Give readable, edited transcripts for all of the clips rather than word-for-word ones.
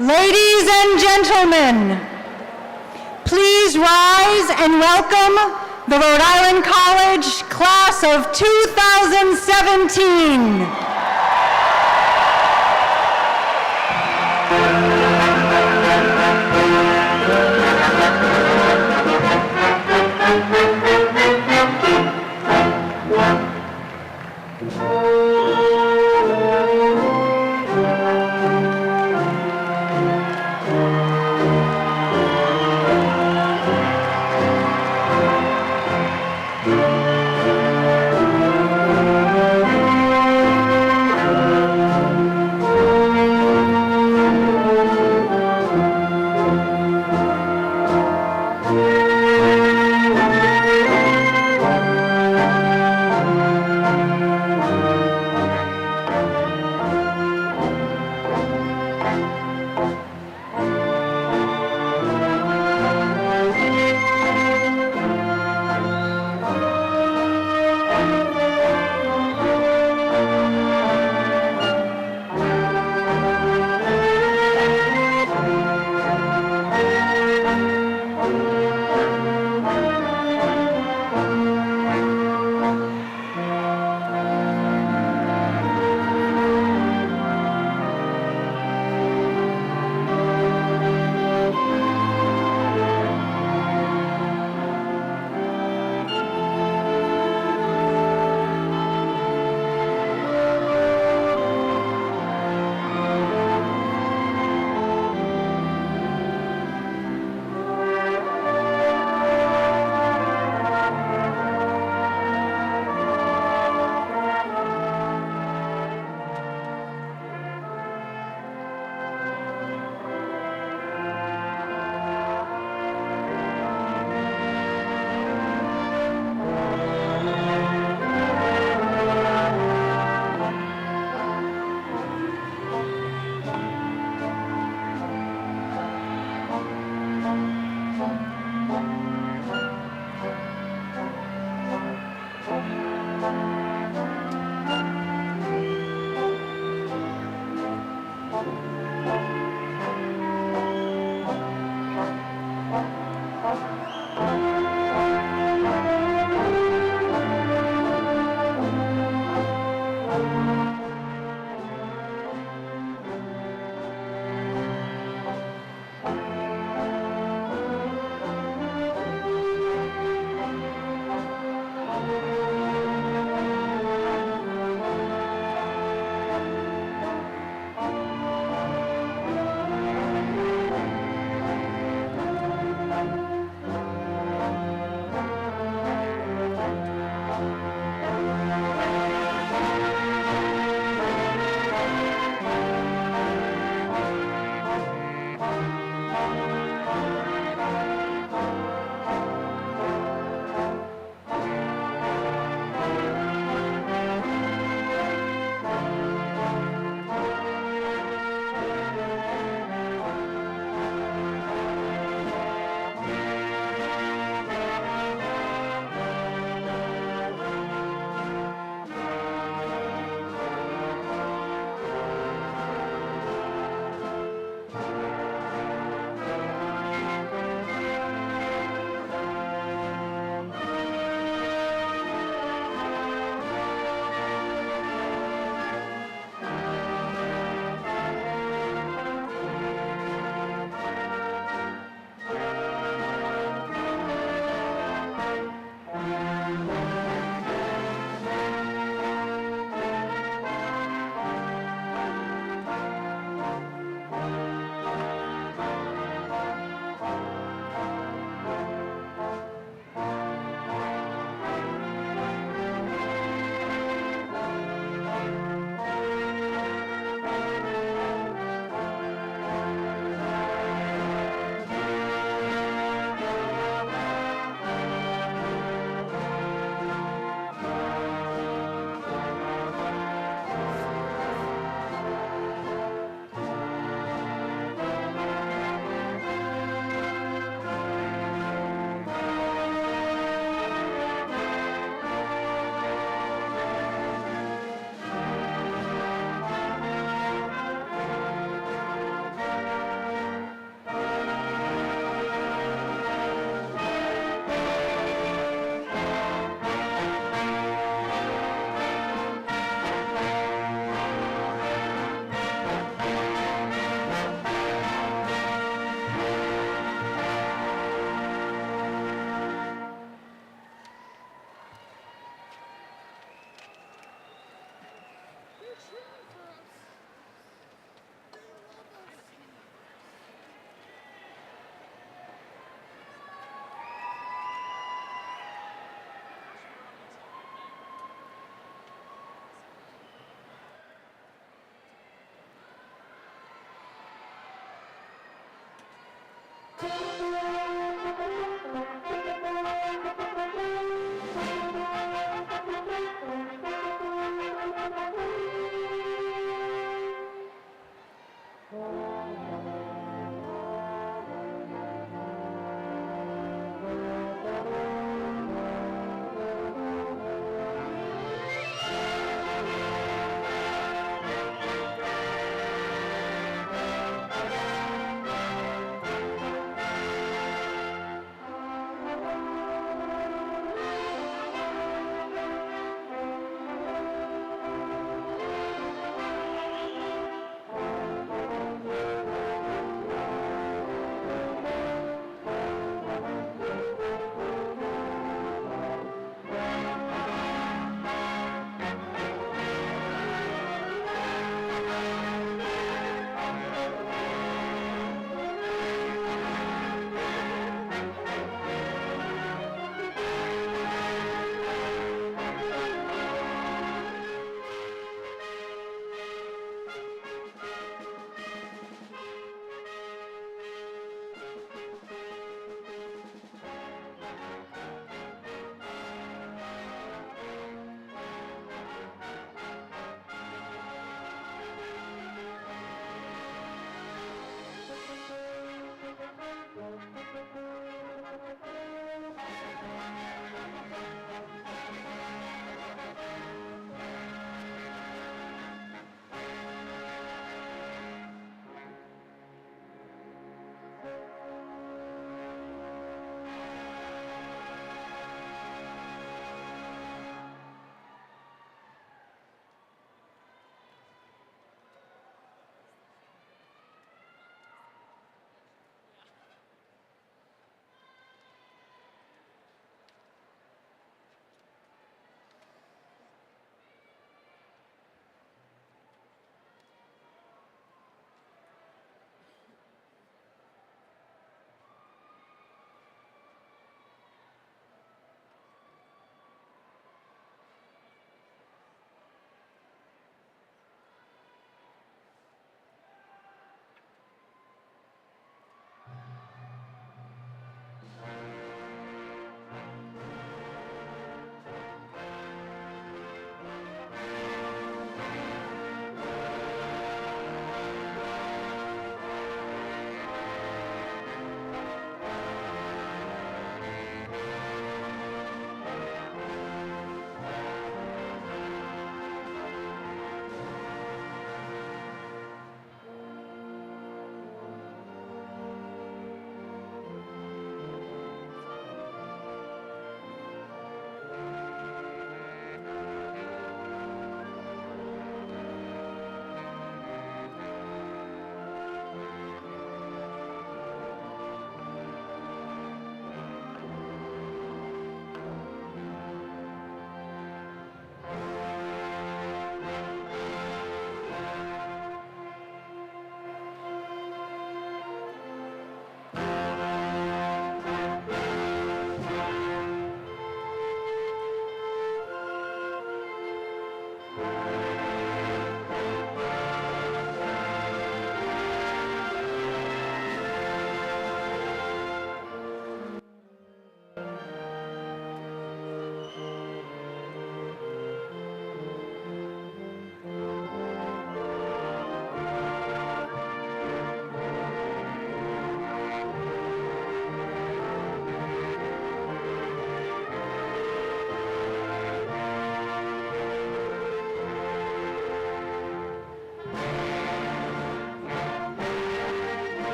Ladies and gentlemen, please rise and welcome the Rhode Island College class of 2017.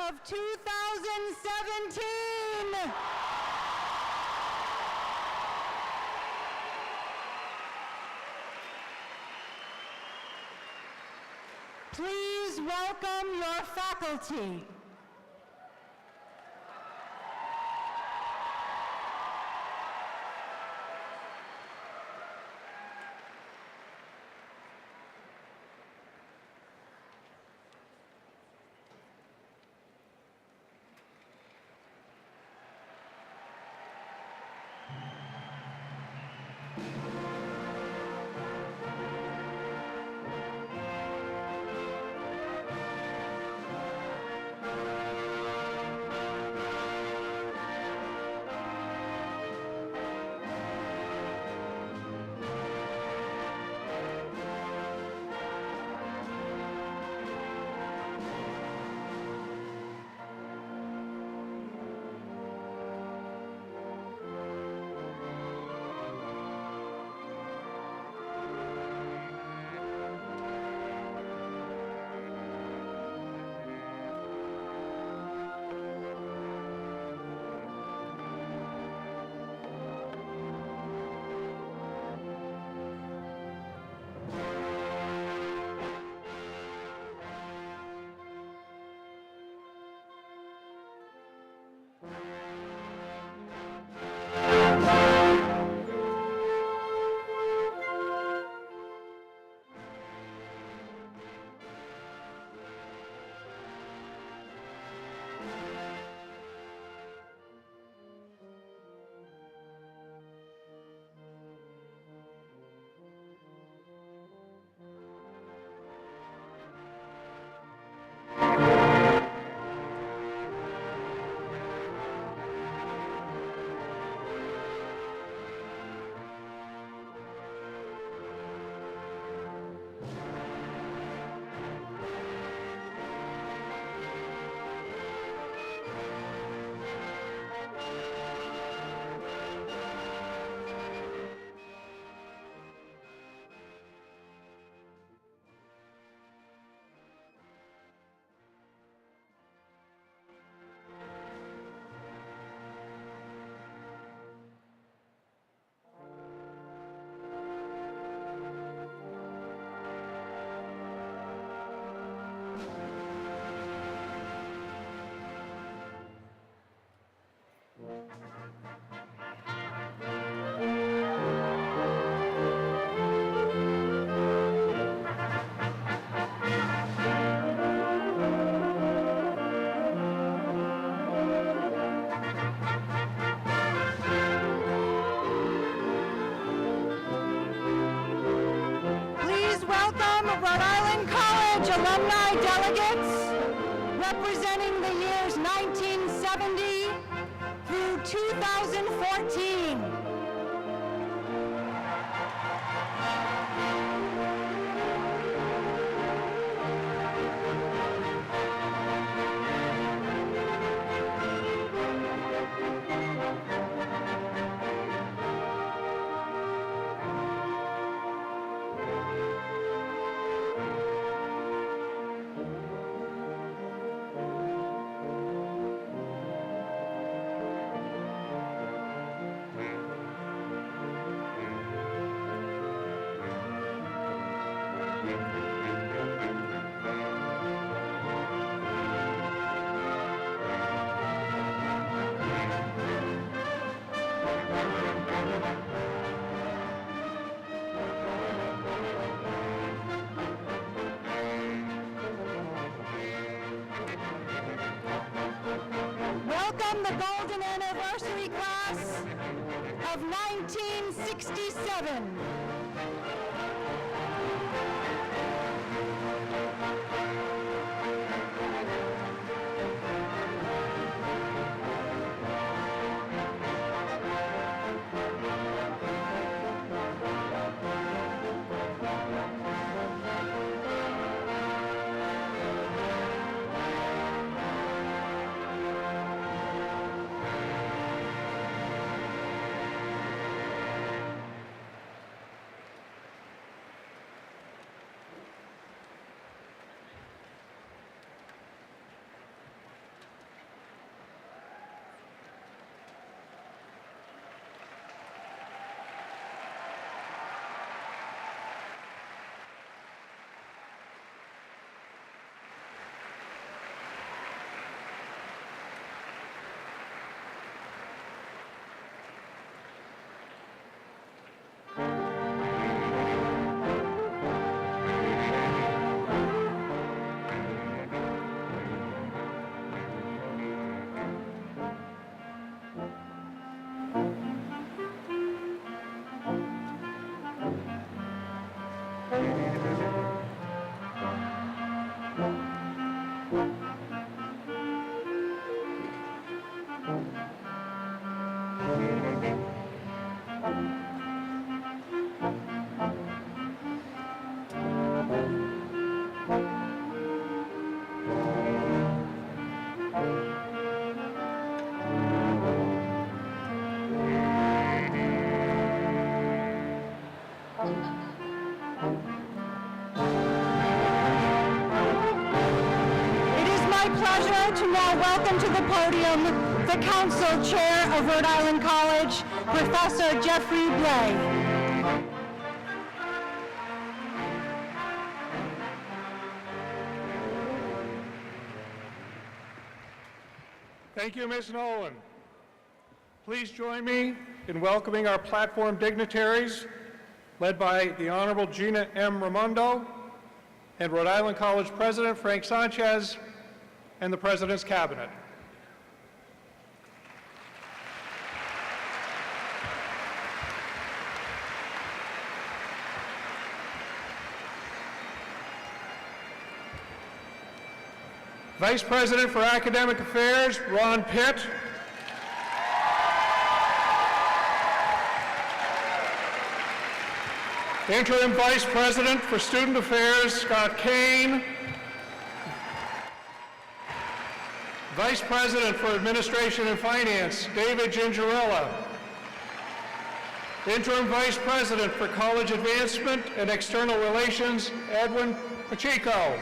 of 2017. Please welcome your faculty. alumni delegates representing the years 1970 through 2014. Welcome the golden anniversary class of 1967. To now welcome to the podium the Council Chair of Rhode Island College, Professor Jeffrey Blay. Thank you, Ms. Nolan. Please join me in welcoming our platform dignitaries, led by the Honorable Gina M. Raimondo and Rhode Island College President Frank Sanchez, and the President's Cabinet. Vice President for Academic Affairs, Ron Pitt. Interim Vice President for Student Affairs, Scott Kane. Vice President for Administration and Finance, David Gingerella. Interim Vice President for College Advancement and External Relations, Edwin Pacheco.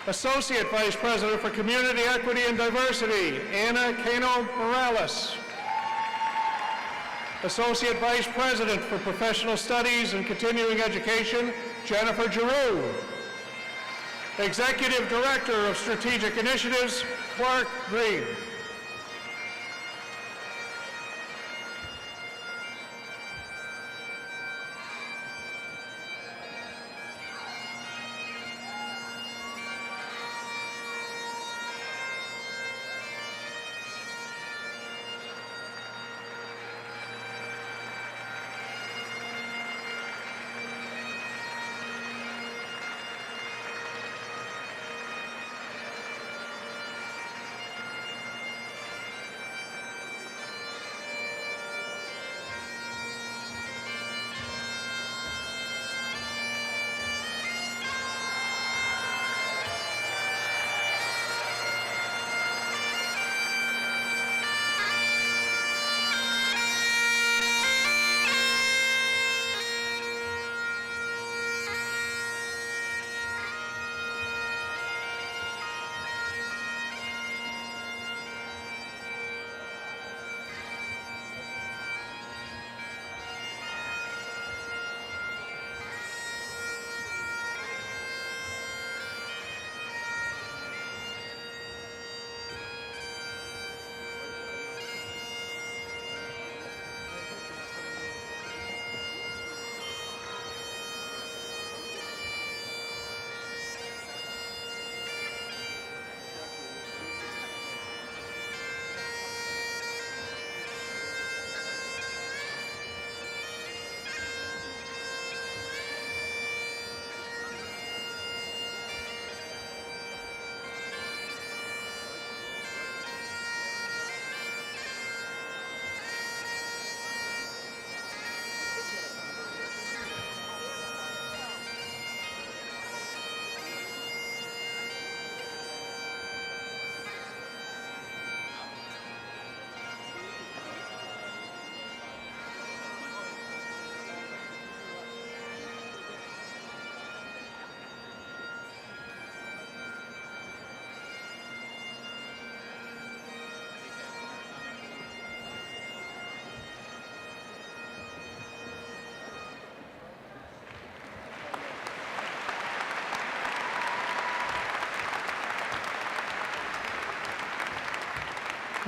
Associate Vice President for Community Equity and Diversity, Anna Cano Morales. Associate Vice President for Professional Studies and Continuing Education, Jennifer Giroux. Executive Director of Strategic Initiatives, Clark Green.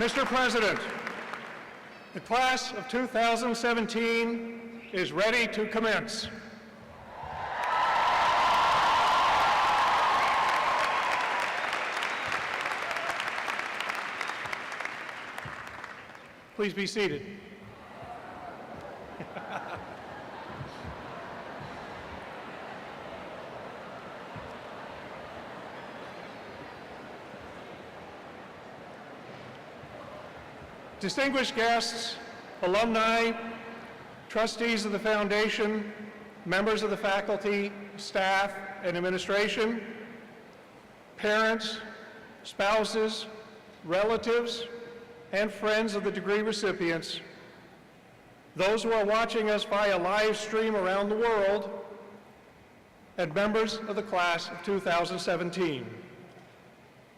Mr. President, the class of 2017 is ready to commence. Please be seated. Distinguished guests, alumni, trustees of the foundation, members of the faculty, staff, and administration, parents, spouses, relatives, and friends of the degree recipients, those who are watching us via live stream around the world, and members of the class of 2017.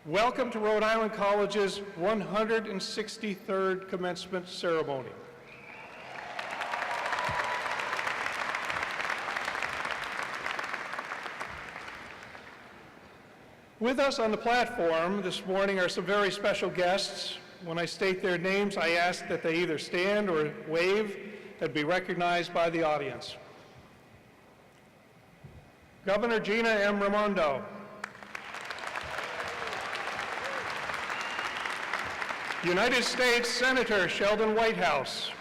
Welcome to Rhode Island College's 163rd commencement ceremony. With us on the platform this morning are some very special guests. When I state their names, I ask that they either stand or wave and be recognized by the audience. Governor Gina M. Raimondo. United States Senator Sheldon Whitehouse.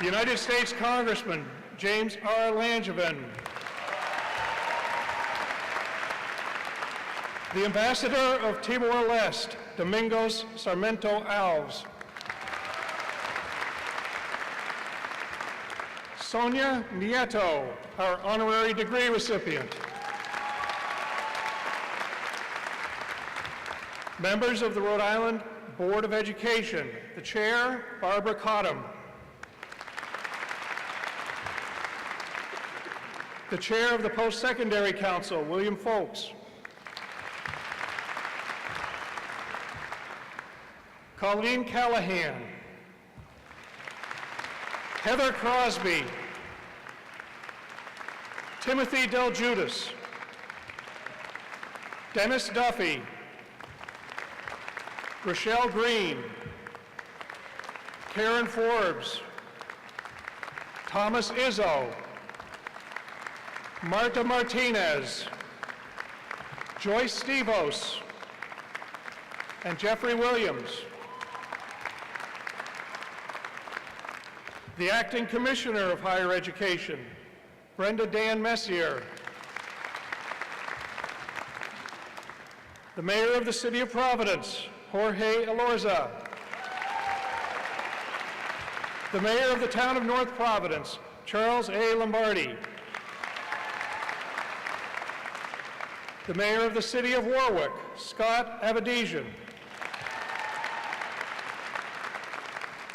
United States Congressman James R. Langevin. The Ambassador of Timor-Leste, Domingos Sarmiento Alves. Sonia Nieto, our honorary degree recipient. Members of the Rhode Island Board of Education, the Chair, Barbara Cottom. The Chair of the Post-Secondary Council, William Folks. Colleen Callahan. Heather Crosby. Timothy Del Judas. Dennis Duffy. Rochelle Green, Karen Forbes, Thomas Izzo, Marta Martinez, Joyce Stevos, and Jeffrey Williams. The Acting Commissioner of Higher Education, Brenda Dan Messier. The Mayor of the City of Providence, Jorge Elorza. The Mayor of the Town of North Providence, Charles A. Lombardi. The Mayor of the City of Warwick, Scott Abadesian.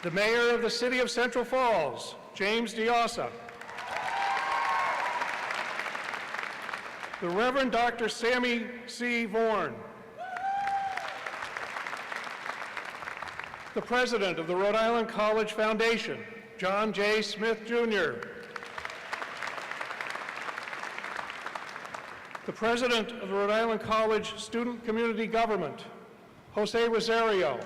The Mayor of the City of Central Falls, James Diossa. The Reverend Dr. Sammy C. Vorn. The President of the Rhode Island College Foundation, John J. Smith, Jr. The President of the Rhode Island College Student Community Government, Jose Rosario.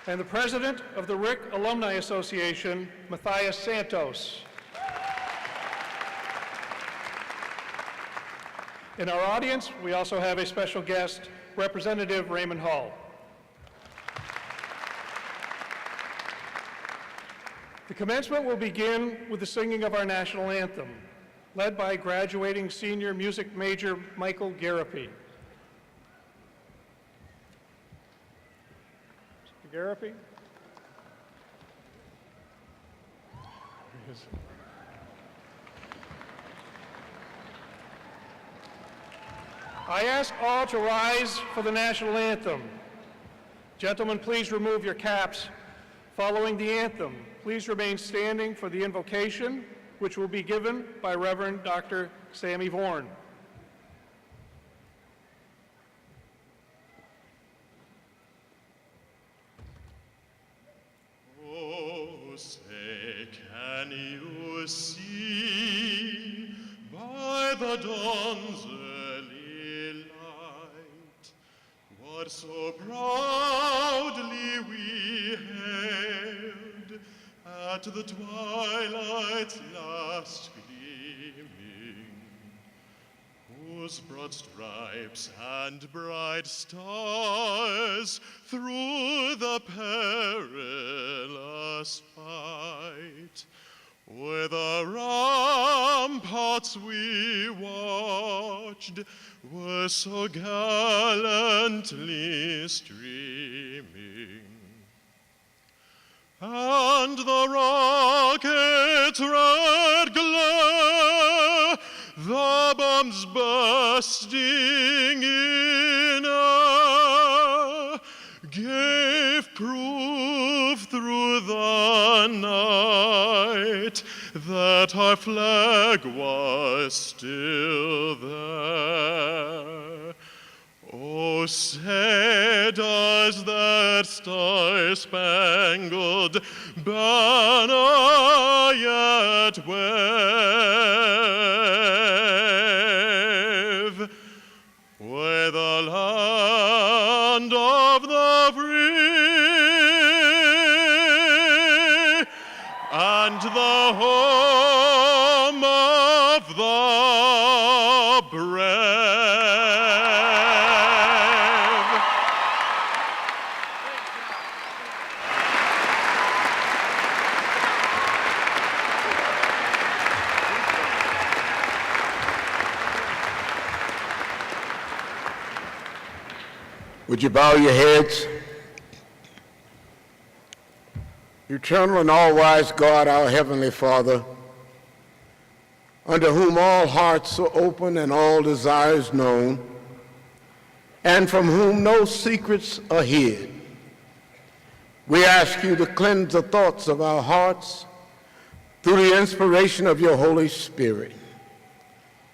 And the President of the RIC Alumni Association, Matthias Santos. In our audience, we also have a special guest, Representative Raymond Hall. The commencement will begin with the singing of our national anthem, led by graduating senior music major Michael Garapi. Mr. Garapi? I ask all to rise for the national anthem. Gentlemen, please remove your caps. Following the anthem, please remain standing for the invocation, which will be given by Reverend Dr. Sammy Vorn. Oh, say, can you see by the dawn's early light, what so proudly we hailed at the twilight's last gleaming, whose broad stripes and bright stars through the perilous fight o'er the ramparts we watched were so gallantly streaming, and the rocket's red glare, the bombs bursting in air, gave proof through the night that our flag was still there. Oh, say does that star-spangled banner yet wave where the land of the free and the home of the brave. Would you bow your heads? Eternal and all-wise God, our Heavenly Father, under whom all hearts are open and all desires known, and from whom no secrets are hid, we ask you to cleanse the thoughts of our hearts through the inspiration of your Holy Spirit.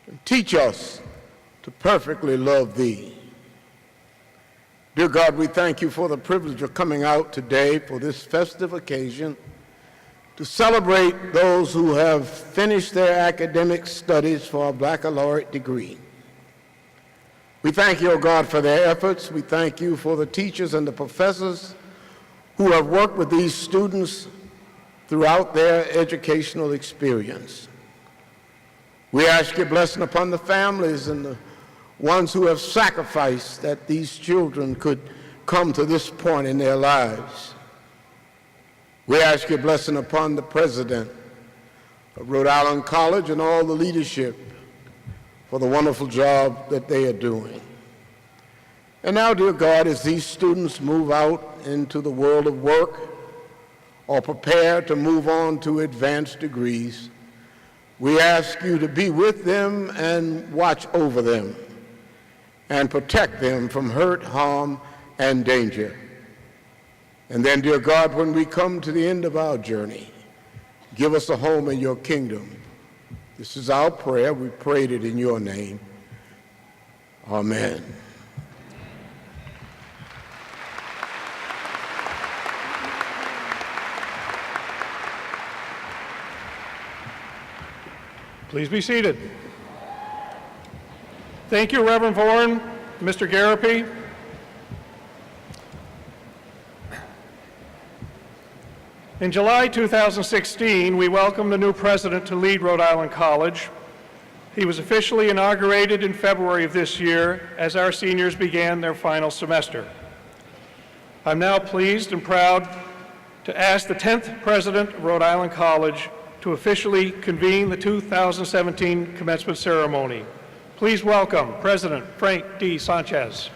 And teach us to perfectly love thee. Dear God, we thank you for the privilege of coming out today for this festive occasion to celebrate those who have finished their academic studies for a baccalaureate degree. We thank you, O God, for their efforts. We thank you for the teachers and the professors who have worked with these students throughout their educational experience. We ask your blessing upon the families and the ones who have sacrificed that these children could come to this point in their lives. We ask your blessing upon the president of Rhode Island College and all the leadership for the wonderful job that they are doing. And now, dear God, as these students move out into the world of work or prepare to move on to advanced degrees, we ask you to be with them and watch over them and protect them from hurt, harm, and danger. And then, dear God, when we come to the end of our journey, give us a home in your kingdom. This is our prayer. We prayed it in your name. Amen. Please be seated. Thank you, Reverend Vaughan, Mr. Garapi. In July 2016, we welcomed a new president to lead Rhode Island College. He was officially inaugurated in February of this year as our seniors began their final semester. I'm now pleased and proud to ask the 10th president of Rhode Island College to officially convene the 2017 commencement ceremony. Please welcome President Frank D. Sanchez.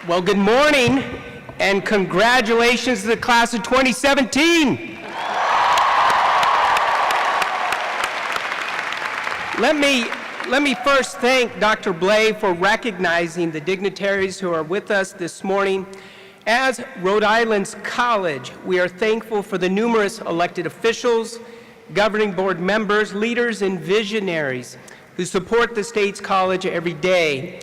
Well, good morning and congratulations to the class of 2017. Let me first thank Dr. Blay for recognizing the dignitaries who are with us this morning. As Rhode Island's college, we are thankful for the numerous elected officials, governing board members, leaders, and visionaries who support the state's college every day.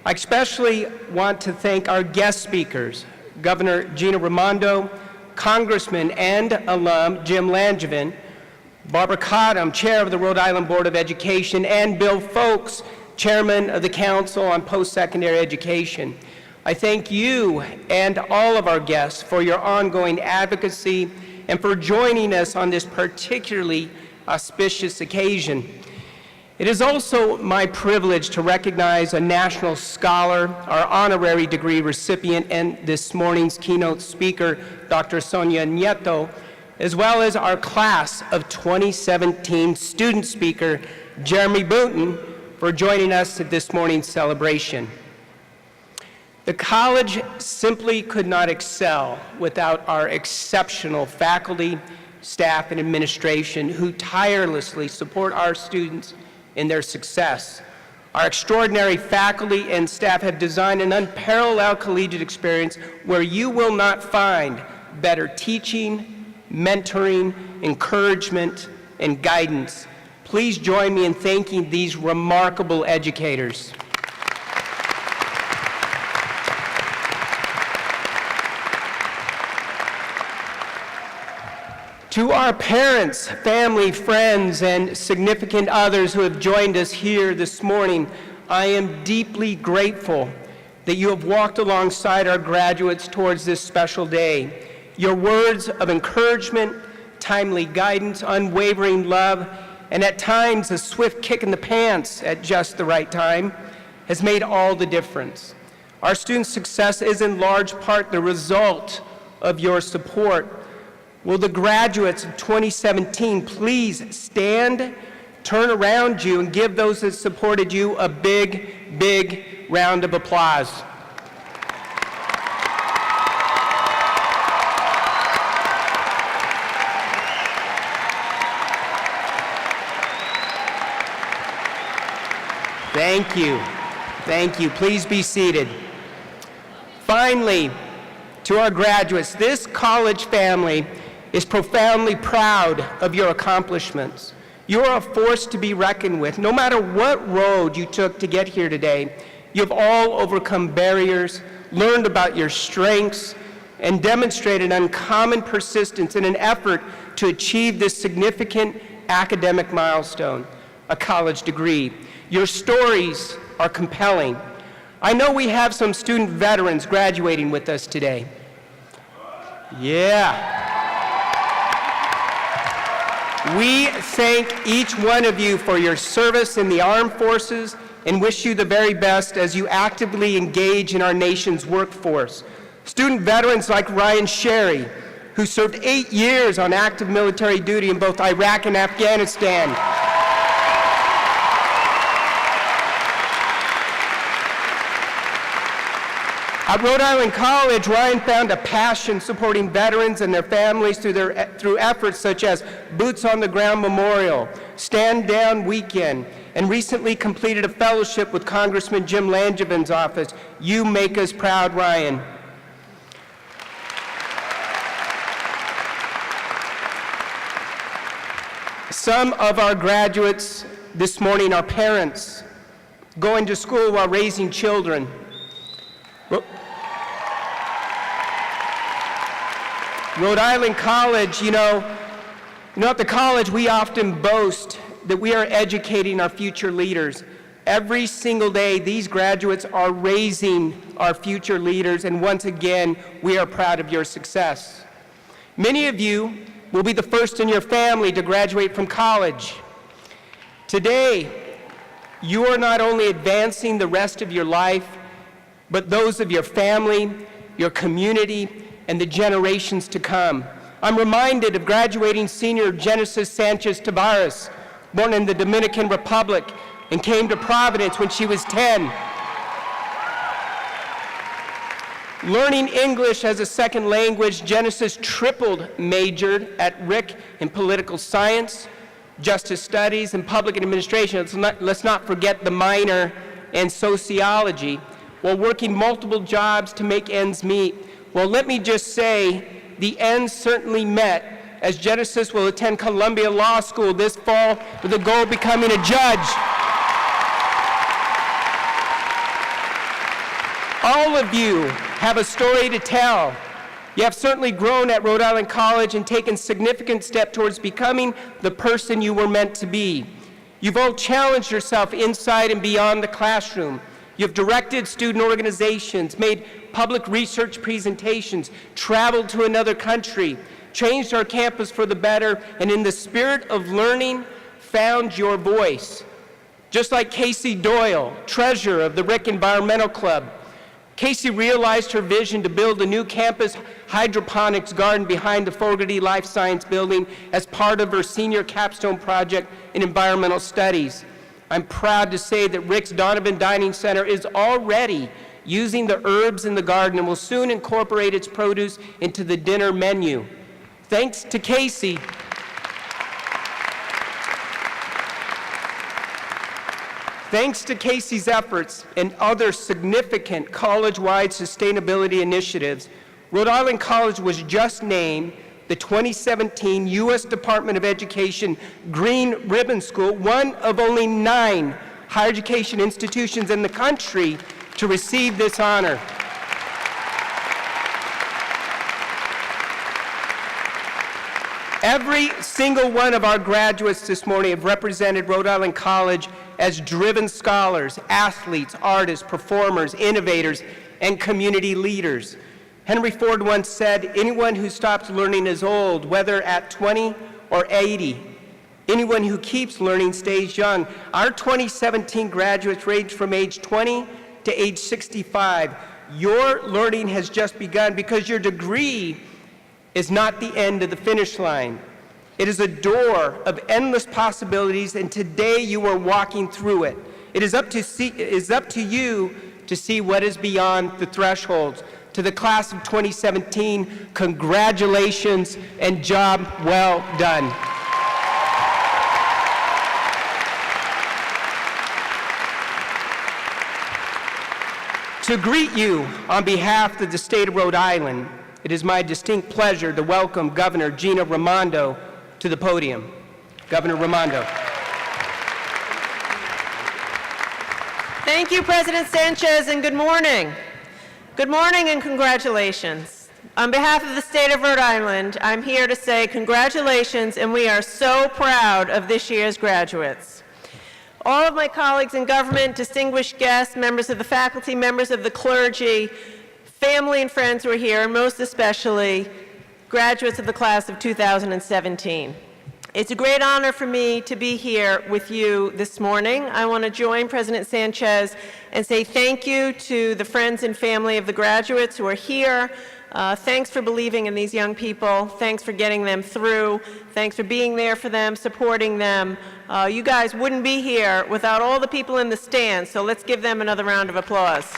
I especially want to thank our guest speakers, Governor Gina Raimondo, Congressman and alum Jim Langevin, Barbara Cottom, Chair of the Rhode Island Board of Education, and Bill Folks, Chairman of the Council on Post-Secondary Education. I thank you and all of our guests for your ongoing advocacy and for joining us on this particularly auspicious occasion. It is also my privilege to recognize a national scholar, our honorary degree recipient, and this morning's keynote speaker, Dr. Sonia Nieto, as well as our class of 2017 student speaker, Jeremy Booten, for joining us at this morning's celebration. The college simply could not excel without our exceptional faculty, staff, and administration who tirelessly support our students in their success. Our extraordinary faculty and staff have designed an unparalleled collegiate experience where you will not find better teaching, mentoring, encouragement, and guidance. Please join me in thanking these remarkable educators. To our parents, family, friends, and significant others who have joined us here this morning, I am deeply grateful that you have walked alongside our graduates towards this special day. Your words of encouragement, timely guidance, unwavering love, and at times a swift kick in the pants at just the right time has made all the difference. Our students' success is in large part the result of your support. Will the graduates of 2017 please stand, turn around you, and give those that supported you a big, big round of applause. Thank you. Thank you. Please be seated. Finally, to our graduates, this college family is profoundly proud of your accomplishments. You are a force to be reckoned with. No matter what road you took to get here today, you have all overcome barriers, learned about your strengths, and demonstrated uncommon persistence in an effort to achieve this significant academic milestone, a college degree. Your stories are compelling. I know we have some student veterans graduating with us today. Yeah. We thank each one of you for your service in the armed forces and wish you the very best as you actively engage in our nation's workforce. Student veterans like Ryan Sherry, who served 8 years on active military duty in both Iraq and Afghanistan. At Rhode Island College, Ryan found a passion supporting veterans and their families through efforts such as Boots on the Ground Memorial, Stand Down Weekend, and recently completed a fellowship with Congressman Jim Langevin's office. You make us proud, Ryan. Some of our graduates this morning are parents going to school while raising children. Rhode Island College, you know, at the college we often boast that we are educating our future leaders. Every single day, these graduates are raising our future leaders, and once again, we are proud of your success. Many of you will be the first in your family to graduate from college. Today, you are not only advancing the rest of your life, but those of your family, your community, and the generations to come. I'm reminded of graduating senior Genesis Sanchez, born in the Dominican Republic and came to Providence when she was 10. Learning English as a second language, Genesis majored at RIC in political science, justice studies, and public administration. Let's not forget the minor in sociology, while working multiple jobs to make ends meet. Well, let me just say, the ends certainly met, as Genesis will attend Columbia Law School this fall with the goal of becoming a judge. All of you have a story to tell, You have certainly grown at Rhode Island College and taken significant steps towards becoming the person you were meant to be. You've all challenged yourself inside and beyond the classroom. You've directed student organizations, made public research presentations, traveled to another country, changed our campus for the better, and in the spirit of learning, found your voice. Just like Casey Doyle, treasurer of the RIC Environmental Club, Casey realized her vision to build a new campus hydroponics garden behind the Fogarty Life Science Building as part of her senior capstone project in environmental studies. I'm proud to say that RIC's Donovan Dining Center is already using the herbs in the garden and will soon incorporate its produce into the dinner menu. Thanks to Casey, thanks to Casey's efforts and other significant college-wide sustainability initiatives, Rhode Island College was just named the 2017 U.S. Department of Education Green Ribbon School, one of only 9 higher education institutions in the country to receive this honor. Every single one of our graduates this morning have represented Rhode Island College as driven scholars, athletes, artists, performers, innovators, and community leaders. Henry Ford once said, anyone who stops learning is old, whether at 20 or 80. Anyone who keeps learning stays young. Our 2017 graduates range from age 20 to age 65. Your learning has just begun because your degree is not the end of the finish line. It is a door of endless possibilities, and today you are walking through it. It is up to you to see what is beyond the thresholds. To the class of 2017, congratulations and job well done. To greet you on behalf of the state of Rhode Island, it is my distinct pleasure to welcome Governor Gina Raimondo to the podium. Governor Raimondo. Thank you, President Sanchez, and good morning. Good morning and congratulations. On behalf of the state of Rhode Island, I'm here to say congratulations, and we are so proud of this year's graduates. All of my colleagues in government, distinguished guests, members of the faculty, members of the clergy, family and friends who are here, and most especially graduates of the class of 2017. It's a great honor for me to be here with you this morning. I want to join President Sanchez and say thank you to the friends and family of the graduates who are here. Thanks for believing in these young people. Thanks for getting them through. Thanks for being there for them, supporting them. You guys wouldn't be here without all the people in the stands, so let's give them another round of applause.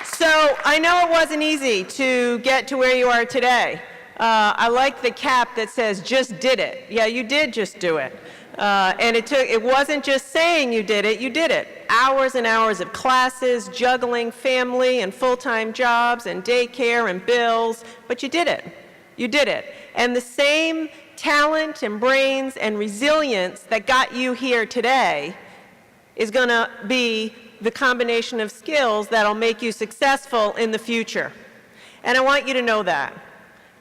So I know it wasn't easy to get to where you are today. I like the cap that says, just did it. Yeah, you did just do it. And it wasn't just saying you did it, you did it. Hours and hours of classes, juggling family and full-time jobs and daycare and bills, but you did it. You did it. And the same talent and brains and resilience that got you here today is going to be the combination of skills that'll make you successful in the future. And I want you to know that.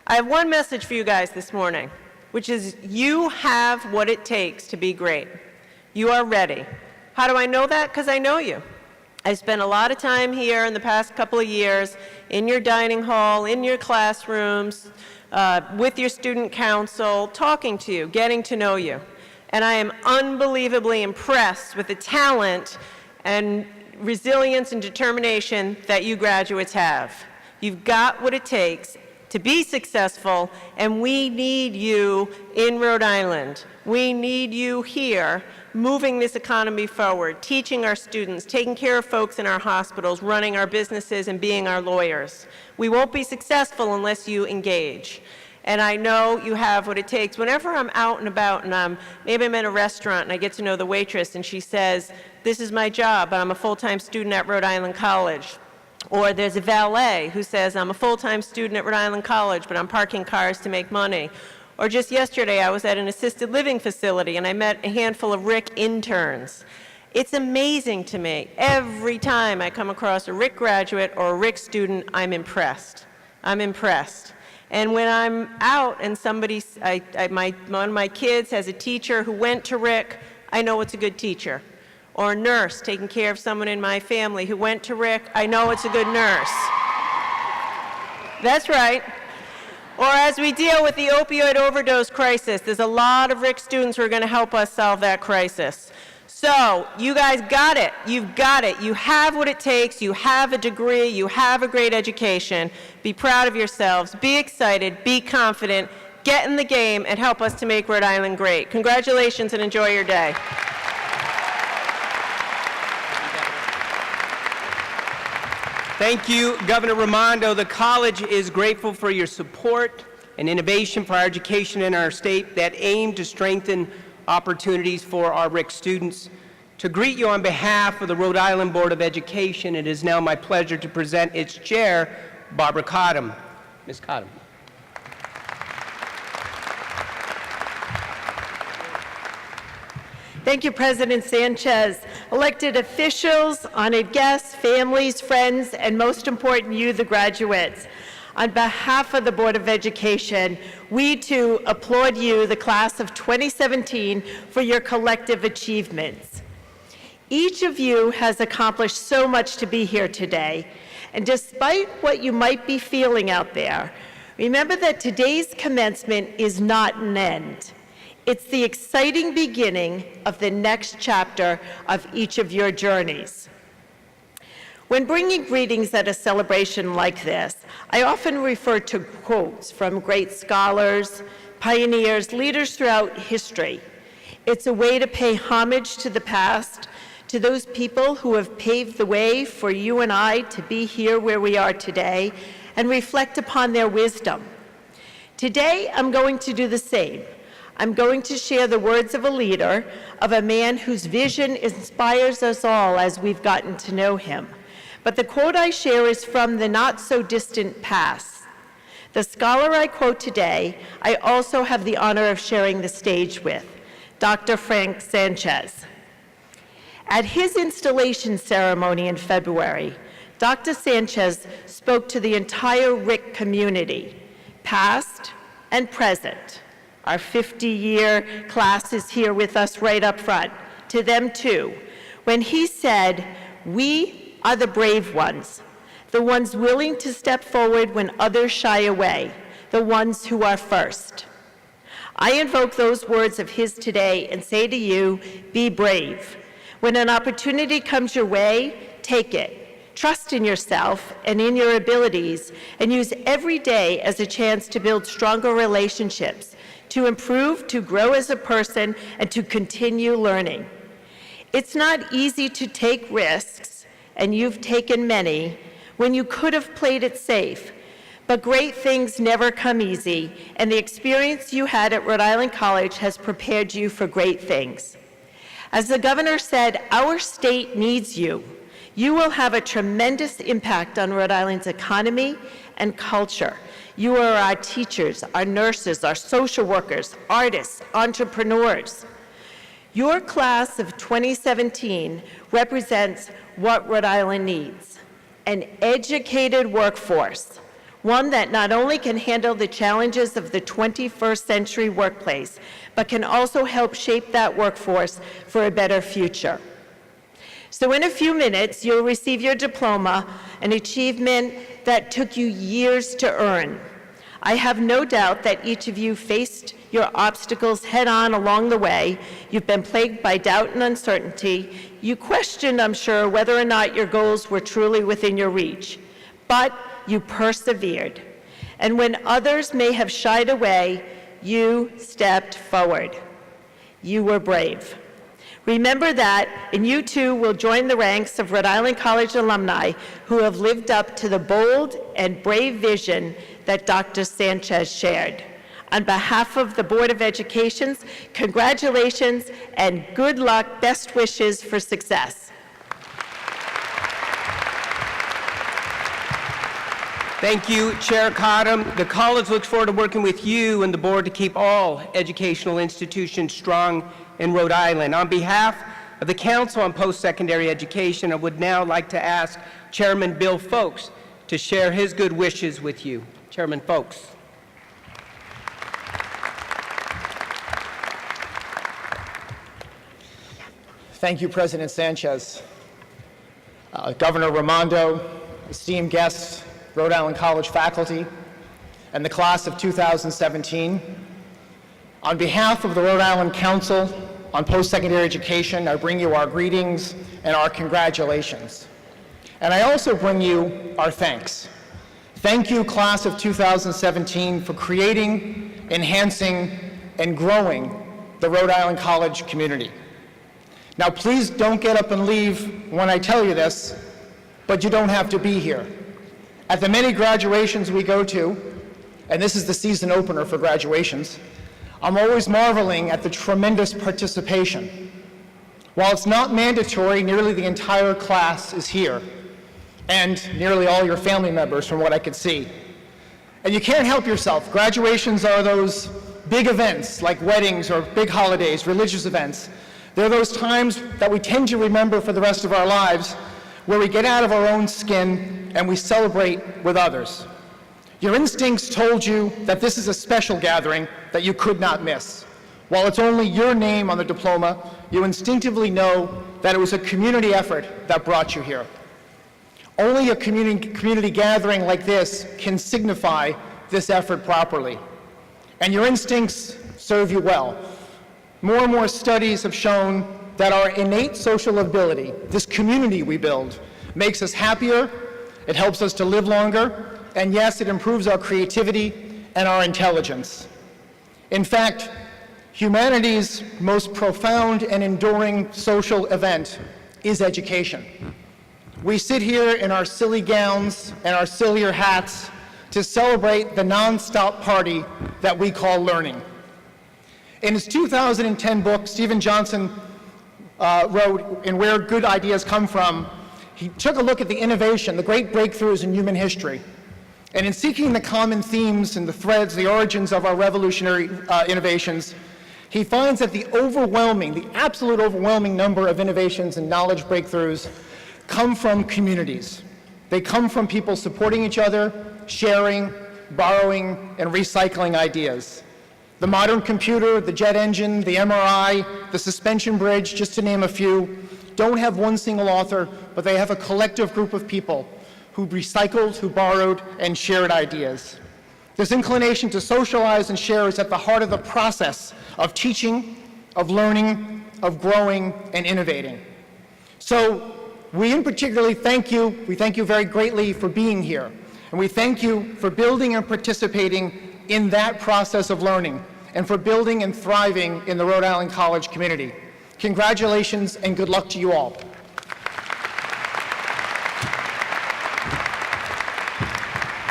I have one message for you guys this morning, which is you have what it takes to be great. You are ready. How do I know that? Because I know you. I spent a lot of time here in the past couple of years in your dining hall, in your classrooms, with your student council, talking to you, getting to know you. And I am unbelievably impressed with the talent and resilience and determination that you graduates have. You've got what it takes to be successful, and we need you in Rhode Island. We need you here, moving this economy forward, teaching our students, taking care of folks in our hospitals, running our businesses, and being our lawyers. We won't be successful unless you engage. And I know you have what it takes. Whenever I'm out and about and maybe I'm in a restaurant and I get to know the waitress and she says, this is my job, but I'm a full-time student at Rhode Island College. Or there's a valet who says, I'm a full-time student at Rhode Island College, but I'm parking cars to make money. Or just yesterday, I was at an assisted living facility and I met a handful of RIC interns. It's amazing to me. Every time I come across a RIC graduate or a RIC student, I'm impressed. I'm impressed. And when I'm out and one of my kids has a teacher who went to RIC, I know it's a good teacher. Or a nurse taking care of someone in my family who went to RIC, I know it's a good nurse. That's right. Or as we deal with the opioid overdose crisis, there's a lot of RIC students who are going to help us solve that crisis. So, you guys got it. You've got it. You have what it takes. You have a degree. You have a great education. Be proud of yourselves. Be excited. Be confident. Get in the game and help us to make Rhode Island great. Congratulations and enjoy your day. Thank you, Governor Raimondo. The college is grateful for your support and innovation for our education in our state that aim to strengthen opportunities for our RIC students. To greet you on behalf of the Rhode Island Board of Education, it is now my pleasure to present its chair, Barbara Cottom. Ms. Cottom. Thank you, President Sanchez. Elected officials, honored guests, families, friends, and most important, you, the graduates. On behalf of the Board of Education, we too applaud you, the class of 2017, for your collective achievements. Each of you has accomplished so much to be here today, and despite what you might be feeling out there, remember that today's commencement is not an end. It's the exciting beginning of the next chapter of each of your journeys. When bringing greetings at a celebration like this, I often refer to quotes from great scholars, pioneers, leaders throughout history. It's a way to pay homage to the past, to those people who have paved the way for you and I to be here where we are today, and reflect upon their wisdom. Today, I'm going to do the same. I'm going to share the words of a leader, of a man whose vision inspires us all as we've gotten to know him. But the quote I share is from the not-so-distant past. The scholar I quote today, I also have the honor of sharing the stage with, Dr. Frank Sanchez. At his installation ceremony in February, Dr. Sanchez spoke to the entire RIC community, past and present. Our 50-year class is here with us right up front, to them too, when he said, "We are the brave ones, the ones willing to step forward when others shy away, the ones who are first." I invoke those words of his today and say to you, be brave. When an opportunity comes your way, take it. Trust in yourself and in your abilities, and use every day as a chance to build stronger relationships, to improve, to grow as a person, and to continue learning. It's not easy to take risks, and you've taken many, when you could have played it safe. But great things never come easy, and the experience you had at Rhode Island College has prepared you for great things. As the governor said, our state needs you. You will have a tremendous impact on Rhode Island's economy and culture. You are our teachers, our nurses, our social workers, artists, entrepreneurs. Your class of 2017 represents what Rhode Island needs: an educated workforce, one that not only can handle the challenges of the 21st century workplace, but can also help shape that workforce for a better future. So in a few minutes, you'll receive your diploma, an achievement that took you years to earn. I have no doubt that each of you faced your obstacles head-on along the way. You've been plagued by doubt and uncertainty. You questioned, I'm sure, whether or not your goals were truly within your reach. But you persevered. And when others may have shied away, you stepped forward. You were brave. Remember that, and you too will join the ranks of Rhode Island College alumni who have lived up to the bold and brave vision that Dr. Sanchez shared. On behalf of the Board of Education, congratulations and good luck, best wishes for success. Thank you, Chair Cottom. The college looks forward to working with you and the board to keep all educational institutions strong in Rhode Island. On behalf of the Council on Post-Secondary Education, I would now like to ask Chairman Bill Folks to share his good wishes with you. Chairman Folks. Thank you, President Sanchez. Governor Raimondo, esteemed guests, Rhode Island College faculty, and the class of 2017. On behalf of the Rhode Island Council on Post-Secondary Education, I bring you our greetings and our congratulations. And I also bring you our thanks. Thank you, class of 2017, for creating, enhancing, and growing the Rhode Island College community. Now, please don't get up and leave when I tell you this, but you don't have to be here. At the many graduations we go to, and this is the season opener for graduations, I'm always marveling at the tremendous participation. While it's not mandatory, nearly the entire class is here, and nearly all your family members from what I could see. And you can't help yourself. Graduations are those big events like weddings or big holidays, religious events. They're those times that we tend to remember for the rest of our lives where we get out of our own skin and we celebrate with others. Your instincts told you that this is a special gathering that you could not miss. While it's only your name on the diploma, you instinctively know that it was a community effort that brought you here. Only a community gathering like this can signify this effort properly. And your instincts serve you well. More and more studies have shown that our innate social ability, this community we build, makes us happier, it helps us to live longer, and yes, it improves our creativity and our intelligence. In fact, humanity's most profound and enduring social event is education. We sit here in our silly gowns and our sillier hats to celebrate the nonstop party that we call learning. In his 2010 book, Stephen Johnson wrote in Where Good Ideas Come From, he took a look at the innovation, the great breakthroughs in human history. And in seeking the common themes and the threads, the origins of our revolutionary innovations, he finds that the absolute overwhelming number of innovations and knowledge breakthroughs come from communities. They come from people supporting each other, sharing, borrowing, and recycling ideas. The modern computer, the jet engine, the MRI, the suspension bridge, just to name a few, don't have one single author, but they have a collective group of people who recycled, who borrowed, and shared ideas. This inclination to socialize and share is at the heart of the process of teaching, of learning, of growing, and innovating. So we in particular thank you. We thank you very greatly for being here. And we thank you for building and participating in that process of learning and for building and thriving in the Rhode Island College community. Congratulations and good luck to you all.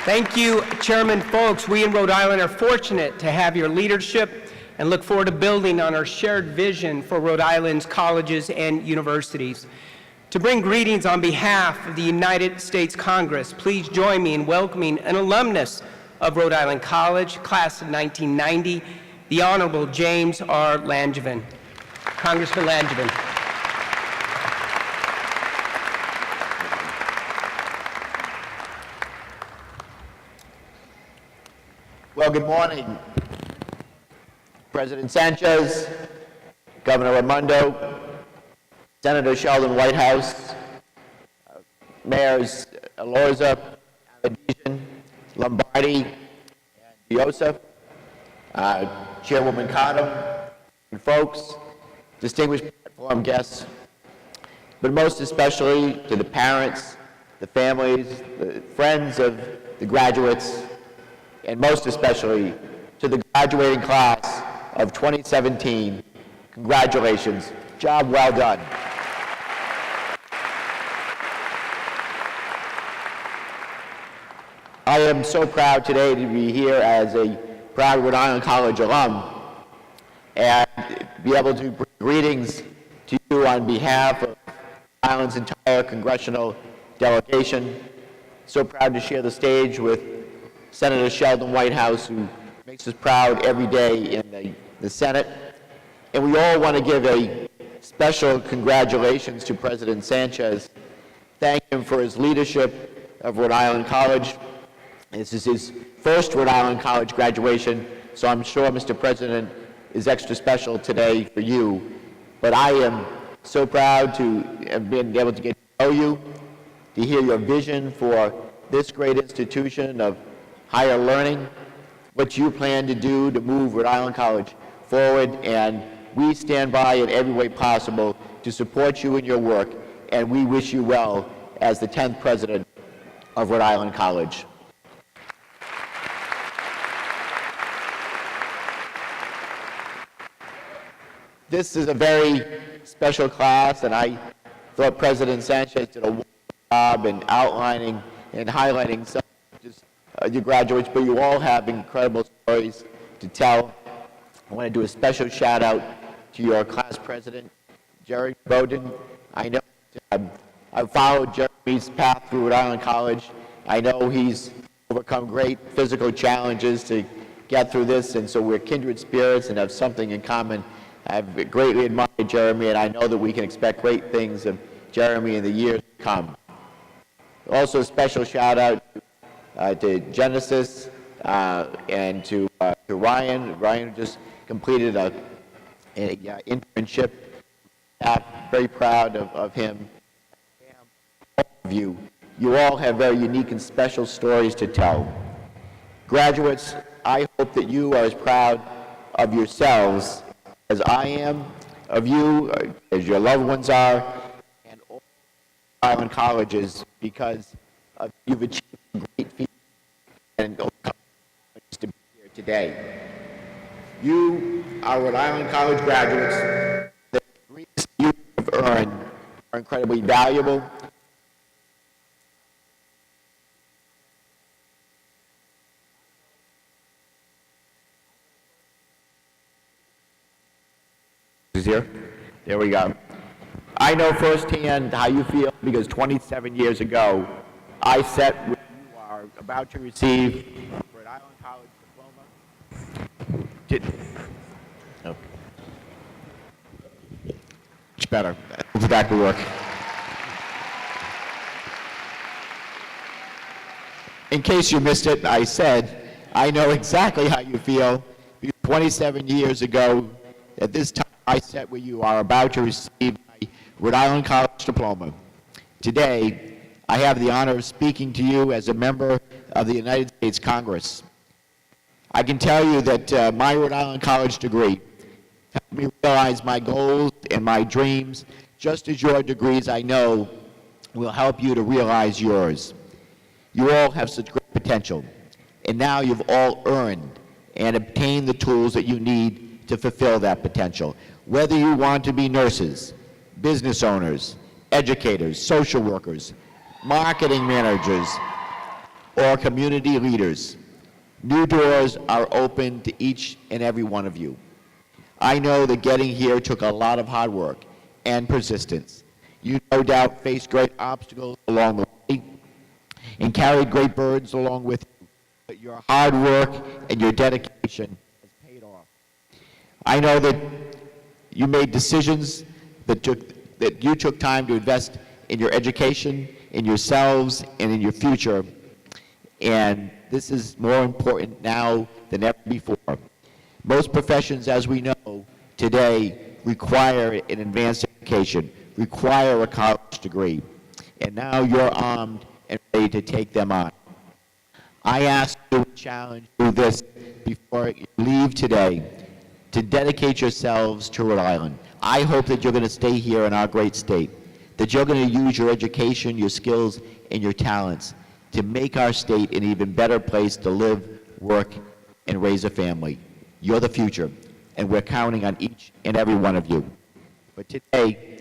Thank you, Chairman Folks. We in Rhode Island are fortunate to have your leadership and look forward to building on our shared vision for Rhode Island's colleges and universities. To bring greetings on behalf of the United States Congress, please join me in welcoming an alumnus of Rhode Island College, class of 1990, the Honorable James R. Langevin. Congressman Langevin. Well, good morning, President Sanchez, Governor Raimondo, Senator Sheldon Whitehouse, Mayors Alorza, Avedisian, Lombardi, and Diosa, Chairwoman Cottom, and folks, distinguished platform guests, but most especially to the parents, the families, the friends of the graduates, and most especially to the graduating class of 2017. Congratulations. Job well done. I am so proud today to be here as a proud Rhode Island College alum and be able to bring greetings to you on behalf of Rhode Island's entire congressional delegation. So proud to share the stage with Senator Sheldon Whitehouse, who makes us proud every day in the Senate. And we all want to give a Special congratulations to President Sanchez. Thank him for his leadership of Rhode Island College. This is his first Rhode Island College graduation, so I'm sure, Mr. President, is extra special today for you. But I am so proud to have been able to get to know you, to hear your vision for this great institution of higher learning, what you plan to do to move Rhode Island College forward, and we stand by in every way possible to support you in your work, and we wish you well as the 10th president of Rhode Island College. This is a very special class, and I thought President Sanchez did a wonderful job in outlining and highlighting some of your graduates, but you all have incredible stories to tell. I want to do a special shout out to your class president, Jerry Bowden. I know I've followed Jeremy's path through Rhode Island College. I know he's overcome great physical challenges to get through this, and so we're kindred spirits and have something in common. I've greatly admired Jeremy, and I know that we can expect great things of Jeremy in the years to come. Also, a special shout out to Genesis and to Ryan. Ryan just completed an internship. I'm very proud of him. All of you all have very unique and special stories to tell. Graduates, I hope that you are as proud of yourselves as I am of you, as your loved ones are, and all Island colleges, because you've achieved great feats and to be here today. You are Rhode Island College graduates. The degrees you have earned are incredibly valuable. Here. There we go. I know firsthand how you feel because 27 years ago, I sat where you are about to receive Rhode Island College diploma. Much better. We'll back to work. In case you missed it, I said, I know exactly how you feel because 27 years ago, at this time, I sat where you are about to receive my Rhode Island College diploma. Today, I have the honor of speaking to you as a member of the United States Congress. I can tell you that my Rhode Island College degree helped me realize my goals and my dreams, just as your degrees, I know, will help you to realize yours. You all have such great potential, and now you've all earned and obtained the tools that you need to fulfill that potential. Whether you want to be nurses, business owners, educators, social workers, marketing managers, or community leaders, new doors are open to each and every one of you. I know that getting here took a lot of hard work and persistence. You no doubt faced great obstacles along the way and carried great burdens along with you, but your hard work and your dedication has paid off. I know that you made decisions that you took time to invest in your education, in yourselves, and in your future. And this is more important now than ever before. Most professions, as we know today, require an advanced education, require a college degree. And now you're armed and ready to take them on. I ask you to challenge you this before you leave today, to dedicate yourselves to Rhode Island. I hope that you're going to stay here in our great state, that you're going to use your education, your skills, and your talents to make our state an even better place to live, work, and raise a family. You're the future, and we're counting on each and every one of you. But today,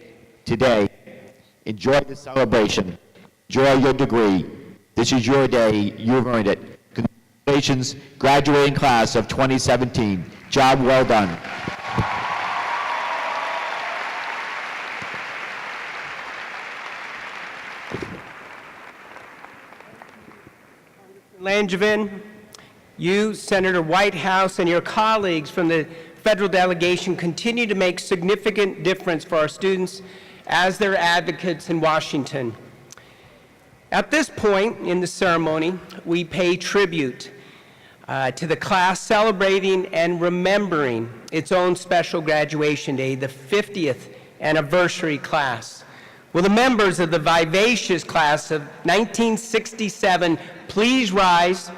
enjoy the celebration, enjoy your degree. This is your day, you've earned it. Congratulations, graduating class of 2017. Job well done. Langevin, you, Senator Whitehouse, and your colleagues from the federal delegation continue to make significant difference for our students as their advocates in Washington. At this point in the ceremony, we pay tribute to the class celebrating and remembering its own special graduation day, the 50th anniversary class. Will the members of the vivacious class of 1967 please rise?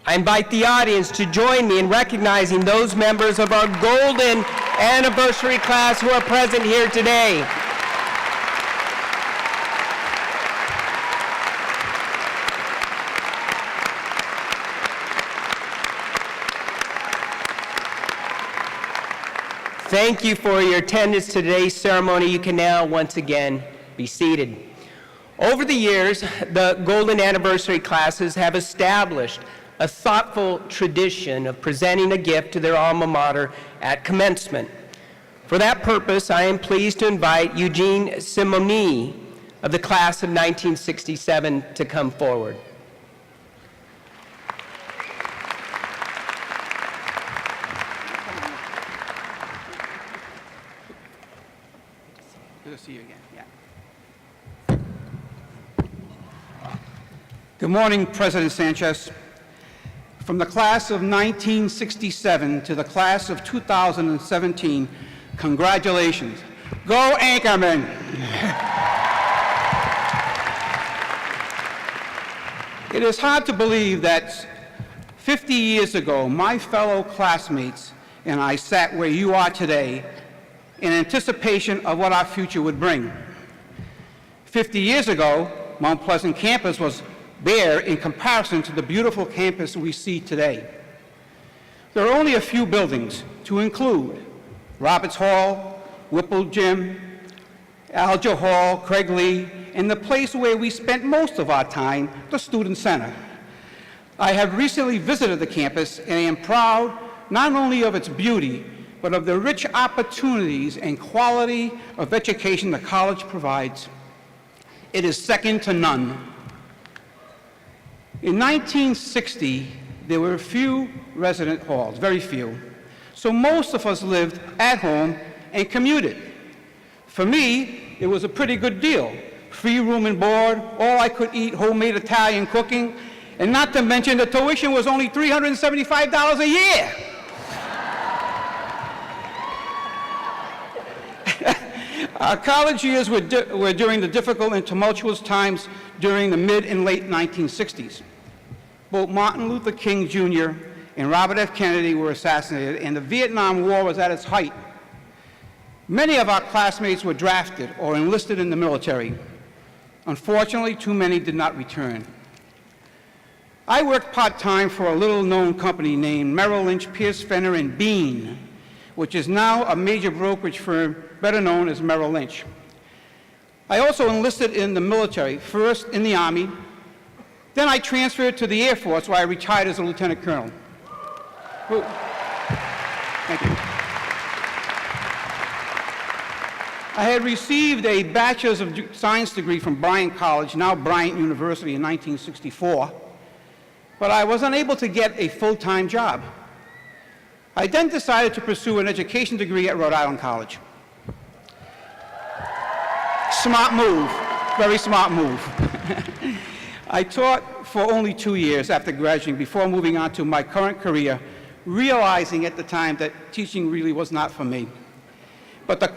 I invite the audience to join me in recognizing those members of our golden anniversary class who are present here today. Thank you for your attendance to today's ceremony. You can now once again be seated. Over the years, the Golden Anniversary classes have established a thoughtful tradition of presenting a gift to their alma mater at commencement. For that purpose, I am pleased to invite Eugene Simoni of the class of 1967 to come forward. Good to see you again. Yeah. Good morning, President Sanchez. From the class of 1967 to the class of 2017, congratulations. Go Anchorman! It is hard to believe that 50 years ago, my fellow classmates and I sat where you are today in anticipation of what our future would bring. 50 years ago, Mount Pleasant campus was bare in comparison to the beautiful campus we see today. There are only a few buildings to include Roberts Hall, Whipple Gym, Alger Hall, Craig Lee, and the place where we spent most of our time, the Student Center. I have recently visited the campus and I am proud not only of its beauty, but of the rich opportunities and quality of education the college provides. It is second to none. In 1960, there were few resident halls, very few. So most of us lived at home and commuted. For me, it was a pretty good deal. Free room and board, all I could eat homemade Italian cooking, and not to mention the tuition was only $375 a year. Our college years were during the difficult and tumultuous times during the mid and late 1960s. Both Martin Luther King Jr. and Robert F. Kennedy were assassinated, and the Vietnam War was at its height. Many of our classmates were drafted or enlisted in the military. Unfortunately, too many did not return. I worked part-time for a little-known company named Merrill Lynch, Pierce, Fenner, and Bean, which is now a major brokerage firm better known as Merrill Lynch. I also enlisted in the military, first in the Army, then I transferred to the Air Force where I retired as a lieutenant colonel. Thank you. I had received a Bachelor's of Science degree from Bryant College, now Bryant University, in 1964, but I was unable to get a full-time job. I then decided to pursue an education degree at Rhode Island College. Smart move, very smart move. I taught for only 2 years after graduating before moving on to my current career, realizing at the time that teaching really was not for me. But the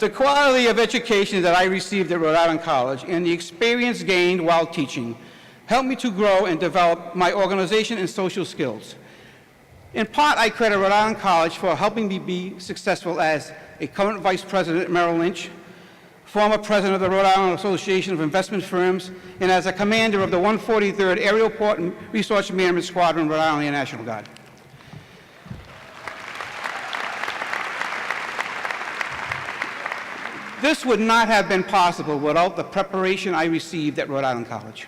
quality of education that I received at Rhode Island College and the experience gained while teaching helped me to grow and develop my organization and social skills. In part, I credit Rhode Island College for helping me be successful as a current vice president at Merrill Lynch, former president of the Rhode Island Association of Investment Firms, and as a commander of the 143rd Aerial Port and Resource Management Squadron, Rhode Island Air National Guard. This would not have been possible without the preparation I received at Rhode Island College.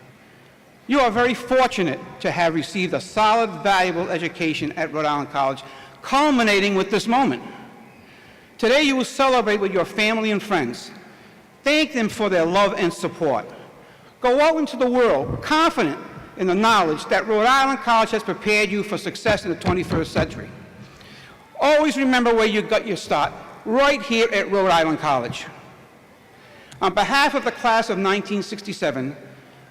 You are very fortunate to have received a solid, valuable education at Rhode Island College, culminating with this moment. Today you will celebrate with your family and friends. Thank them for their love and support. Go out into the world confident in the knowledge that Rhode Island College has prepared you for success in the 21st century. Always remember where you got your start, right here at Rhode Island College. On behalf of the class of 1967,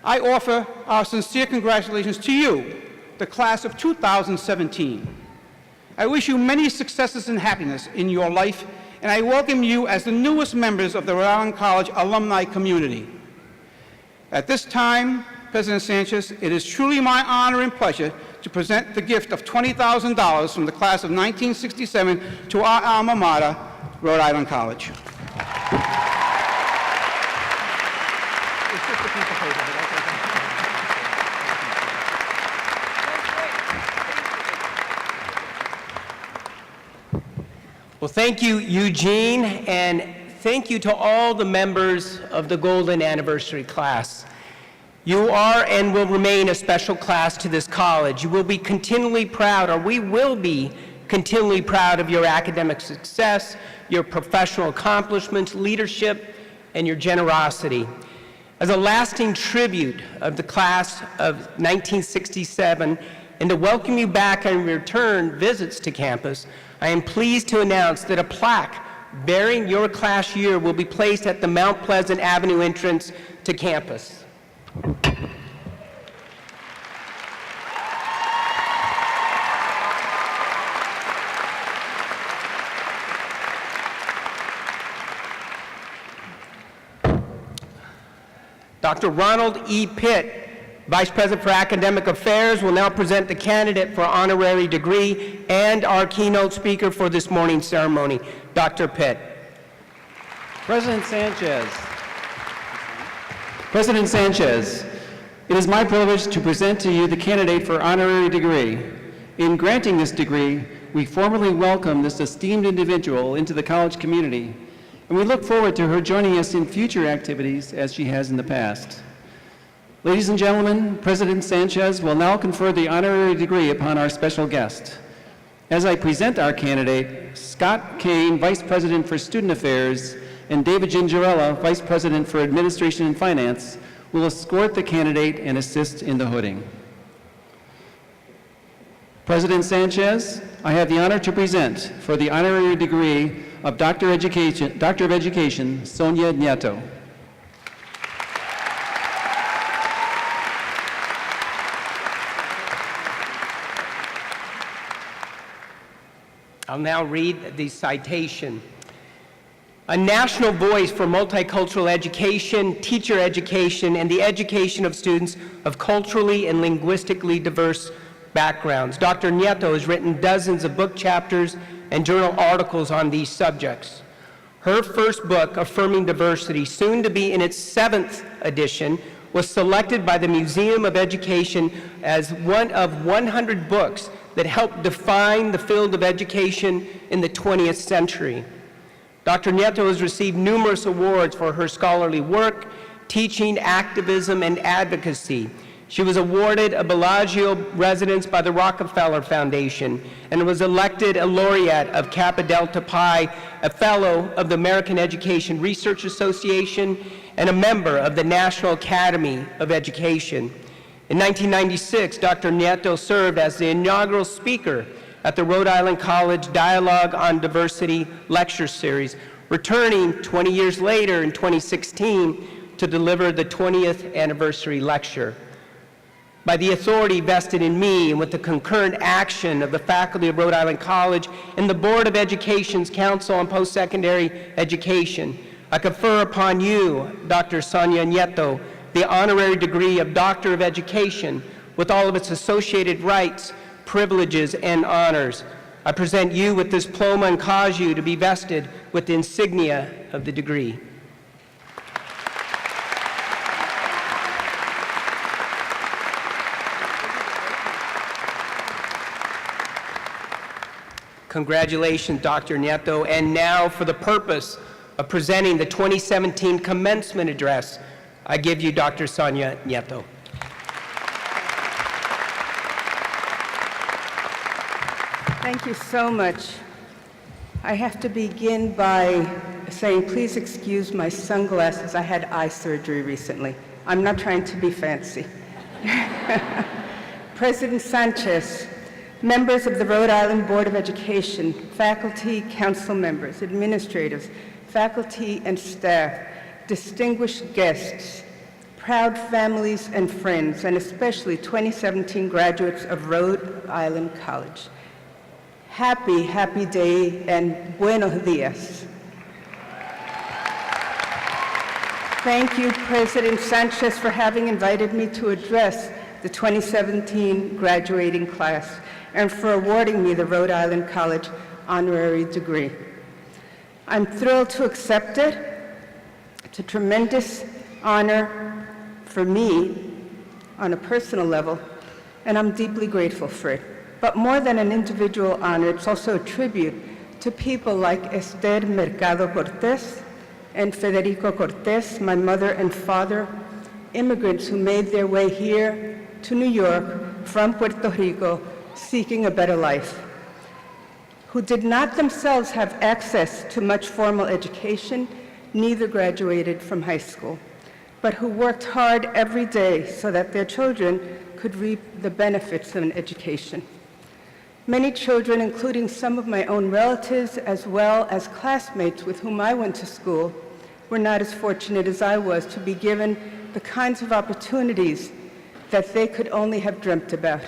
I offer our sincere congratulations to you, the class of 2017. I wish you many successes and happiness in your life, and I welcome you as the newest members of the Rhode Island College alumni community. At this time, President Sanchez, it is truly my honor and pleasure to present the gift of $20,000 from the class of 1967 to our alma mater, Rhode Island College. Well, thank you, Eugene, and thank you to all the members of the Golden Anniversary class. You are and will remain a special class to this college. You will be continually proud, or we will be continually proud of your academic success, your professional accomplishments, leadership, and your generosity. As a lasting tribute of the class of 1967, and to welcome you back on return visits to campus, I am pleased to announce that a plaque bearing your class year will be placed at the Mount Pleasant Avenue entrance to campus. Dr. Ronald E. Pitt, Vice President for Academic Affairs, will now present the candidate for honorary degree and our keynote speaker for this morning's ceremony, Dr. Pitt. President Sanchez, it is my privilege to present to you the candidate for honorary degree. In granting this degree, we formally welcome this esteemed individual into the college community, and we look forward to her joining us in future activities as she has in the past. Ladies and gentlemen, President Sanchez will now confer the honorary degree upon our special guest. As I present our candidate, Scott Kane, Vice President for Student Affairs, and David Gingerella, Vice President for Administration and Finance, will escort the candidate and assist in the hooding. President Sanchez, I have the honor to present for the honorary degree of Doctor of Education, Sonia Nieto. I'll now read the citation. A national voice for multicultural education, teacher education, and the education of students of culturally and linguistically diverse backgrounds. Dr. Nieto has written dozens of book chapters and journal articles on these subjects. Her first book, Affirming Diversity, soon to be in its 7th edition, was selected by the Museum of Education as one of 100 books that helped define the field of education in the 20th century. Dr. Nieto has received numerous awards for her scholarly work, teaching, activism, and advocacy. She was awarded a Bellagio residence by the Rockefeller Foundation and was elected a laureate of Kappa Delta Pi, a fellow of the American Education Research Association, and a member of the National Academy of Education. In 1996, Dr. Nieto served as the inaugural speaker at the Rhode Island College Dialogue on Diversity lecture series, returning 20 years later in 2016 to deliver the 20th anniversary lecture. By the authority vested in me and with the concurrent action of the faculty of Rhode Island College and the Board of Education's Council on Post-Secondary Education, I confer upon you, Dr. Sonia Nieto, the honorary degree of Doctor of Education with all of its associated rights, privileges, and honors. I present you with this diploma and cause you to be vested with the insignia of the degree. Congratulations, Dr. Nieto. And now, for the purpose of presenting the 2017 Commencement Address, I give you Dr. Sonia Nieto. Thank you so much. I have to begin by saying, please excuse my sunglasses. I had eye surgery recently. I'm not trying to be fancy. President Sanchez, members of the Rhode Island Board of Education, faculty, council members, administrators, faculty and staff, distinguished guests, proud families and friends, and especially 2017 graduates of Rhode Island College. Happy, happy day and buenos dias. Thank you, President Sanchez, for having invited me to address the 2017 graduating class and for awarding me the Rhode Island College honorary degree. I'm thrilled to accept it. It's a tremendous honor for me on a personal level, and I'm deeply grateful for it. But more than an individual honor, it's also a tribute to people like Esther Mercado Cortez and Federico Cortez, my mother and father, immigrants who made their way here to New York from Puerto Rico seeking a better life, who did not themselves have access to much formal education, neither graduated from high school, but who worked hard every day so that their children could reap the benefits of an education. Many children, including some of my own relatives, as well as classmates with whom I went to school, were not as fortunate as I was to be given the kinds of opportunities that they could only have dreamt about.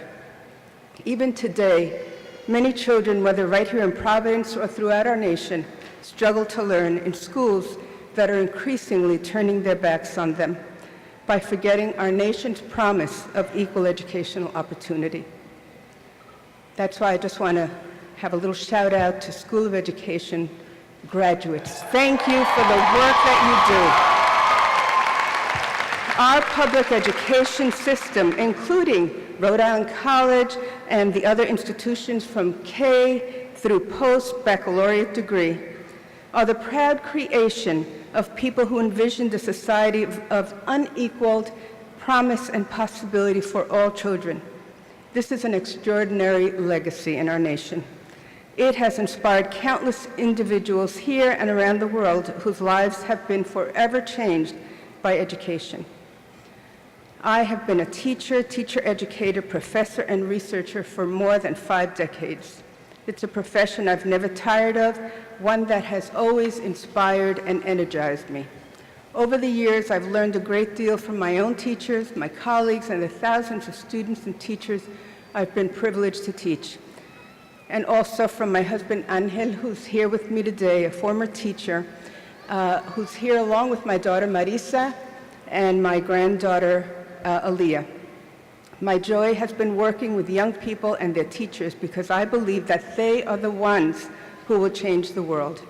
Even today, many children, whether right here in Providence or throughout our nation, struggle to learn in schools that are increasingly turning their backs on them by forgetting our nation's promise of equal educational opportunity. That's why I just want to have a little shout out to School of Education graduates. Thank you for the work that you do. Our public education system, including Rhode Island College and the other institutions from K through post-baccalaureate degree, are the proud creation of people who envisioned a society of unequaled promise and possibility for all children. This is an extraordinary legacy in our nation. It has inspired countless individuals here and around the world whose lives have been forever changed by education. I have been a teacher, educator, professor, and researcher for more than 5 decades. It's a profession I've never tired of, one that has always inspired and energized me. Over the years, I've learned a great deal from my own teachers, my colleagues, and the thousands of students and teachers I've been privileged to teach. And also from my husband, Angel, who's here with me today, a former teacher, who's here along with my daughter, Marisa, and my granddaughter, Aaliyah. My joy has been working with young people and their teachers because I believe that they are the ones who will change the world.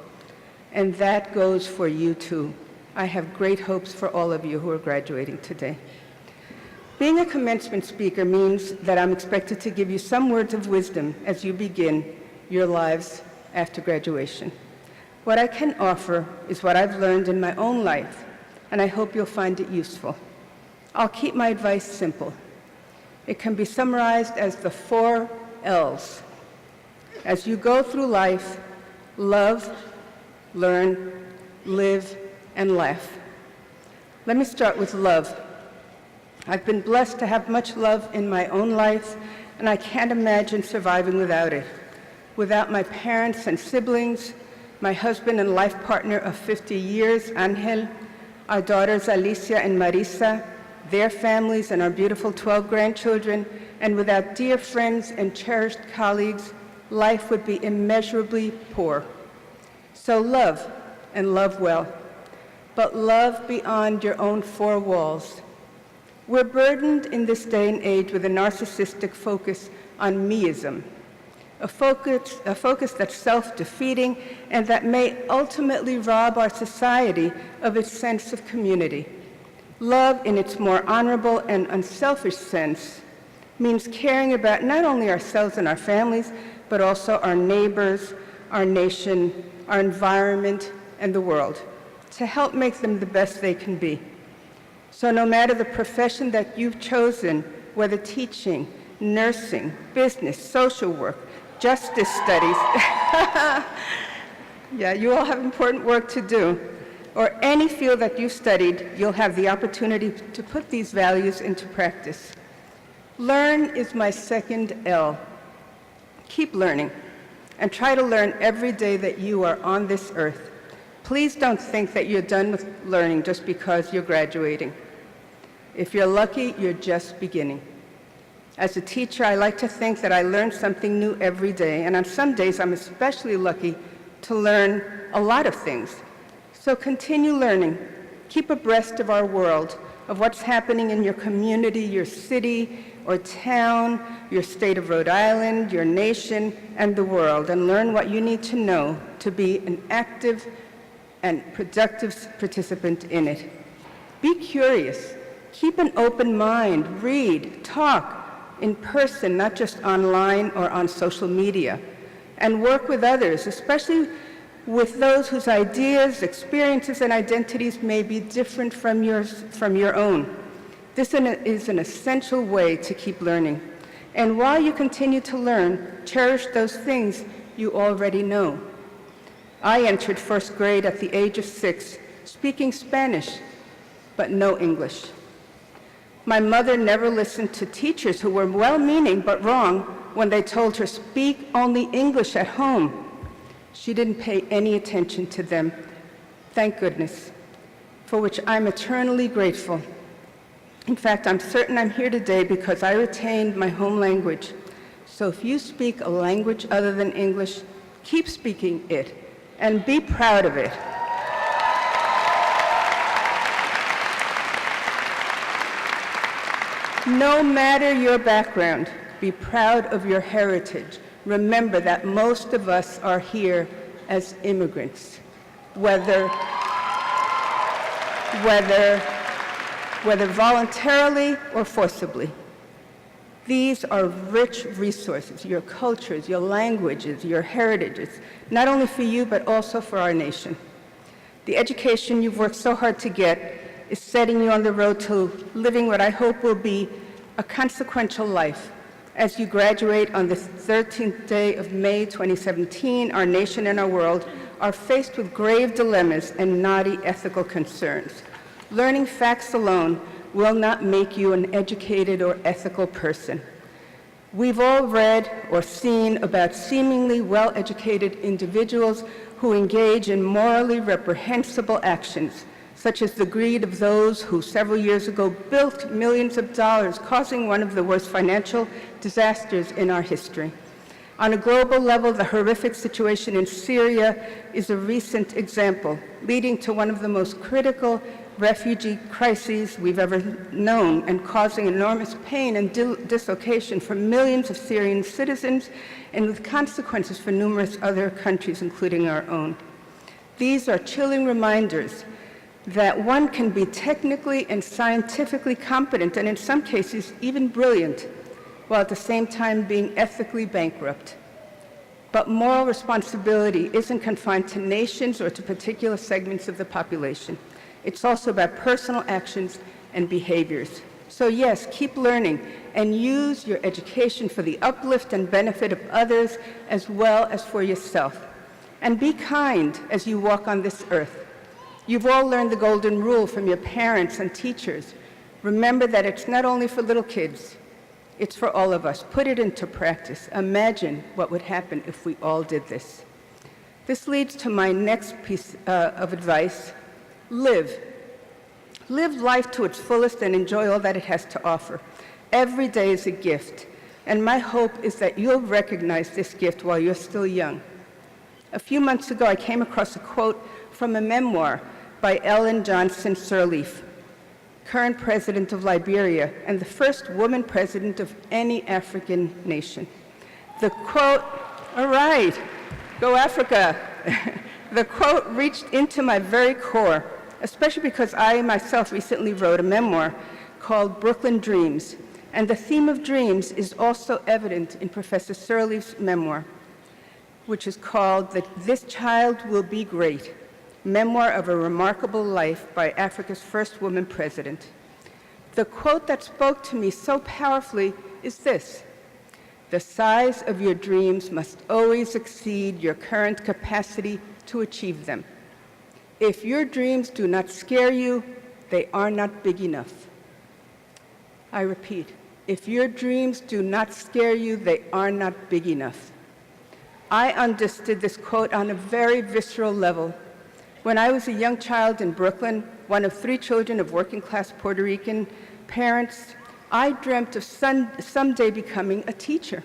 And that goes for you too. I have great hopes for all of you who are graduating today. Being a commencement speaker means that I'm expected to give you some words of wisdom as you begin your lives after graduation. What I can offer is what I've learned in my own life, and I hope you'll find it useful. I'll keep my advice simple. It can be summarized as the 4 L's. As you go through life, love, learn, live, and laugh. Let me start with love. I've been blessed to have much love in my own life, and I can't imagine surviving without it. Without my parents and siblings, my husband and life partner of 50 years, Angel, our daughters Alicia and Marisa, their families, and our beautiful 12 grandchildren, and without dear friends and cherished colleagues, life would be immeasurably poor. So love, and love well. But love beyond your own 4 walls. We're burdened in this day and age with a narcissistic focus on meism, a focus that's self-defeating and that may ultimately rob our society of its sense of community. Love, in its more honorable and unselfish sense, means caring about not only ourselves and our families, but also our neighbors, our nation, our environment, and the world, to help make them the best they can be. So no matter the profession that you've chosen, whether teaching, nursing, business, social work, justice studies, yeah, you all have important work to do, or any field that you've studied, you'll have the opportunity to put these values into practice. Learn is my second L. Keep learning, and try to learn every day that you are on this earth. Please don't think that you're done with learning just because you're graduating. If you're lucky, you're just beginning. As a teacher, I like to think that I learn something new every day, and on some days I'm especially lucky to learn a lot of things. So continue learning. Keep abreast of our world, of what's happening in your community, your city or town, your state of Rhode Island, your nation, and the world, and learn what you need to know to be an active and productive participant in it. Be curious. Keep an open mind. Read, talk in person, not just online or on social media, and work with others, especially with those whose ideas, experiences, and identities may be different from your own. This is an essential way to keep learning. And while you continue to learn, cherish those things you already know. I entered first grade at the age of 6, speaking Spanish, but no English. My mother never listened to teachers who were well-meaning but wrong when they told her, speak only English at home. She didn't pay any attention to them, thank goodness, for which I'm eternally grateful. In fact, I'm certain I'm here today because I retained my home language. So if you speak a language other than English, keep speaking it and be proud of it. No matter your background, be proud of your heritage. Remember that most of us are here as immigrants, whether voluntarily or forcibly. These are rich resources, your cultures, your languages, your heritages, not only for you, but also for our nation. The education you've worked so hard to get is setting you on the road to living what I hope will be a consequential life. As you graduate on the 13th day of May 2017, our nation and our world are faced with grave dilemmas and knotty ethical concerns. Learning facts alone will not make you an educated or ethical person. We've all read or seen about seemingly well-educated individuals who engage in morally reprehensible actions, such as the greed of those who several years ago built millions of dollars, causing one of the worst financial disasters in our history. On a global level, the horrific situation in Syria is a recent example, leading to one of the most critical refugee crises we've ever known and causing enormous pain and dislocation for millions of Syrian citizens and with consequences for numerous other countries, including our own. These are chilling reminders that one can be technically and scientifically competent, and in some cases even brilliant, while at the same time being ethically bankrupt. But moral responsibility isn't confined to nations or to particular segments of the population. It's also about personal actions and behaviors. So yes, keep learning and use your education for the uplift and benefit of others as well as for yourself. And be kind as you walk on this earth. You've all learned the golden rule from your parents and teachers. Remember that it's not only for little kids, it's for all of us. Put it into practice. Imagine what would happen if we all did this. This leads to my next piece of advice. Live. Live life to its fullest and enjoy all that it has to offer. Every day is a gift, and my hope is that you'll recognize this gift while you're still young. A few months ago, I came across a quote from a memoir by Ellen Johnson Sirleaf, current president of Liberia and the first woman president of any African nation. The quote, all right, go Africa. The quote reached into my very core, especially because I myself recently wrote a memoir called Brooklyn Dreams, and the theme of dreams is also evident in Professor Sirleaf's memoir, which is called This Child Will Be Great, Memoir of a Remarkable Life by Africa's First Woman President. The quote that spoke to me so powerfully is this: the size of your dreams must always exceed your current capacity to achieve them. If your dreams do not scare you, they are not big enough. I repeat, If your dreams do not scare you, they are not big enough. I understood this quote on a very visceral level. When I was a young child in Brooklyn, one of 3 children of working-class Puerto Rican parents, I dreamt of someday becoming a teacher.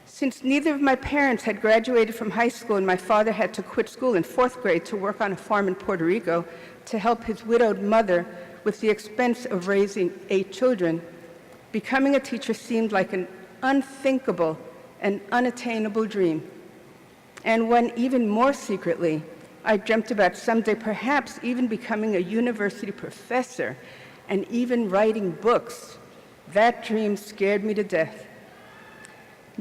Since neither of my parents had graduated from high school and my father had to quit school in 4th grade to work on a farm in Puerto Rico to help his widowed mother with the expense of raising 8 children, becoming a teacher seemed like an unthinkable and unattainable dream. And when even more secretly, I dreamt about someday perhaps even becoming a university professor and even writing books, that dream scared me to death.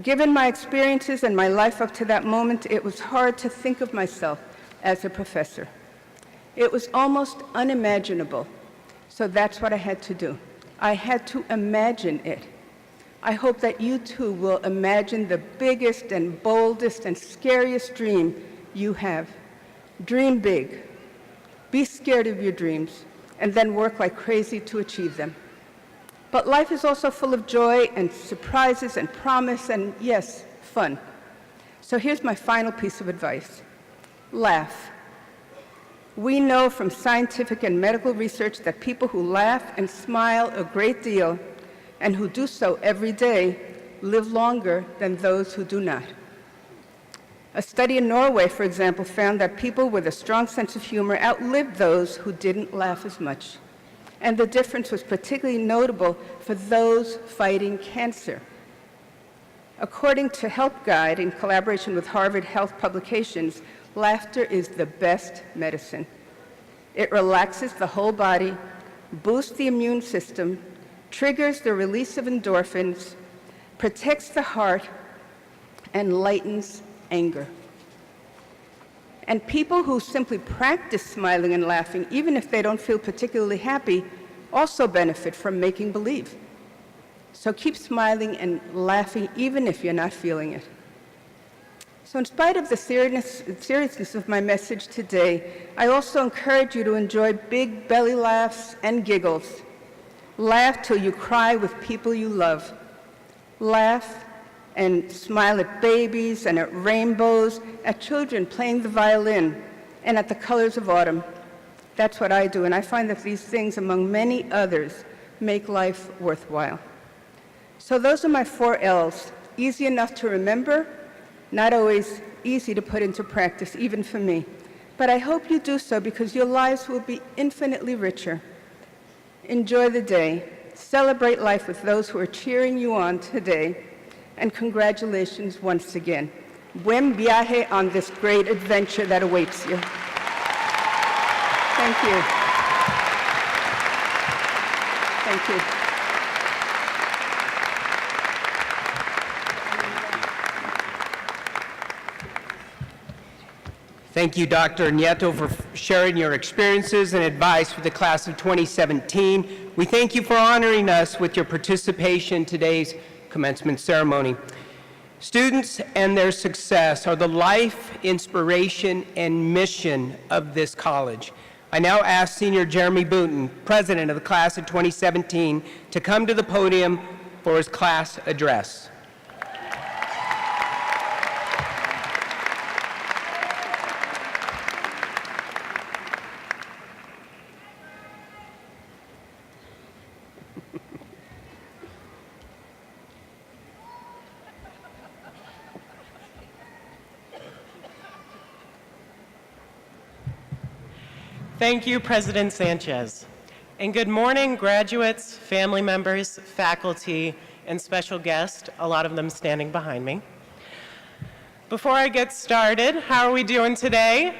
Given my experiences and my life up to that moment, it was hard to think of myself as a professor. It was almost unimaginable, so that's what I had to do. I had to imagine it. I hope that you too will imagine the biggest and boldest and scariest dream you have. Dream big. Be scared of your dreams, and then work like crazy to achieve them. But life is also full of joy and surprises and promise and, yes, fun. So here's my final piece of advice. Laugh. We know from scientific and medical research that people who laugh and smile a great deal and who do so every day live longer than those who do not. A study in Norway, for example, found that people with a strong sense of humor outlived those who didn't laugh as much. And the difference was particularly notable for those fighting cancer. According to Health Guide, in collaboration with Harvard Health Publications, laughter is the best medicine. It relaxes the whole body, boosts the immune system, triggers the release of endorphins, protects the heart, and lightens anger. And people who simply practice smiling and laughing, even if they don't feel particularly happy, also benefit from making believe. So keep smiling and laughing even if you're not feeling it. So in spite of the seriousness of my message today, I also encourage you to enjoy big belly laughs and giggles. Laugh till you cry with people you love. Laugh and smile at babies and at rainbows, at children playing the violin, and at the colors of autumn. That's what I do, and I find that these things, among many others, make life worthwhile. So those are my 4 L's. Easy enough to remember, not always easy to put into practice, even for me. But I hope you do so because your lives will be infinitely richer. Enjoy the day. Celebrate life with those who are cheering you on today. And congratulations once again. Buen viaje on this great adventure that awaits you. Thank you. Thank you. Thank you, Dr. Nieto, for sharing your experiences and advice for the class of 2017. We thank you for honoring us with your participation in today's commencement ceremony. Students and their success are the life, inspiration, and mission of this college. I now ask Senior Jeremy Booten, President of the class of 2017, to come to the podium for his class address. Thank you, President Sanchez. And good morning, graduates, family members, faculty, and special guests, a lot of them standing behind me. Before I get started, how are we doing today?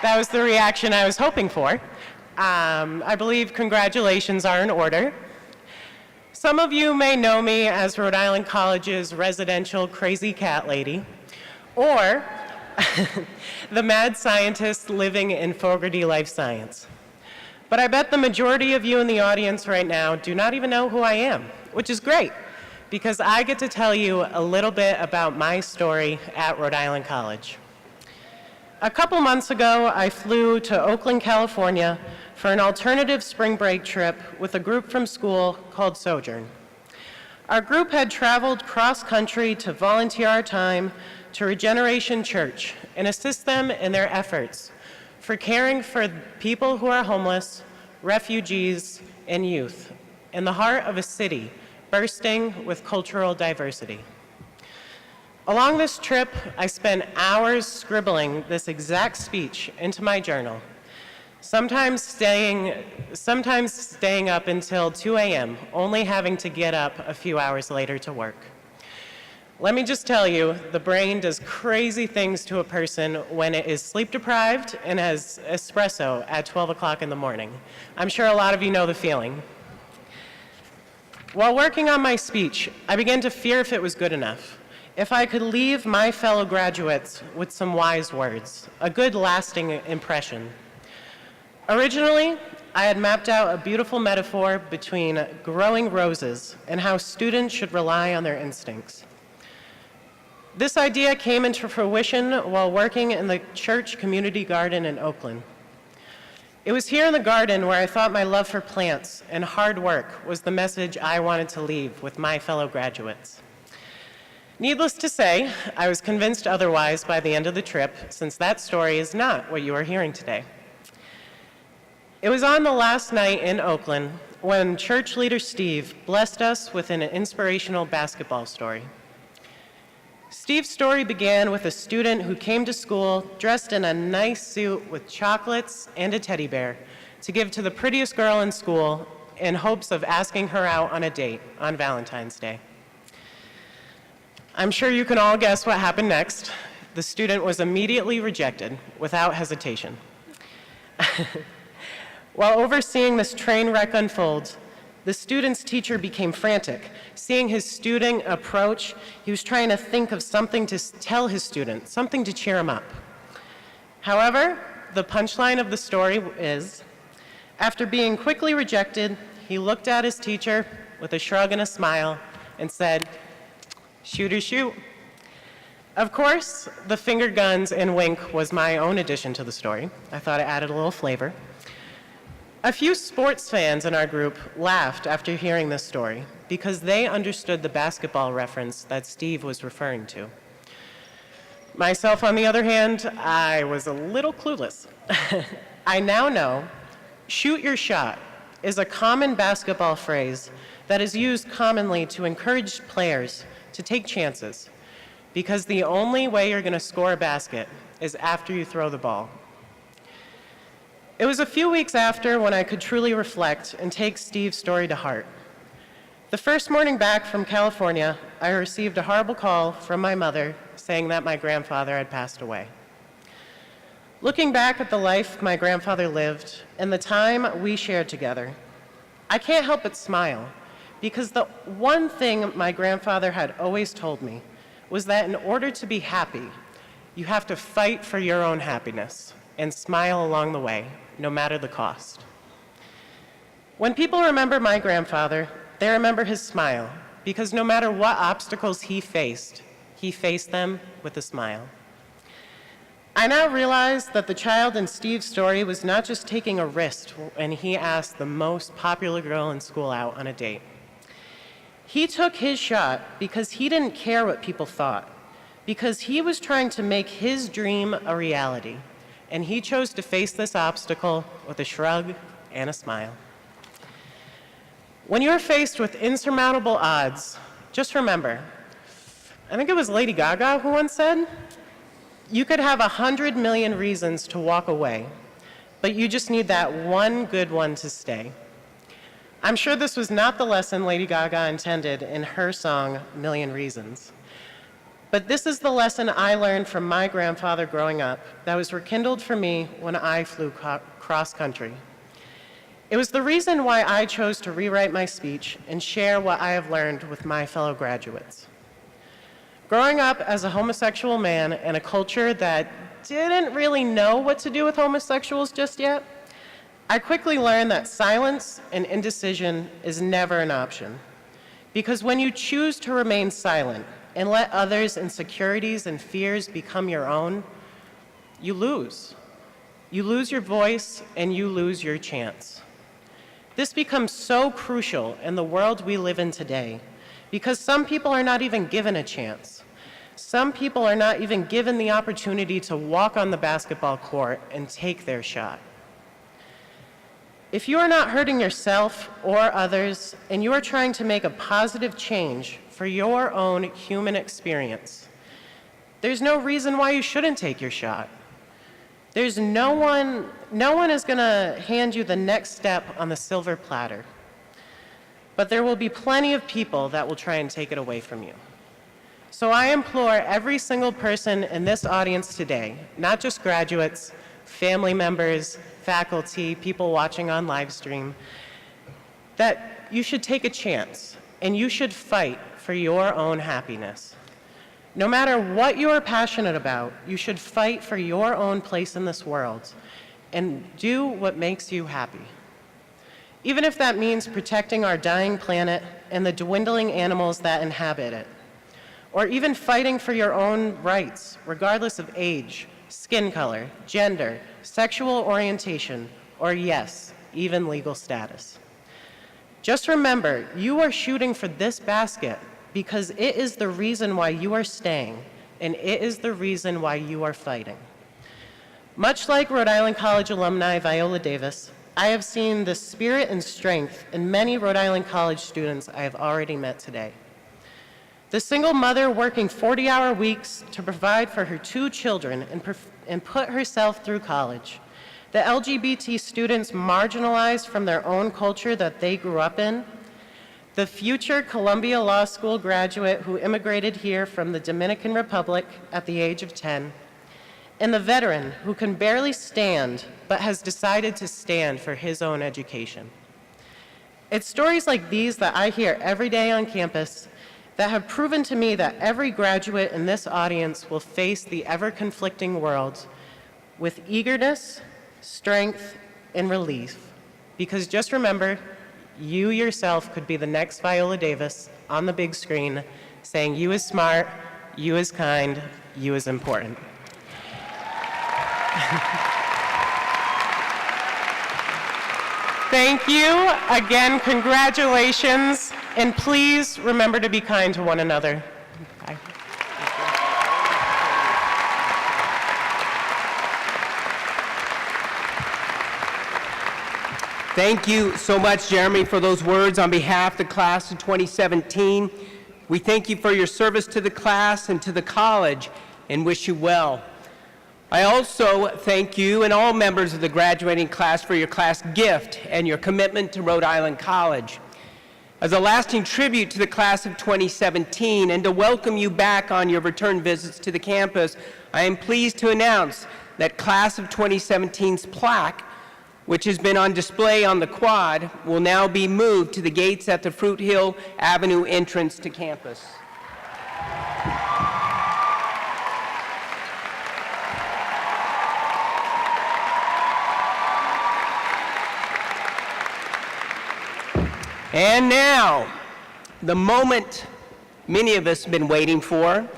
That was the reaction I was hoping for. I believe congratulations are in order. Some of you may know me as Rhode Island College's residential crazy cat lady, or the mad scientist living in Fogarty life science. But I bet the majority of you in the audience right now do not even know who I am, which is great, because I get to tell you a little bit about my story at Rhode Island College. A couple months ago, I flew to Oakland, California for an alternative spring break trip with a group from school called Sojourn. Our group had traveled cross-country to volunteer our time to Regeneration Church and assist them in their efforts for caring for people who are homeless, refugees, and youth in the heart of a city bursting with cultural diversity. Along this trip, I spent hours scribbling this exact speech into my journal, sometimes staying up until 2 a.m., only having to get up a few hours later to work. Let me just tell you, the brain does crazy things to a person when it is sleep deprived and has espresso at 12 o'clock in the morning. I'm sure a lot of you know the feeling. While working on my speech, I began to fear if it was good enough, if I could leave my fellow graduates with some wise words, a good lasting impression. Originally, I had mapped out a beautiful metaphor between growing roses and how students should rely on their instincts. This idea came into fruition while working in the church community garden in Oakland. It was here in the garden where I thought my love for plants and hard work was the message I wanted to leave with my fellow graduates. Needless to say, I was convinced otherwise by the end of the trip, since that story is not what you are hearing today. It was on the last night in Oakland when church leader Steve blessed us with an inspirational basketball story. Steve's story began with a student who came to school dressed in a nice suit with chocolates and a teddy bear to give to the prettiest girl in school in hopes of asking her out on a date on Valentine's Day. I'm sure you can all guess what happened next. The student was immediately rejected without hesitation. While overseeing this train wreck unfold, the student's teacher became frantic. Seeing his student approach, he was trying to think of something to tell his student, something to cheer him up. However, the punchline of the story is, after being quickly rejected, he looked at his teacher with a shrug and a smile and said, "Shoot or shoot." Of course, the finger guns and wink was my own addition to the story. I thought it added a little flavor. A few sports fans in our group laughed after hearing this story because they understood the basketball reference that Steve was referring to. Myself, on the other hand, I was a little clueless. I now know "shoot your shot" is a common basketball phrase that is used commonly to encourage players to take chances, because the only way you're going to score a basket is after you throw the ball. It was a few weeks after when I could truly reflect and take Steve's story to heart. The first morning back from California, I received a horrible call from my mother saying that my grandfather had passed away. Looking back at the life my grandfather lived and the time we shared together, I can't help but smile, because the one thing my grandfather had always told me was that in order to be happy, you have to fight for your own happiness and smile along the way, no matter the cost. When people remember my grandfather, they remember his smile, because no matter what obstacles he faced them with a smile. I now realize that the child in Steve's story was not just taking a risk when he asked the most popular girl in school out on a date. He took his shot because he didn't care what people thought, because he was trying to make his dream a reality, and he chose to face this obstacle with a shrug and a smile. When you're faced with insurmountable odds, just remember, I think it was Lady Gaga who once said, you could have 100 million reasons to walk away, but you just need that one good one to stay. I'm sure this was not the lesson Lady Gaga intended in her song, Million Reasons. But this is the lesson I learned from my grandfather growing up that was rekindled for me when I flew cross-country. It was the reason why I chose to rewrite my speech and share what I have learned with my fellow graduates. Growing up as a homosexual man in a culture that didn't really know what to do with homosexuals just yet, I quickly learned that silence and indecision is never an option. Because when you choose to remain silent and let others' insecurities and fears become your own, you lose. You lose your voice and you lose your chance. This becomes so crucial in the world we live in today because some people are not even given a chance. Some people are not even given the opportunity to walk on the basketball court and take their shot. If you are not hurting yourself or others and you are trying to make a positive change for your own human experience, there's no reason why you shouldn't take your shot. There's no one is going to hand you the next step on the silver platter. But there will be plenty of people that will try and take it away from you. So I implore every single person in this audience today, not just graduates, family members, faculty, people watching on live stream, that you should take a chance and you should fight for your own happiness. No matter what you are passionate about, you should fight for your own place in this world and do what makes you happy. Even if that means protecting our dying planet and the dwindling animals that inhabit it, or even fighting for your own rights, regardless of age, skin color, gender, sexual orientation, or yes, even legal status. Just remember, you are shooting for this basket because it is the reason why you are staying, and it is the reason why you are fighting. Much like Rhode Island College alumni Viola Davis, I have seen the spirit and strength in many Rhode Island College students I have already met today. The single mother working 40-hour weeks to provide for her 2 children and put herself through college. The LGBT students marginalized from their own culture that they grew up in. The future Columbia Law School graduate who immigrated here from the Dominican Republic at the age of 10. And the veteran who can barely stand but has decided to stand for his own education. It's stories like these that I hear every day on campus that have proven to me that every graduate in this audience will face the ever-conflicting world with eagerness, strength, and relief. Because just remember, you yourself could be the next Viola Davis on the big screen saying you is smart, you is kind, you is important. Thank you. Again, congratulations. And please remember to be kind to one another. Bye. Thank you so much, Jeremy, for those words on behalf of the class of 2017. We thank you for your service to the class and to the college and wish you well. I also thank you and all members of the graduating class for your class gift and your commitment to Rhode Island College. As a lasting tribute to the class of 2017 and to welcome you back on your return visits to the campus, I am pleased to announce that class of 2017's plaque, which has been on display on the quad, will now be moved to the gates at the Fruit Hill Avenue entrance to campus. And now, the moment many of us have been waiting for.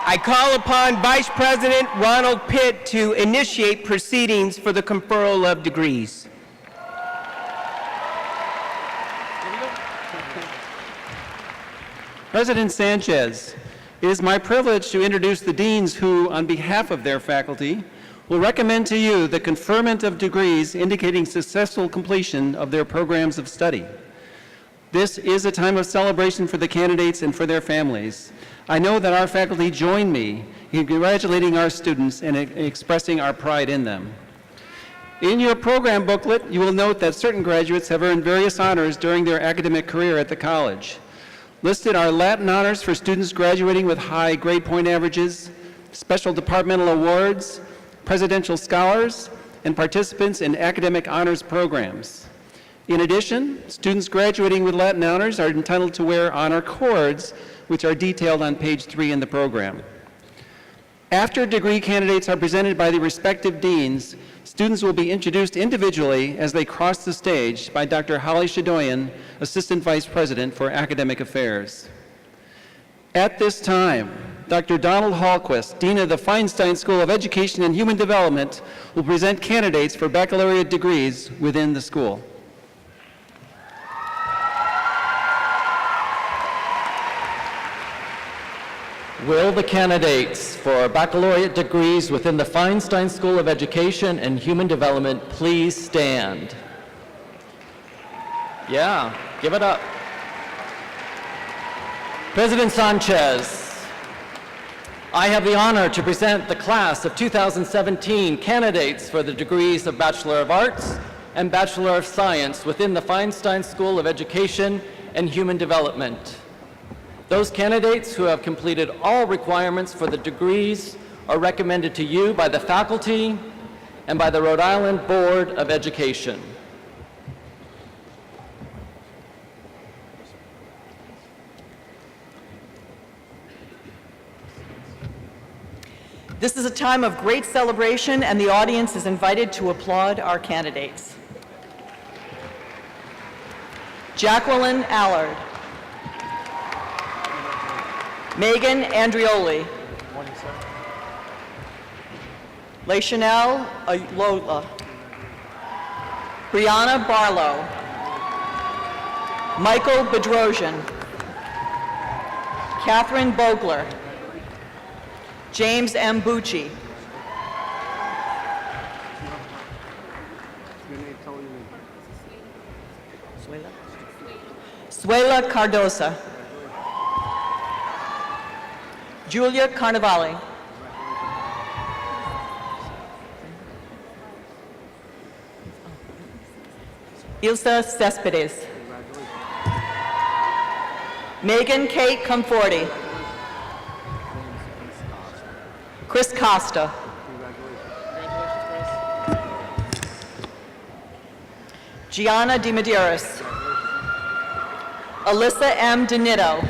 I call upon Vice President Ronald Pitt to initiate proceedings for the conferral of degrees. President Sanchez, it is my privilege to introduce the deans who, on behalf of their faculty, will recommend to you the conferment of degrees indicating successful completion of their programs of study. This is a time of celebration for the candidates and for their families. I know that our faculty join me in congratulating our students and expressing our pride in them. In your program booklet, you will note that certain graduates have earned various honors during their academic career at the college. Listed are Latin honors for students graduating with high grade point averages, special departmental awards, presidential scholars, and participants in academic honors programs. In addition, students graduating with Latin honors are entitled to wear honor cords, which are detailed on page 3 in the program. After degree candidates are presented by the respective deans, students will be introduced individually as they cross the stage by Dr. Holly Shadoyan, Assistant Vice President for Academic Affairs. At this time, Dr. Donald Hallquist, Dean of the Feinstein School of Education and Human Development, will present candidates for baccalaureate degrees within the school. Will the candidates for baccalaureate degrees within the Feinstein School of Education and Human Development please stand? Yeah, give it up. President Sanchez, I have the honor to present the class of 2017 candidates for the degrees of Bachelor of Arts and Bachelor of Science within the Feinstein School of Education and Human Development. Those candidates who have completed all requirements for the degrees are recommended to you by the faculty and by the Rhode Island Board of Education. This is a time of great celebration, and the audience is invited to applaud our candidates. Jacqueline Allard. Megan Andrioli. LaChanel Lola. Brianna Barlow. Michael Bedrosian. Catherine Bogler. James M. Bucci. Suela Cardosa. Julia Carnevale. Ilsa Cespedes. Megan Kate Comforti. Chris Costa. Gianna Di Medeiros. Alyssa M. DeNitto.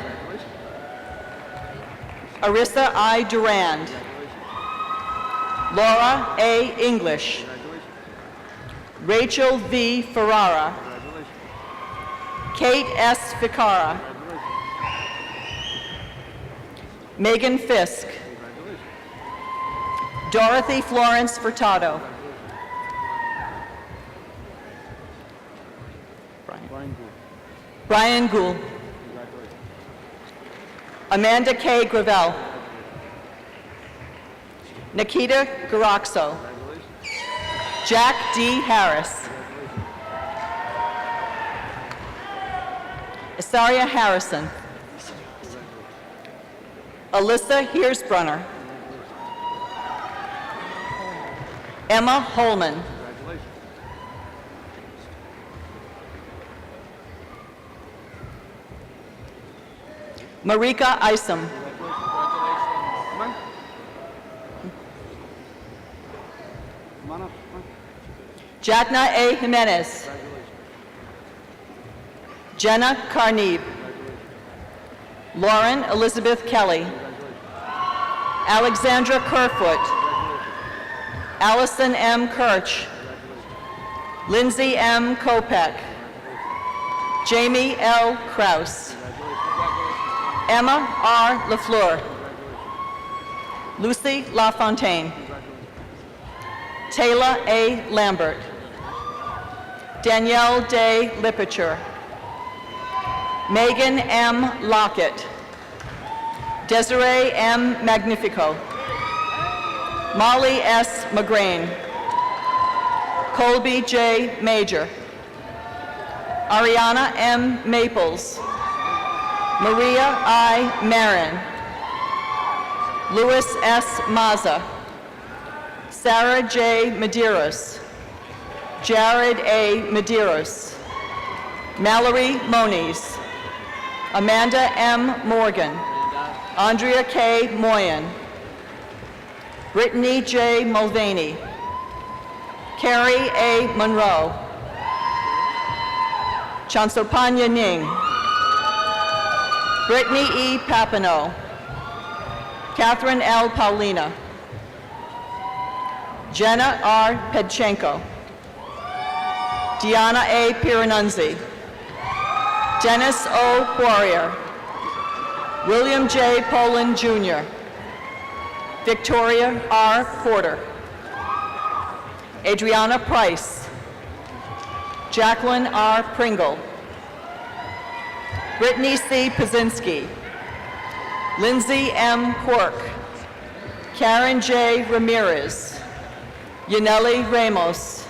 Arissa I. Durand. Laura A. English. Rachel V. Ferrara. Kate S. Ficara. Megan Fisk. Dorothy Florence Furtado. Brian Gould. Amanda K. Gravel. Nikita Garaxo. Jack D. Harris. Isaria Harrison. Alyssa Heersbrunner. Emma Holman. Marika Isom. Jatna A. Jimenez. Jenna Carneeb. Lauren Elizabeth Kelly. Alexandra Kerfoot. Allison M. Kirch. Lindsay M. Kopek. Jamie L. Kraus. Emma R. LaFleur. Lucy LaFontaine. Taylor A. Lambert. Danielle Day Lipiture. Megan M. Lockett. Desiree M. Magnifico. Molly S. McGrain. Colby J. Major. Ariana M. Maples. Maria I. Marin. Louis S. Maza. Sarah J. Medeiros. Jared A. Medeiros. Mallory Moniz. Amanda M. Morgan. Andrea K. Moyen. Brittany J. Mulvaney. Carrie A. Monroe. Chansopanya Ning. Brittany E. Papineau. Catherine L. Paulina. Jenna R. Pedchenko. Diana A. Piranunzi. Dennis O. Poirier. William J. Poland Jr. Victoria R. Porter. Adriana Price. Jacqueline R. Pringle. Brittany C. Pazinski. Lindsay M. Quirk. Karen J. Ramirez. Yaneli Ramos.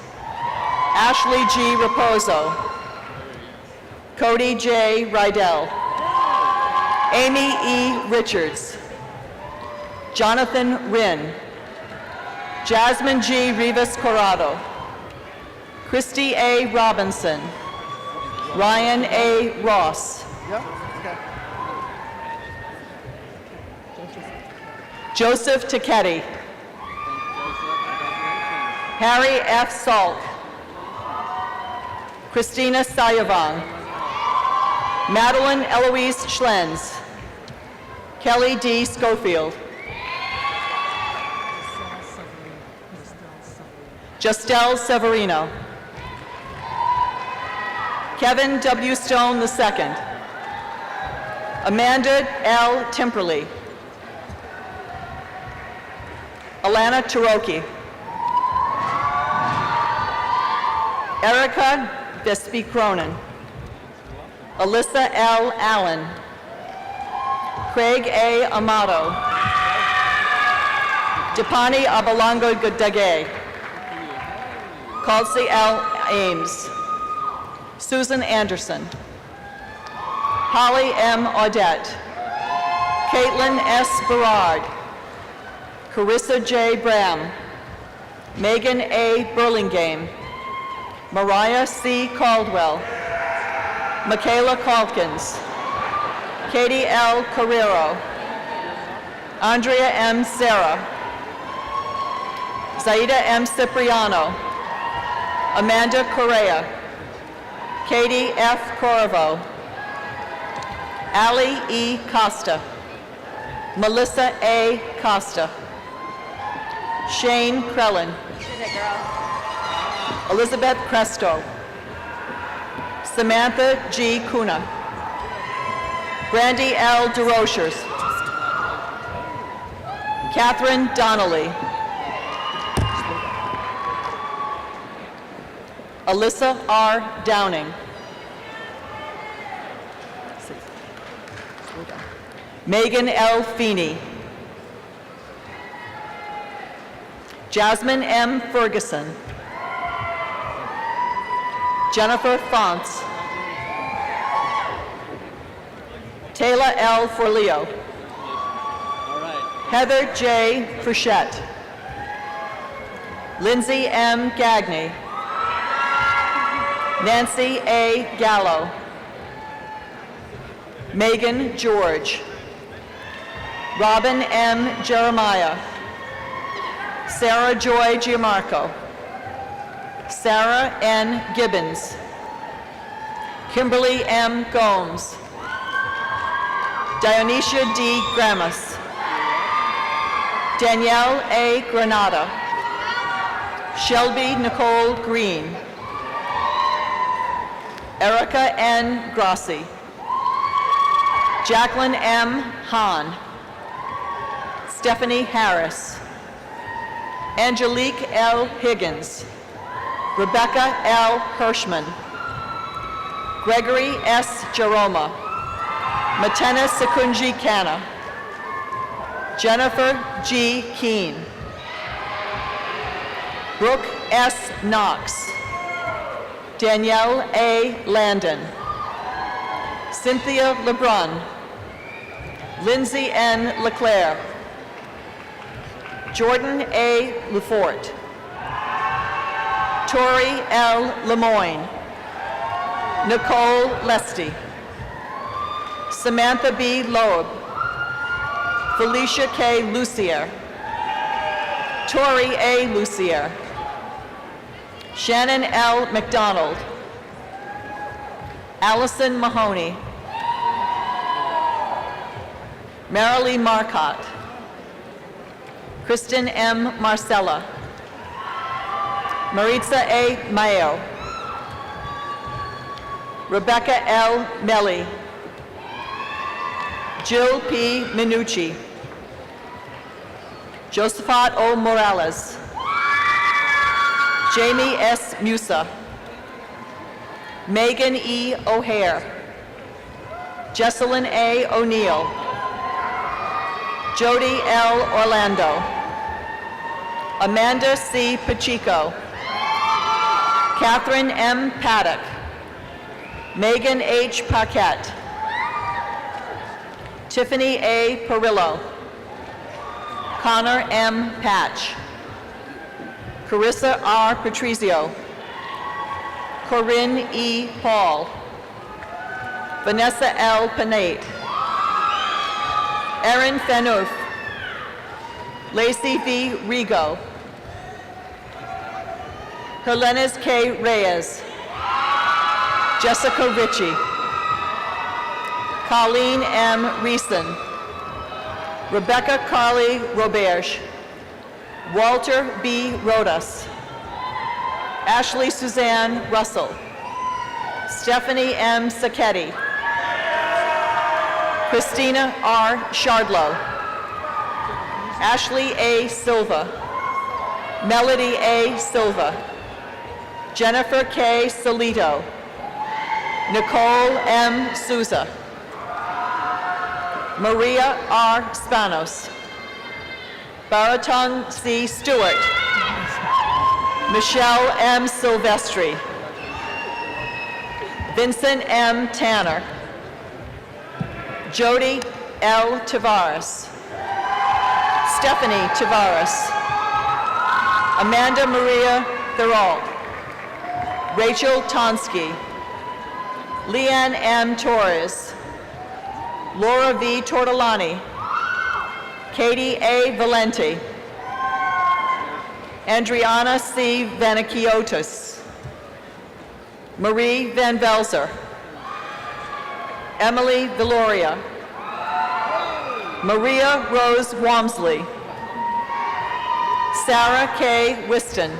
Ashley G. Raposo. Cody J. Rydell. Amy E. Richards. Jonathan Rinn. Jasmine G. Rivas Corrado. Christy A. Robinson. Ryan A. Ross. Joseph Tacchetti. Harry F. Salk. Christina Sayavang. Madeline Eloise Schlenz. Kelly D. Schofield. Justel Severino. Kevin W. Stone II. Amanda L. Timperley. Alana Taroki. Erica Vespi Cronin. Alyssa L. Allen. Craig A. Amato. Dipani Abalango Dage. Calcy L. Ames. Susan Anderson. Holly M. Audette. Caitlin S. Berard. Carissa J. Bram. Megan A. Burlingame. Mariah C. Caldwell. Michaela Calkins. Katie L. Carrero. Andrea M. Serra. Zaida M. Cipriano. Amanda Correa. Katie F. Corvo. Ali E. Costa. Melissa A. Costa. Shane Krellin. Elizabeth Cresto. Samantha G. Kuna. Brandy L. DeRochers. Catherine Donnelly. Alyssa R. Downing. Megan L. Feeney. Jasmine M. Ferguson. Jennifer Fonts. Taylor L. Forleo. Heather J. Frechette. Lindsay M. Gagney. Nancy A. Gallo. Megan George. Robin M. Jeremiah. Sarah Joy Giamarco. Sarah N. Gibbons. Kimberly M. Gomes. Dionysia D. Gramus. Danielle A. Granada. Shelby Nicole Green. Erica N. Grassi. Jacqueline M. Hahn. Stephanie Harris. Angelique L. Higgins. Rebecca L. Hirschman. Gregory S. Jeroma. Matena Sekunji Kana. Jennifer G. Keene. Brooke S. Knox. Danielle A. Landon. Cynthia LeBrun. Lindsay N. Leclerc. Jordan A. Lefort. Tori L. Lemoyne. Nicole Lesty. Samantha B. Loeb. Felicia K. Lucier. Tori A. Lucier. Shannon L. McDonald. Allison Mahoney. Marilee Marcotte. Kristen M. Marcella. Maritza A. Mayo. Rebecca L. Melli. Jill P. Minucci. Josephat O. Morales, Jamie S. Musa, Megan E. O'Hare, Jesselyn A. O'Neill, Jody L. Orlando, Amanda C. Pacheco, Catherine M. Paddock, Megan H. Paquette, Tiffany A. Perillo, Connor M. Patch, Carissa R. Patrizio, Corinne E. Paul, Vanessa L. Panate, Erin Fenouf, Lacey V. Rigo, Herlenes K. Reyes, Jessica Ritchie, Colleen M. Reeson, Rebecca Carly Roberge, Walter B. Rodas, Ashley Suzanne Russell, Stephanie M. Sacchetti, Christina R. Shardlow, Ashley A. Silva, Melody A. Silva, Jennifer K. Solito, Nicole M. Souza, Maria R. Spanos, Baraton C. Stewart, Michelle M. Silvestri, Vincent M. Tanner, Jody L. Tavares, Stephanie Tavares, Amanda Maria Thorold, Rachel Tonsky, Leanne M. Torres, Laura V. Tortolani, Katie A. Valenti, Andriana C. Vanikiotis, Marie Van Velzer, Emily Villoria, Maria Rose Walmsley, Sarah K. Whiston,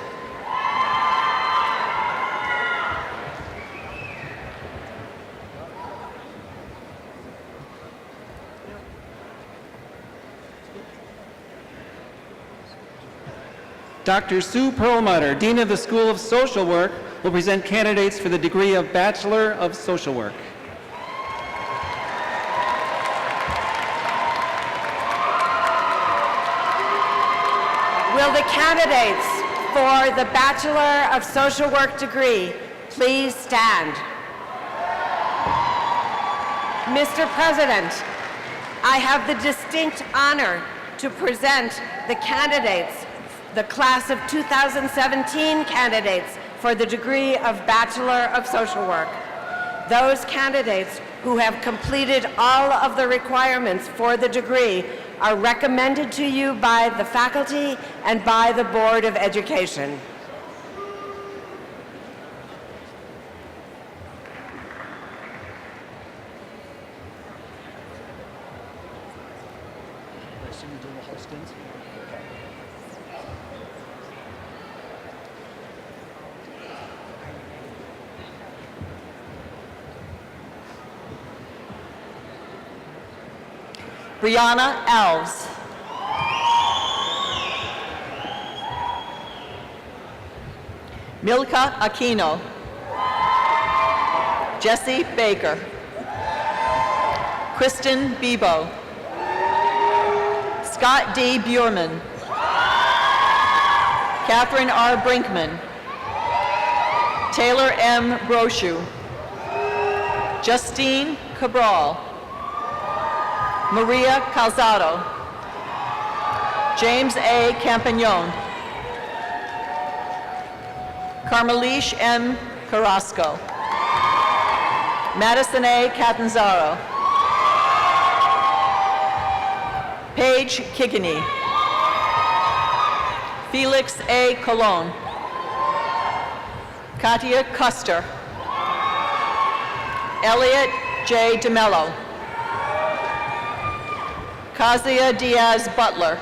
Dr. Sue Perlmutter, Dean of the School of Social Work, will present candidates for the degree of Bachelor of Social Work. Will the candidates for the Bachelor of Social Work degree please stand? Mr. President, I have the distinct honor to present the candidates, the class of 2017 candidates for the degree of Bachelor of Social Work. Those candidates who have completed all of the requirements for the degree are recommended to you by the faculty and by the Board of Education. Brianna Alves, Milka Aquino, Jesse Baker, Kristen Bebo, Scott D. Buurman, Catherine R. Brinkman, Taylor M. Brochu, Justine Cabral, Maria Calzado, James A. Campagnon, Carmelish M. Carrasco, Madison A. Catanzaro, Paige Kickney, Felix A. Colon, Katia Custer, Elliot J. DeMello, Kazia Diaz Butler,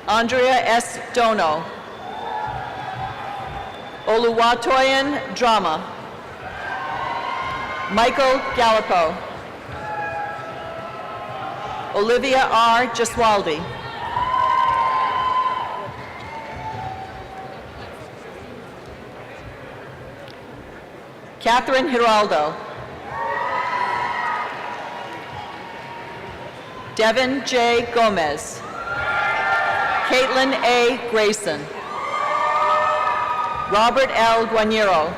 Andrea S. Dono, Oluwatoyin Drama, Michael Gallipo, Olivia R. Giswaldi, Catherine Giraldo. Devin J. Gomez. Caitlin A. Grayson. Robert L. Guarniero.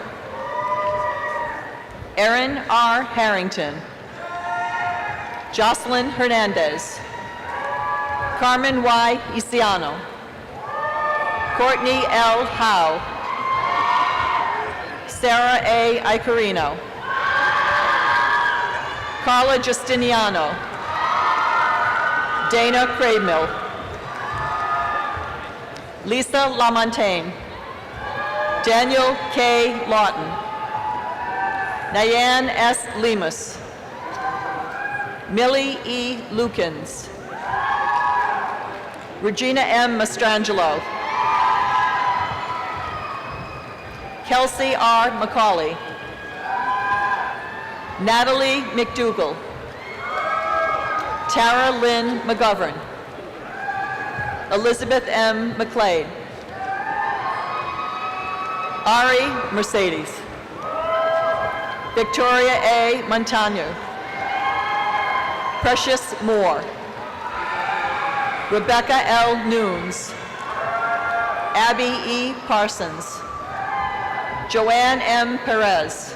Erin R. Harrington. Jocelyn Hernandez. Carmen Y. Isiano. Courtney L. Howe. Sarah A. Icarino. Carla Justiniano. Dana Crademill. Lisa LaMontagne. Daniel K. Lawton. Diane S. Lemus. Millie E. Lukens. Regina M. Mastrangelo. Kelsey R. McCauley. Natalie McDougall. Tara Lynn McGovern. Elizabeth M. McClade. Ari Mercedes. Victoria A. Montano. Precious Moore. Rebecca L. Nunes. Abby E. Parsons. Joanne M. Perez.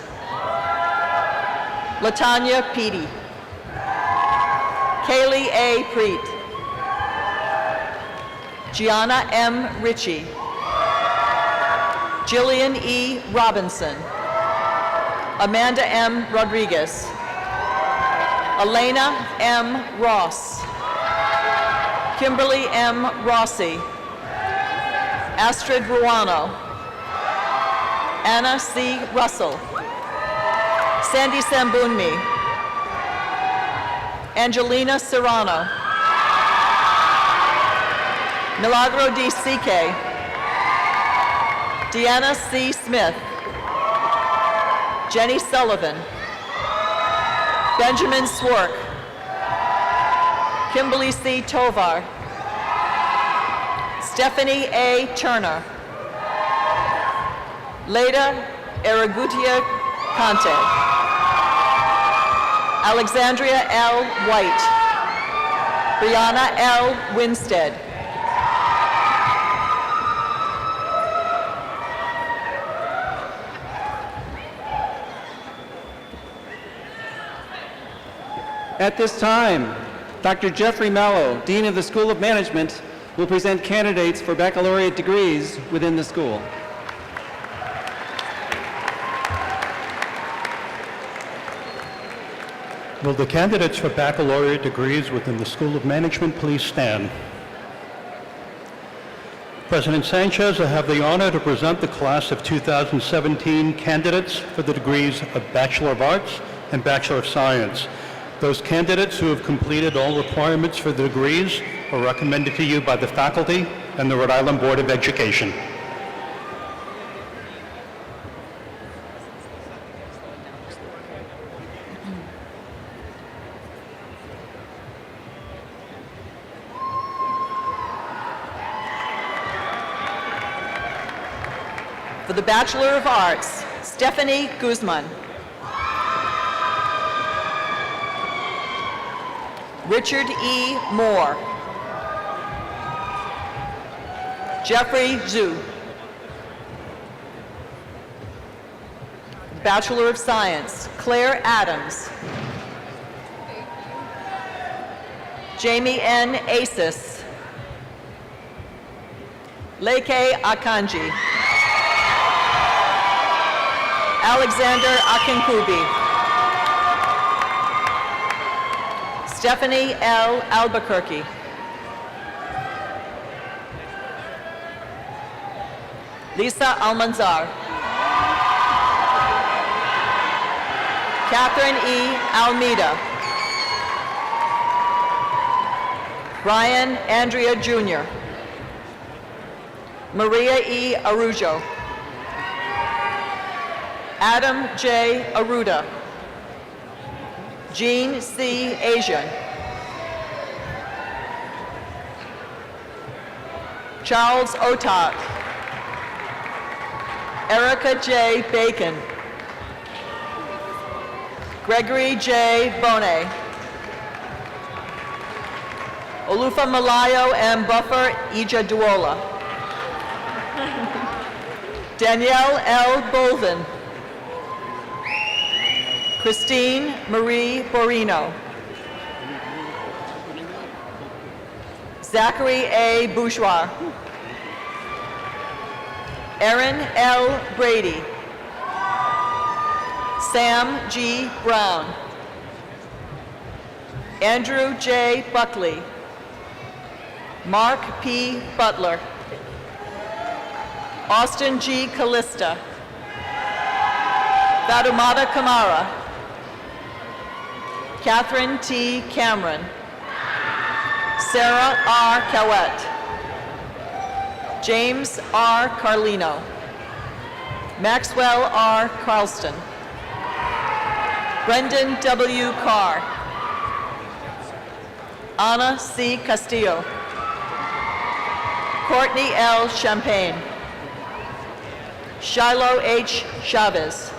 Latanya Peedy. Kaylee A. Preet. Gianna M. Ritchie. Jillian E. Robinson. Amanda M. Rodriguez. Elena M. Ross. Kimberly M. Rossi. Astrid Ruano. Anna C. Russell. Sandy Sambunmi. Angelina Serrano. Milagro D. C.K. Deanna C. Smith. Jenny Sullivan. Benjamin Swark. Kimberly C. Tovar. Stephanie A. Turner. Leda Eragutia Conte. Alexandria L. White. Brianna L. Winstead. At this time, Dr. Jeffrey Mello, Dean of the School of Management, will present candidates for baccalaureate degrees within the school. Will the candidates for baccalaureate degrees within the School of Management please stand? President Sanchez, I have the honor to present the class of 2017 candidates for the degrees of Bachelor of Arts and Bachelor of Science. Those candidates who have completed all requirements for the degrees are recommended to you by the faculty and the Rhode Island Board of Education. For the Bachelor of Arts, Stephanie Guzman. Richard E. Moore. Jeffrey Zhu. Bachelor of Science, Claire Adams. Jamie N. Asis. Leke Akanji. Alexander Akinkubi. Stephanie L. Albuquerque. Lisa Almanzar. Catherine E. Almeida. Brian Andrea Jr. Maria E. Arujo. Adam J. Aruda. Jean C. Asian. Charles Otak. Erica J. Bacon. Gregory J. Bonet. Olufamalayo M. Buffer Ija Duola. Danielle L. Bolvin. Christine Marie Borino. Zachary A. Bourgeois. Erin L. Brady. Sam G. Brown. Andrew J. Buckley. Mark P. Butler. Austin G. Callista. Fatumata Kamara. Catherine T. Cameron. Sarah R. Cowett. James R. Carlino. Maxwell R. Carlston. Brendan W. Carr. Anna C. Castillo. Courtney L. Champagne. Shiloh H. Chavez.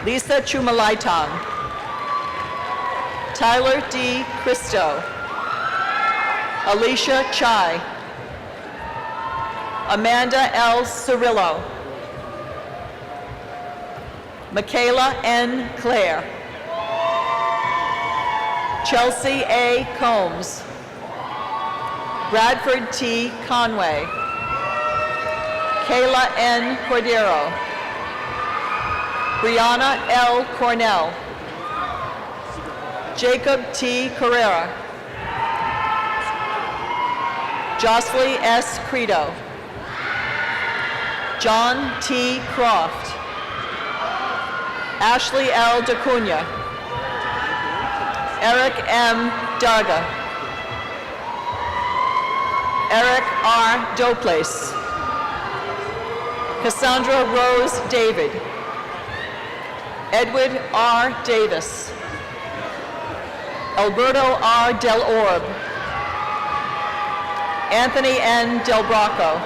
Lisa Chumalaitang. Tyler D. Cristo. Alicia Chai. Amanda L. Cirillo. Michaela N. Clare. Chelsea A. Combs. Bradford T. Conway. Kayla N. Cordero. Brianna L. Cornell. Jacob T. Carrera. Jocelyn S. Credo. John T. Croft. Ashley L. DeCunha. Eric M. Darga. Eric R. Doplace. Cassandra Rose David. Edward R. Davis. Alberto R. Del Orb. Anthony N. Del Bracco.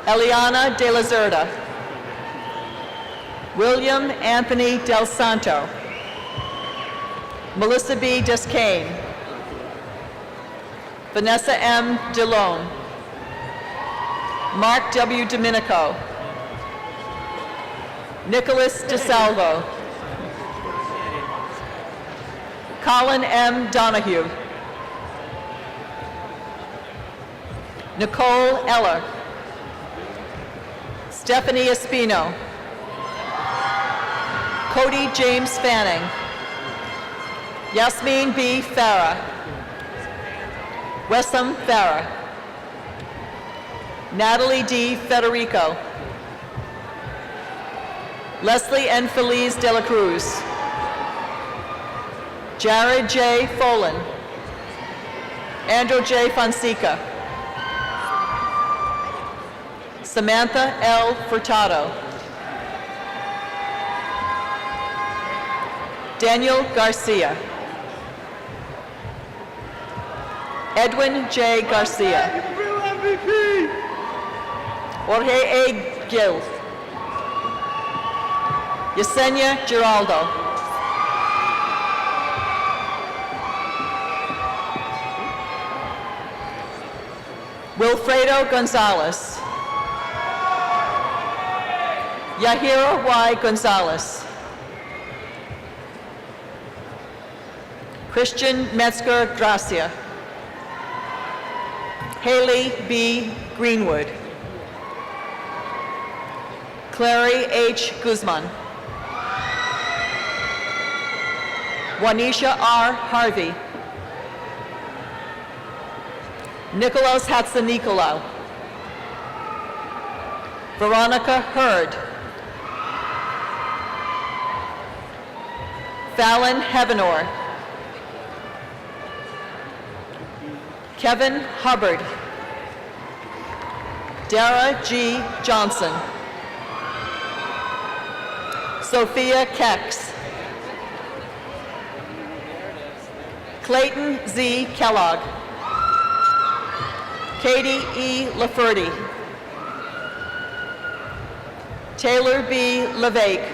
Eliana De La Zerda. William Anthony Del Santo. Melissa B. Descaine. Vanessa M. DeLone. Mark W. Domenico. Nicholas DeSalvo. Colin M. Donahue. Nicole Eller. Stephanie Espino. Cody James Fanning. Yasmin B. Farah. Wessam Farah. Natalie D. Federico. Leslie N. Feliz de la Cruz. Jared J. Folan. Andrew J. Fonseca. Samantha L. Furtado. Daniel Garcia. Edwin J. Garcia. Jorge A. Gil. Yesenia Giraldo. Wilfredo Gonzalez. Yahira Y. Gonzalez. Christian Metzger Gracia. Haley B. Greenwood. Clary H. Guzman. Juanisha R. Harvey. Nicholas Hatzanicolau. Veronica Hurd. Fallon Heavenor. Kevin Hubbard. Dara G. Johnson. Sophia Kex. Clayton Z. Kellogg. Katie E. Lafferty. Taylor B. LeVake,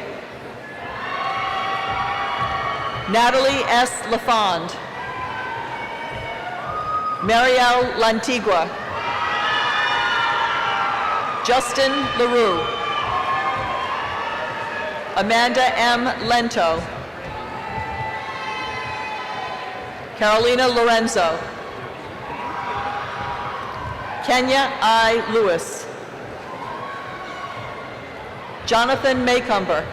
Natalie S. LaFond, Marielle Lantigua, Justin LaRue, Amanda M. Lento, Carolina Lorenzo, Kenya I. Lewis, Jonathan Maycomber,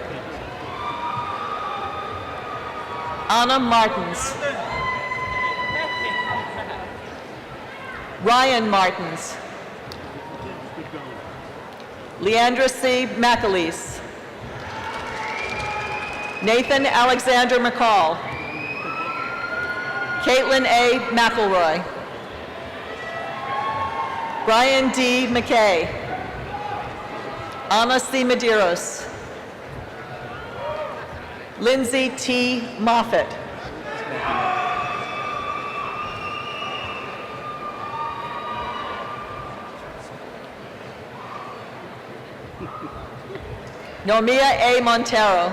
Anna Martins, Ryan Martins, Leandra C. McAleese, Nathan Alexander McCall, Caitlin A. McElroy, Brian D. McKay, Anna C. Medeiros, Lindsay T. Moffitt, Nomia A. Montero,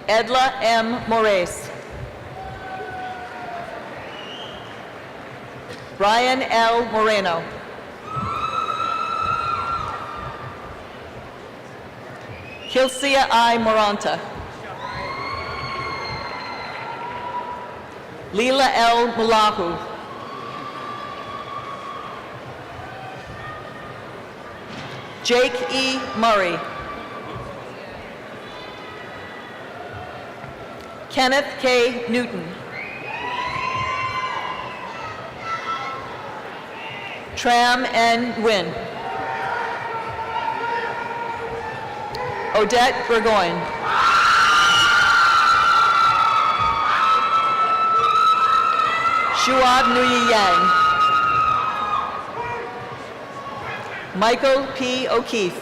Edla M. Moraes, Brian L. Moreno, Kilsia I. Moranta, Leela L. Mulahu, Jake E. Murray, Kenneth K. Newton, Tram N. Nguyen, Odette Burgoyne, Shuab Nuyi Yang, Michael P. O'Keefe,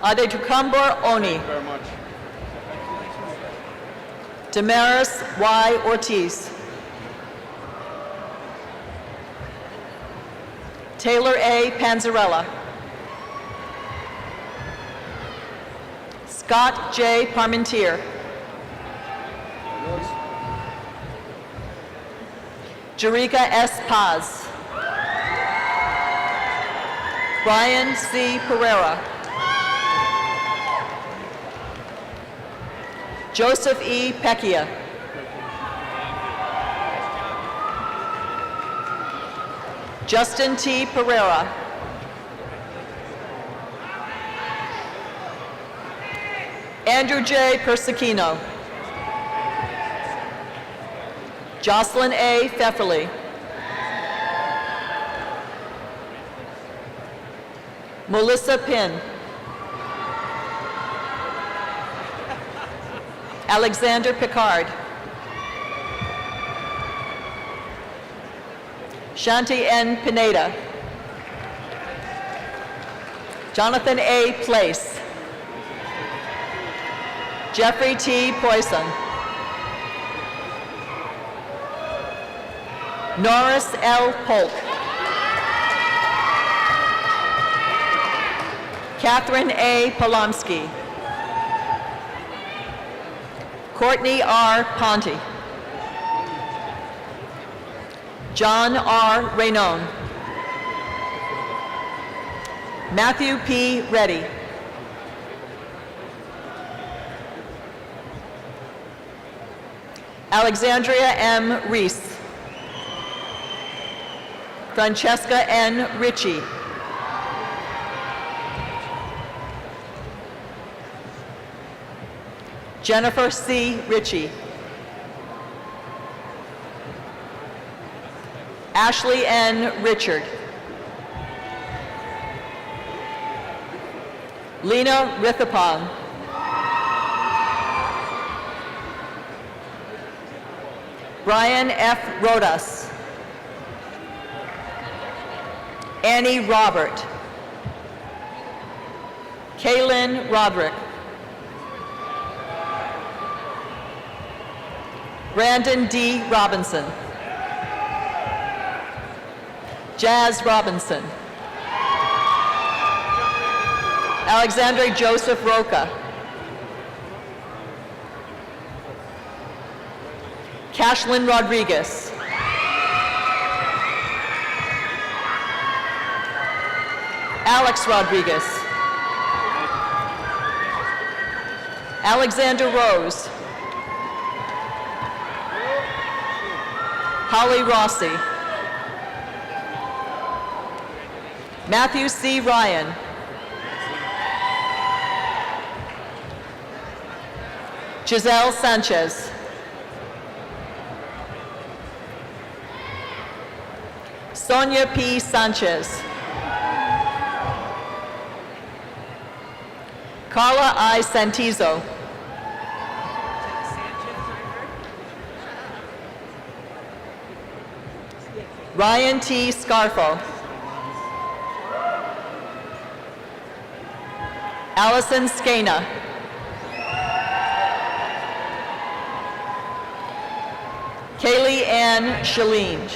Adetukambo Oni, Damaris Y. Ortiz, Taylor A. Panzarella, Scott J. Parmentier, Jerika S. Paz, Brian C. Pereira, Joseph E. Pecchia, Justin T. Pereira, Andrew J. Persicino, Jocelyn A. Pfefferly, Melissa Pinn, Alexander Picard, Shanti N. Pineda, Jonathan A. Place, Jeffrey T. Poisson, Norris L. Polk, Catherine A. Polomsky, Courtney R. Ponte, John R. Raynon, Matthew P. Reddy, Alexandria M. Reese, Francesca N. Ritchie, Jennifer C. Ritchie, Ashley N. Richard, Lena Rithapong, Brian F. Rodas, Annie Robert, Kaylin Roderick, Brandon D. Robinson. Jazz Robinson. Alexandre Joseph Roca. Cashlyn Rodriguez. Alex Rodriguez. Alexander Rose. Holly Rossi. Matthew C. Ryan. Giselle Sanchez. Sonia P. Sanchez. Carla I. Santizo. Ryan T. Scarfo. Allison Skena. Kaylee Ann Shalene.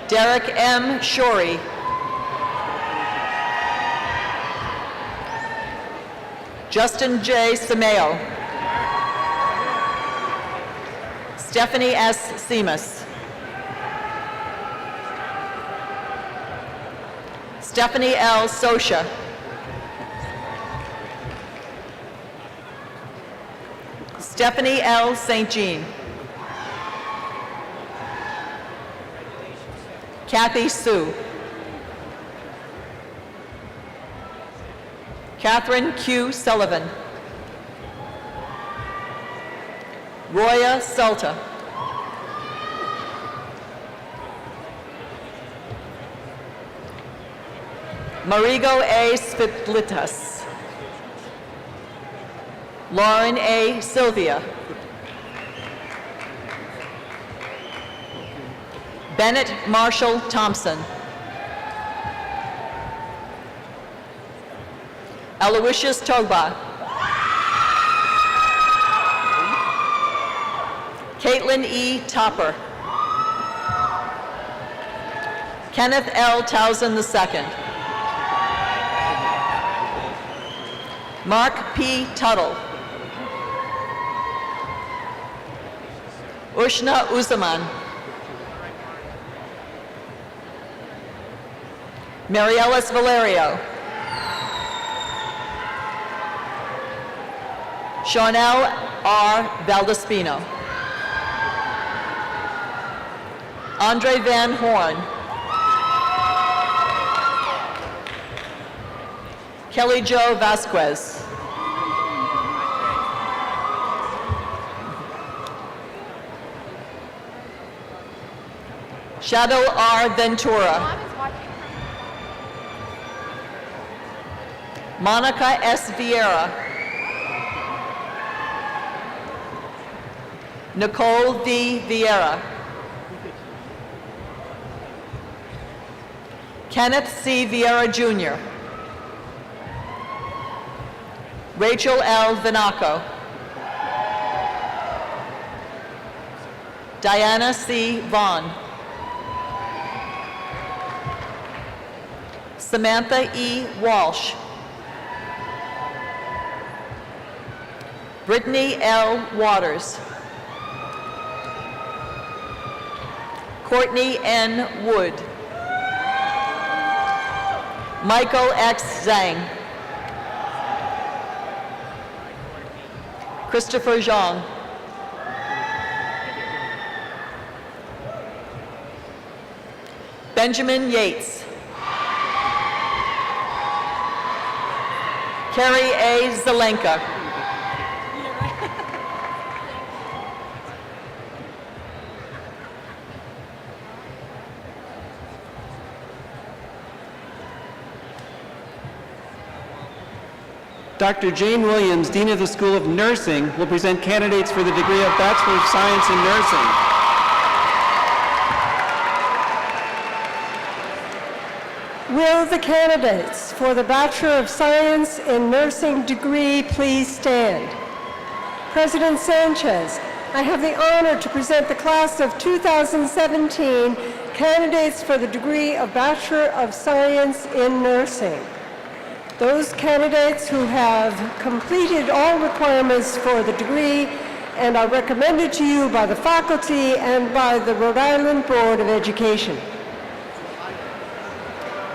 Derek M. Shorey. Justin J. Simeo. Stephanie S. Seamus. Stephanie L. Sosha. Stephanie L. St. Jean. Kathy Sue. Catherine Q. Sullivan. Roya Salta. Marigo A. Svitlitas. Lauren A. Sylvia. Bennett Marshall Thompson. Aloysius Togba. Caitlin E. Topper. Kenneth L. Towson II. Mark P. Tuttle. Ushna Uzaman. Mariellis Valerio. Charnel R. Valdespino. Andre Van Horn. Kelly Jo Vasquez. Shadow R. Ventura. Monica S. Vieira. Nicole V. Vieira. Kenneth C. Vieira Jr. Rachel L. Vinaco. Diana C. Vaughn. Samantha E. Walsh. Brittany L. Waters. Courtney N. Wood. Michael X. Zhang. Christopher Zhang. Benjamin Yates. Carrie A. Zelenka. Dr. Jane Williams, Dean of the School of Nursing, will present candidates for the degree of Bachelor of Science in Nursing. Will the candidates for the Bachelor of Science in Nursing degree please stand? President Sanchez, I have the honor to present the class of 2017 candidates for the degree of Bachelor of Science in Nursing. Those candidates who have completed all requirements for the degree and are recommended to you by the faculty and by the Rhode Island Board of Education.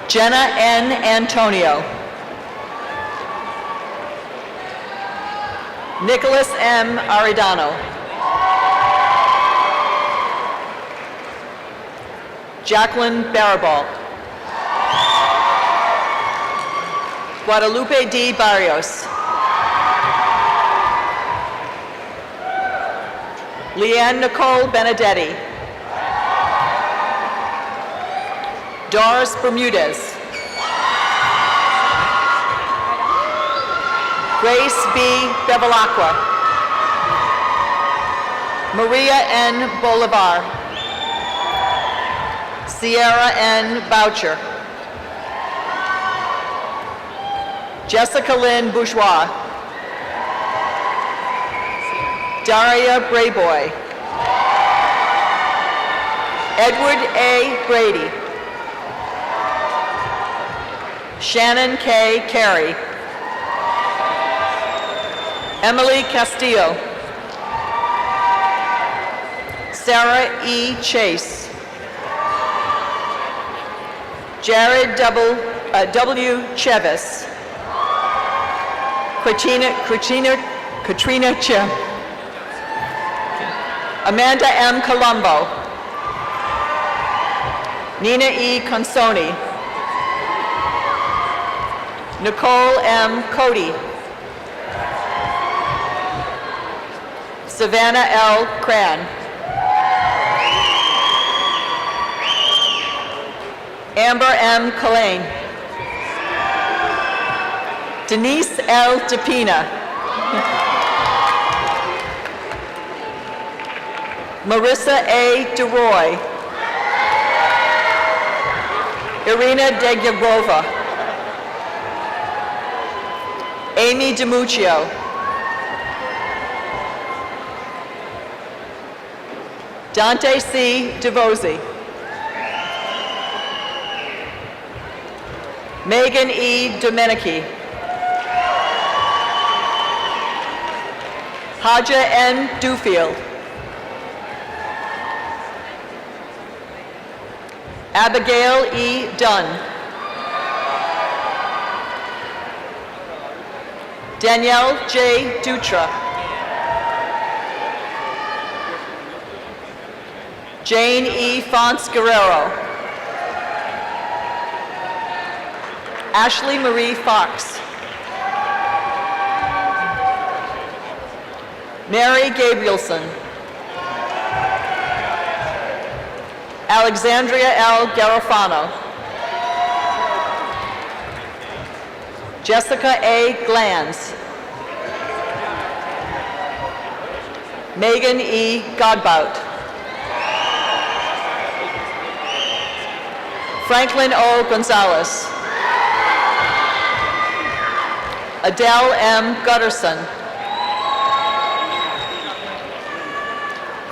Jenna N. Antonio. Nicholas M. Aridano. Jacqueline Barabal. Guadalupe D. Barrios. Leanne Nicole Benedetti. Doris Bermudez. Grace B. Bevilacqua. Maria N. Bolivar. Sierra N. Boucher. Jessica Lynn Bourgeois. Daria Brayboy. Edward A. Brady. Shannon K. Carey. Emily Castillo. Sarah E. Chase. Jared W. Chevis. Katrina Chim. Amanda M. Colombo. Nina E. Consoni. Nicole M. Cody. Savannah L. Cran. Amber M. Collane. Denise L. DePina. Marissa A. DeRoy. Irina Degyagrova. Amy DiMuccio. Dante C. DeVosi. Megan E. Domenici. Haja N. Dufield. Abigail E. Dunn. Danielle J. Dutra. Jane E. Fonts Guerrero. Ashley Marie Fox. Mary Gabrielson. Alexandria L. Garofano. Jessica A. Glanz. Megan E. Godbout. Franklin O. Gonzalez. Adele M. Gutterson.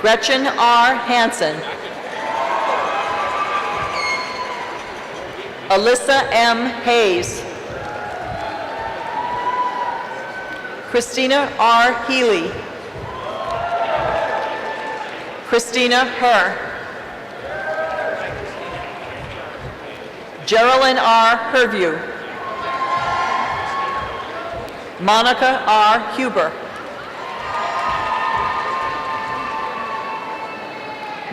Gretchen R. Hansen. Alyssa M. Hayes. Christina R. Healy. Christina Herr. Geraldine R. Herview. Monica R. Huber.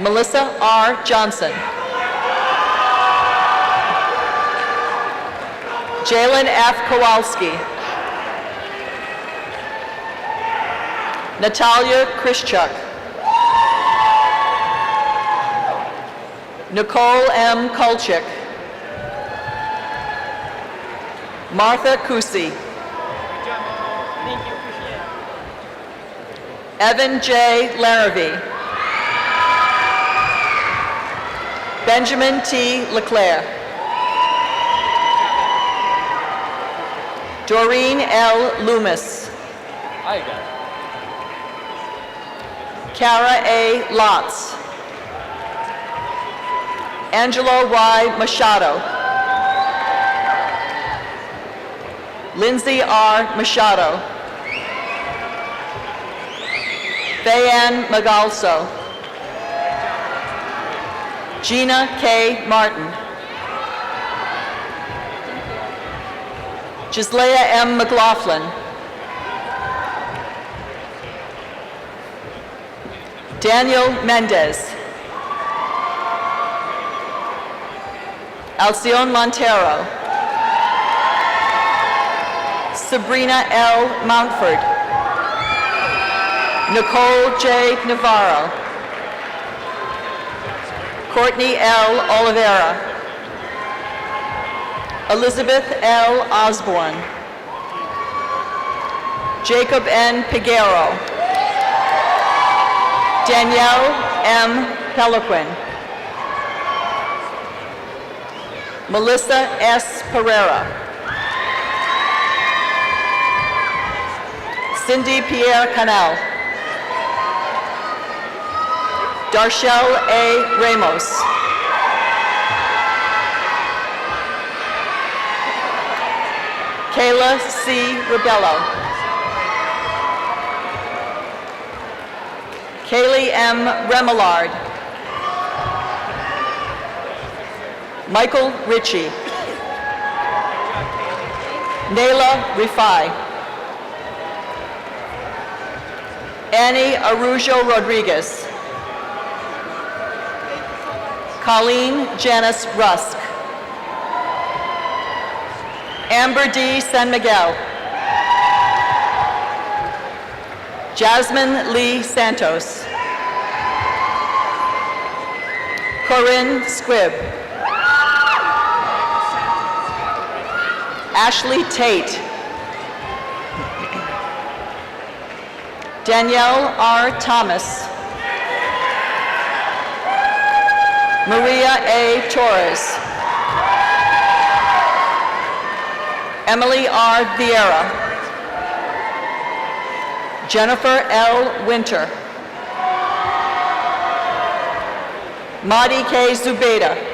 Melissa R. Johnson. Jalen F. Kowalski. Natalia Krischuk. Nicole M. Kulchik. Martha Kusi. Evan J. Larrabee. Benjamin T. Leclerc. Doreen L. Loomis. Kara A. Lotz. Angelo Y. Machado. Lindsay R. Machado. Fayanne Magalso. Gina K. Martin. Gislea M. McLaughlin. Daniel Mendez. Alcione Montero. Sabrina L. Mountford. Nicole J. Navarro. Courtney L. Oliveira. Elizabeth L. Osborne. Jacob N. Piguero. Danielle M. Peliquin. Melissa S. Pereira. Cindy Pierre Canel. Darshell A. Ramos. Kayla C. Ribello. Kaylee M. Remillard. Michael Ritchie. Nayla Rifai. Annie Arujo Rodriguez. Colleen Janice Rusk. Amber D. San Miguel. Jasmine Lee Santos. Corinne Squibb. Ashley Tate. Danielle R. Thomas. Maria A. Torres. Emily R. Vieira. Jennifer L. Winter. Madi K. Zubaydah.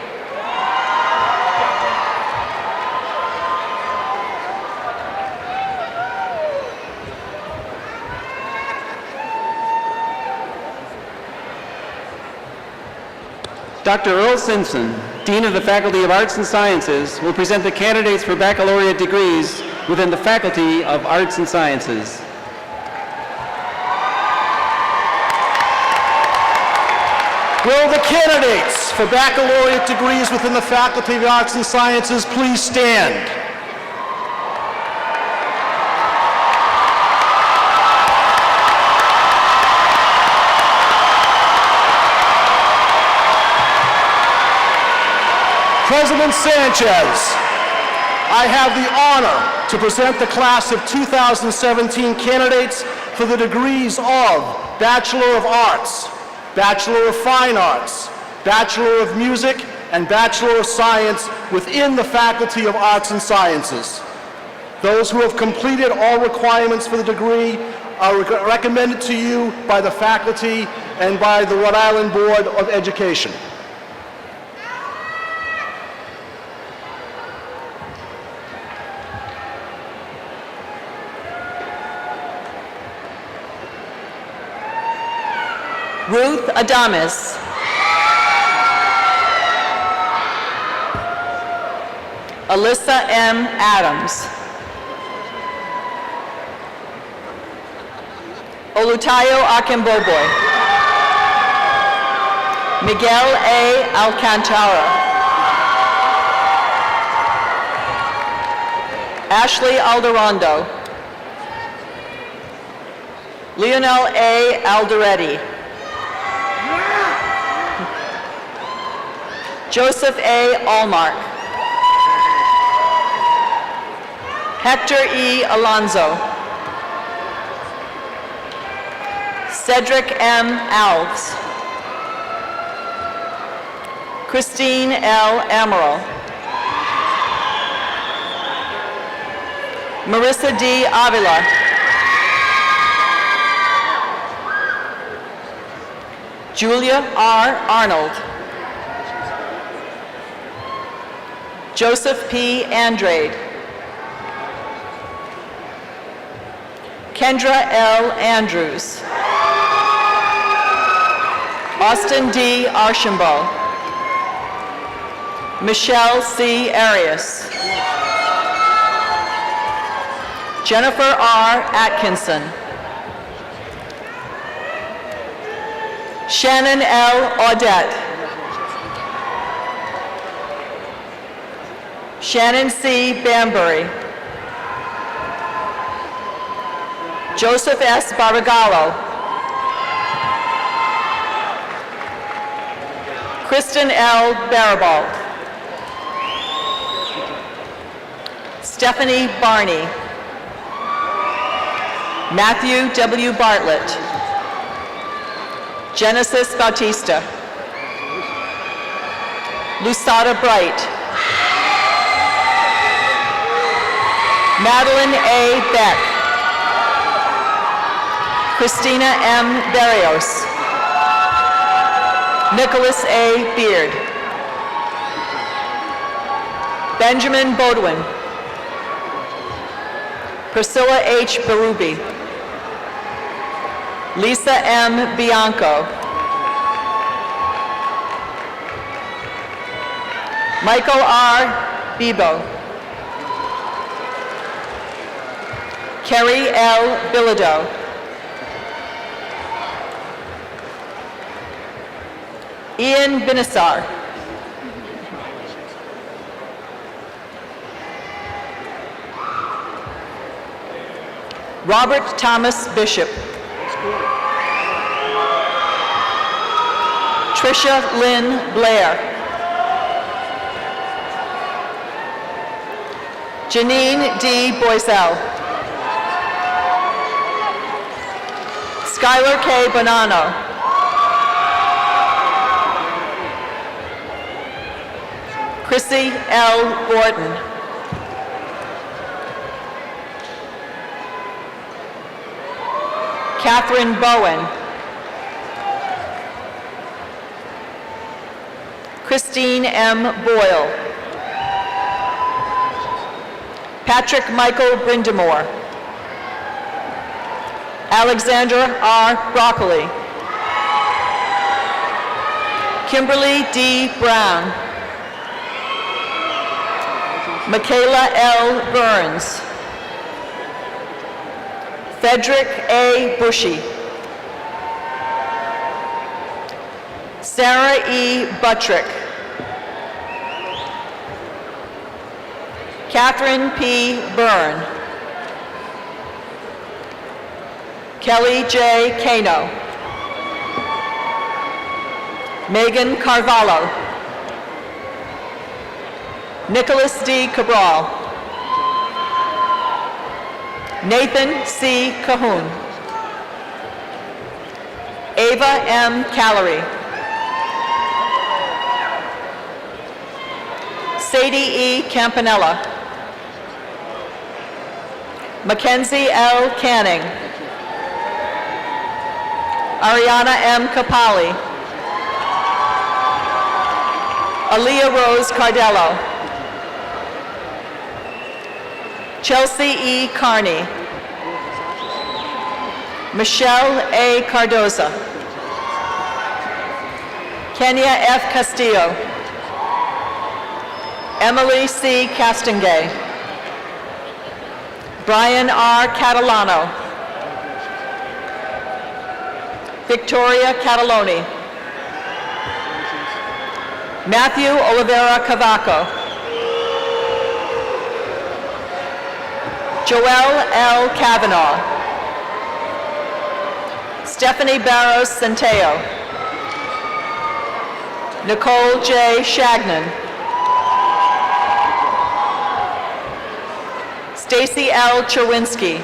Dr. Earl Simpson, Dean of the Faculty of Arts and Sciences, will present the candidates for baccalaureate degrees within the Faculty of Arts and Sciences. Will the candidates for baccalaureate degrees within the Faculty of Arts and Sciences please stand? President Sanchez, I have the honor to present the class of 2017 candidates for the degrees of Bachelor of Arts, Bachelor of Fine Arts, Bachelor of Music, and Bachelor of Science within the Faculty of Arts and Sciences. Those who have completed all requirements for the degree are recommended to you by the faculty and by the Rhode Island Board of Education. Ruth Adames. Alyssa M. Adams. Olutayo Akimboboy. Miguel A. Alcantara. Ashley Alderondo. Lionel A. Alderetti. Joseph A. Allmark. Hector E. Alonzo. Cedric M. Alves. Christine L. Amaral. Marissa D. Avila. Julia R. Arnold. Joseph P. Andrade. Kendra L. Andrews. Austin D. Archambault. Michelle C. Arias. Jennifer R. Atkinson. Shannon L. Audette. Shannon C. Bambury. Joseph S. Barbagallo. Kristen L. Barabalt. Stephanie Barney. Matthew W. Bartlett. Genesis Bautista. Lusada Bright. Madeline A. Beck. Christina M. Berrios. Nicholas A. Beard. Benjamin Bodwin. Priscilla H. Berube. Lisa M. Bianco. Michael R. Bibo. Kerry L. Bilodeau. Ian Binisar. Robert Thomas Bishop. Tricia Lynn Blair. Janine D. Boisel. Skylar K. Bonanno. Chrissy L. Gordon. Catherine Bowen. Christine M. Boyle. Patrick Michael Brindamore. Alexandra R. Broccoli. Kimberly D. Brown. Michaela L. Burns. Frederick A. Bushy. Sarah E. Buttrick. Catherine P. Byrne. Kelly J. Kano. Megan Carvalho. Nicholas D. Cabral. Nathan C. Cahoon. Ava M. Callery. Sadie E. Campanella. Mackenzie L. Canning. Ariana M. Capali. Aaliyah Rose Cardello. Chelsea E. Carney. Michelle A. Cardoza. Kenya F. Castillo. Emily C. Castengay. Brian R. Catalano. Victoria Cataloni. Matthew Oliveira Cavaco. Joelle L. Cavanaugh. Stephanie Barros Centeo. Nicole J. Shagnon. Stacy L. Cherwinski.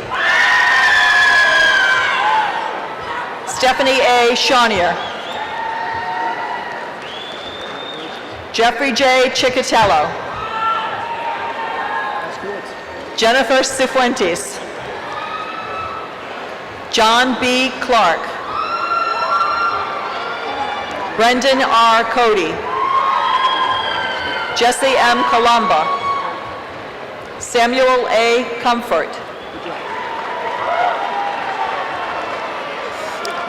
Stephanie A. Shaunier. Jeffrey J. Chickatello. Jennifer Cifuentes. John B. Clark. Brendan R. Cody. Jesse M. Columba. Samuel A. Comfort.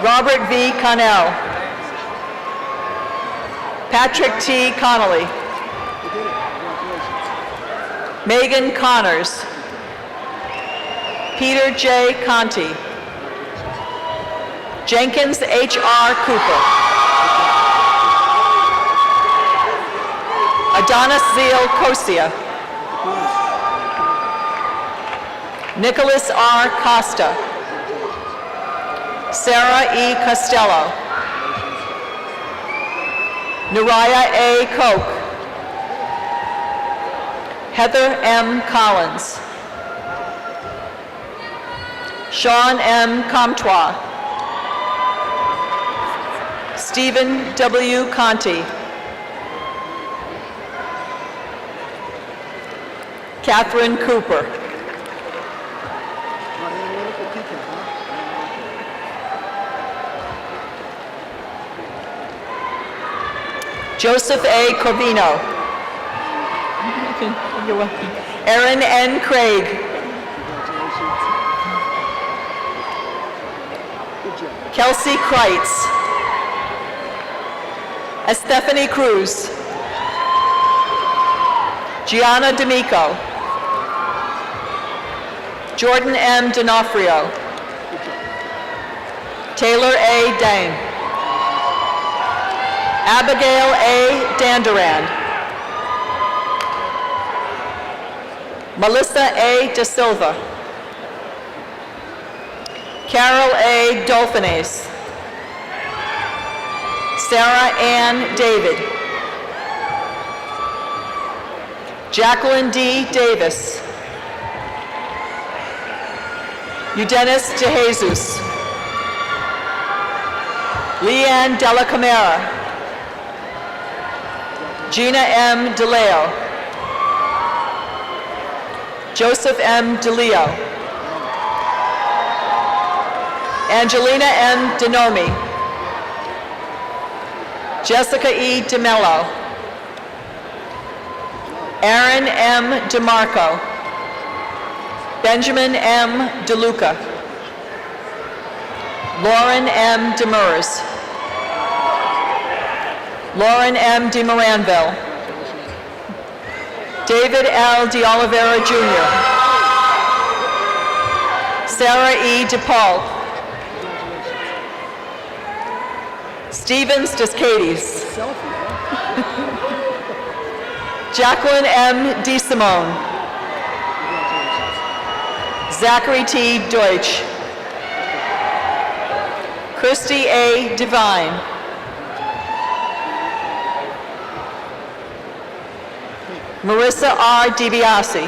Robert V. Connell. Patrick T. Connolly. Megan Connors. Peter J. Conti. Jenkins H.R. Cooper. Adonis Zeal Kosia. Nicholas R. Costa. Sarah E. Costello. Nariah A. Koch. Heather M. Collins. Sean M. Comtois. Stephen W. Conti. Catherine Cooper. Joseph A. Corvino. You're welcome. Erin N. Craig. Kelsey Kreitz. Estefany Cruz. Gianna D'Amico. Jordan M. D'Onofrio. Taylor A. Dang. Abigail A. Danderand. Melissa A. De Silva. Carol A. Dolphines. Sarah Ann David. Jacqueline D. Davis. Eudenis De Jesus. Leanne Della Camara. Gina M. DeLeo. Joseph M. DeLeo. Angelina M. Denomi. Jessica E. DeMello. Aaron M. DeMarco. Benjamin M. DeLuca. Lauren M. Demers. Lauren M. DeMoranville. David L. DeOliveira Jr. Sarah E. DePaul. Stevens Descades. Jacqueline M. DeSimone. Zachary T. Deutsch. Christy A. Devine. Marissa R. DiBiase.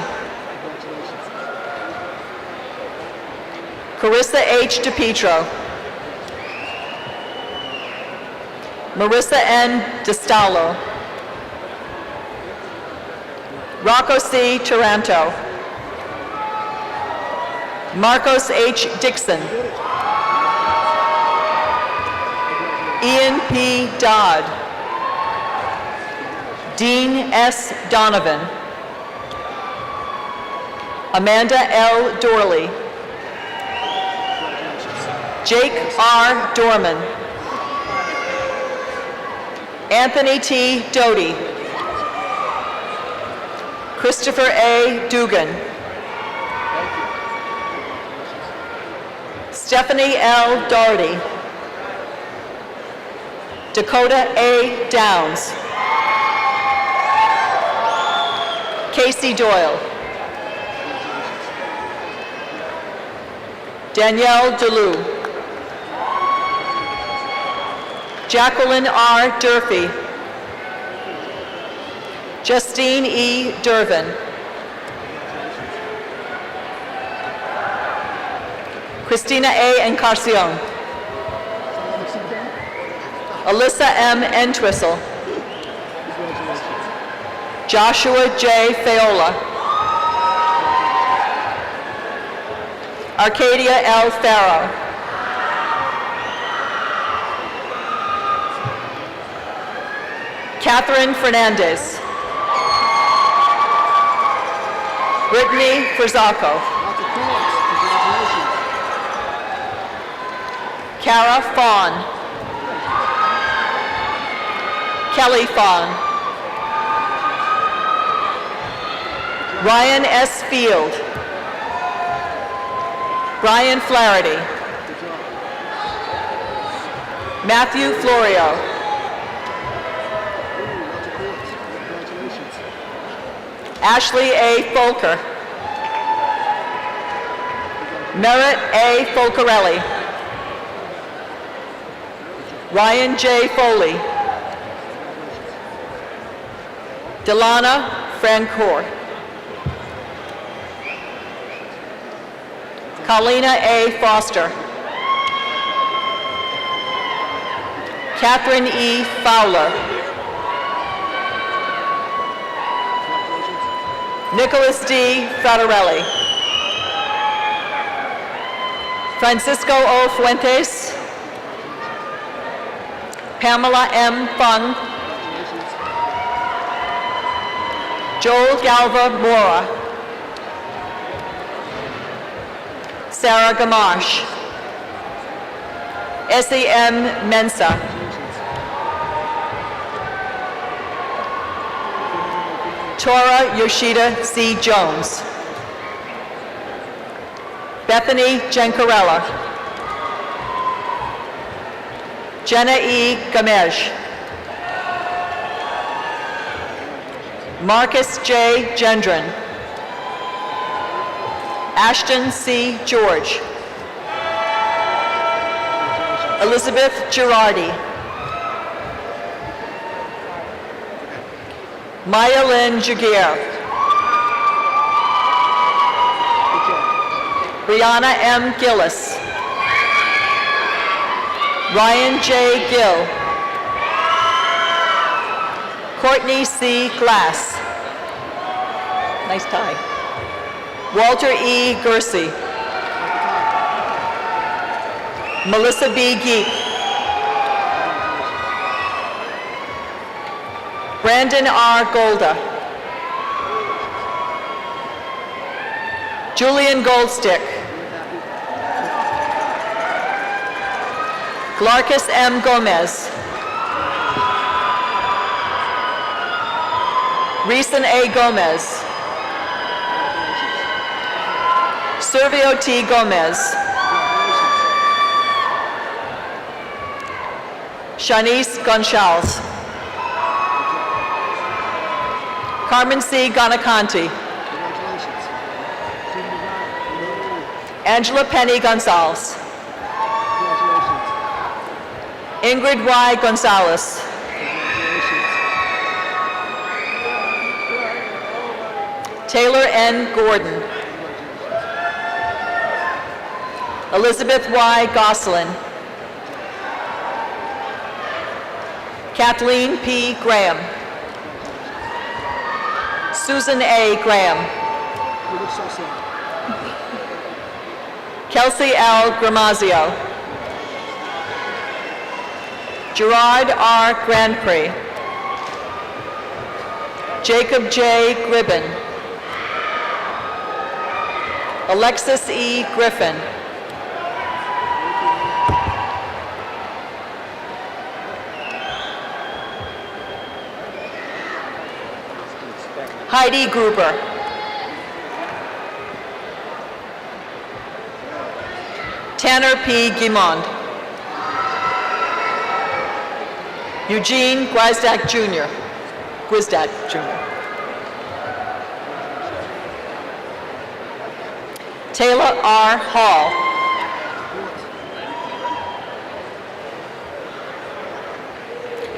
Carissa H. DePietro. Marissa N. DeStallo. Rocco C. Taranto. Marcos H. Dixon. Ian P. Dodd. Dean S. Donovan. Amanda L. Dorley. Jake R. Dorman. Anthony T. Doty. Christopher A. Dugan. Stephanie L. Doherty. Dakota A. Downs. Casey Doyle. Danielle DeLue. Jacqueline R. Durfee. Justine E. Dervin. Christina A. Encarcion. Alyssa M. Entwistle. Joshua J. Faola. Arcadia L. Farrow. Catherine Fernandez. Brittany Frizzaco. Kara Fawn. Kelly Fawn. Ryan S. Field. Brian Flaherty. Matthew Florio. Ashley A. Folker. Merritt A. Folcarelli. Ryan J. Foley. Delana Francoeur. Colina A. Foster. Catherine E. Fowler. Nicholas D. Fratarelli. Francisco O. Fuentes. Pamela M. Fung. Joel Galva Mora. Sarah Gamache. Essie M. Mensa. Tora Yoshida C. Jones. Bethany Gencarella. Jenna E. Gamej. Marcus J. Gendron. Ashton C. George. Elizabeth Girardi. Maya Lynn Jaguar. Brianna M. Gillis. Ryan J. Gill. Courtney C. Glass. Nice tie. Walter E. Gersey. Melissa B. Geek. Brandon R. Golda. Julian Goldstick. Glarkus M. Gomez. Reeson A. Gomez. Servio T. Gomez. Shanice Gonçalves. Carmen C. Ganacanti. Angela Penny Gonzalez. Ingrid Y. Gonzalez. Taylor N. Gordon. Elizabeth Y. Gosselin. Kathleen P. Graham. Susan A. Graham. Kelsey L. Gramazio. Gerard R. Grandpré. Jacob J. Gribben. Alexis E. Griffin. Heidi Gruber. Tanner P. Guimond. Eugene Gwizdak Jr. Taylor R. Hall.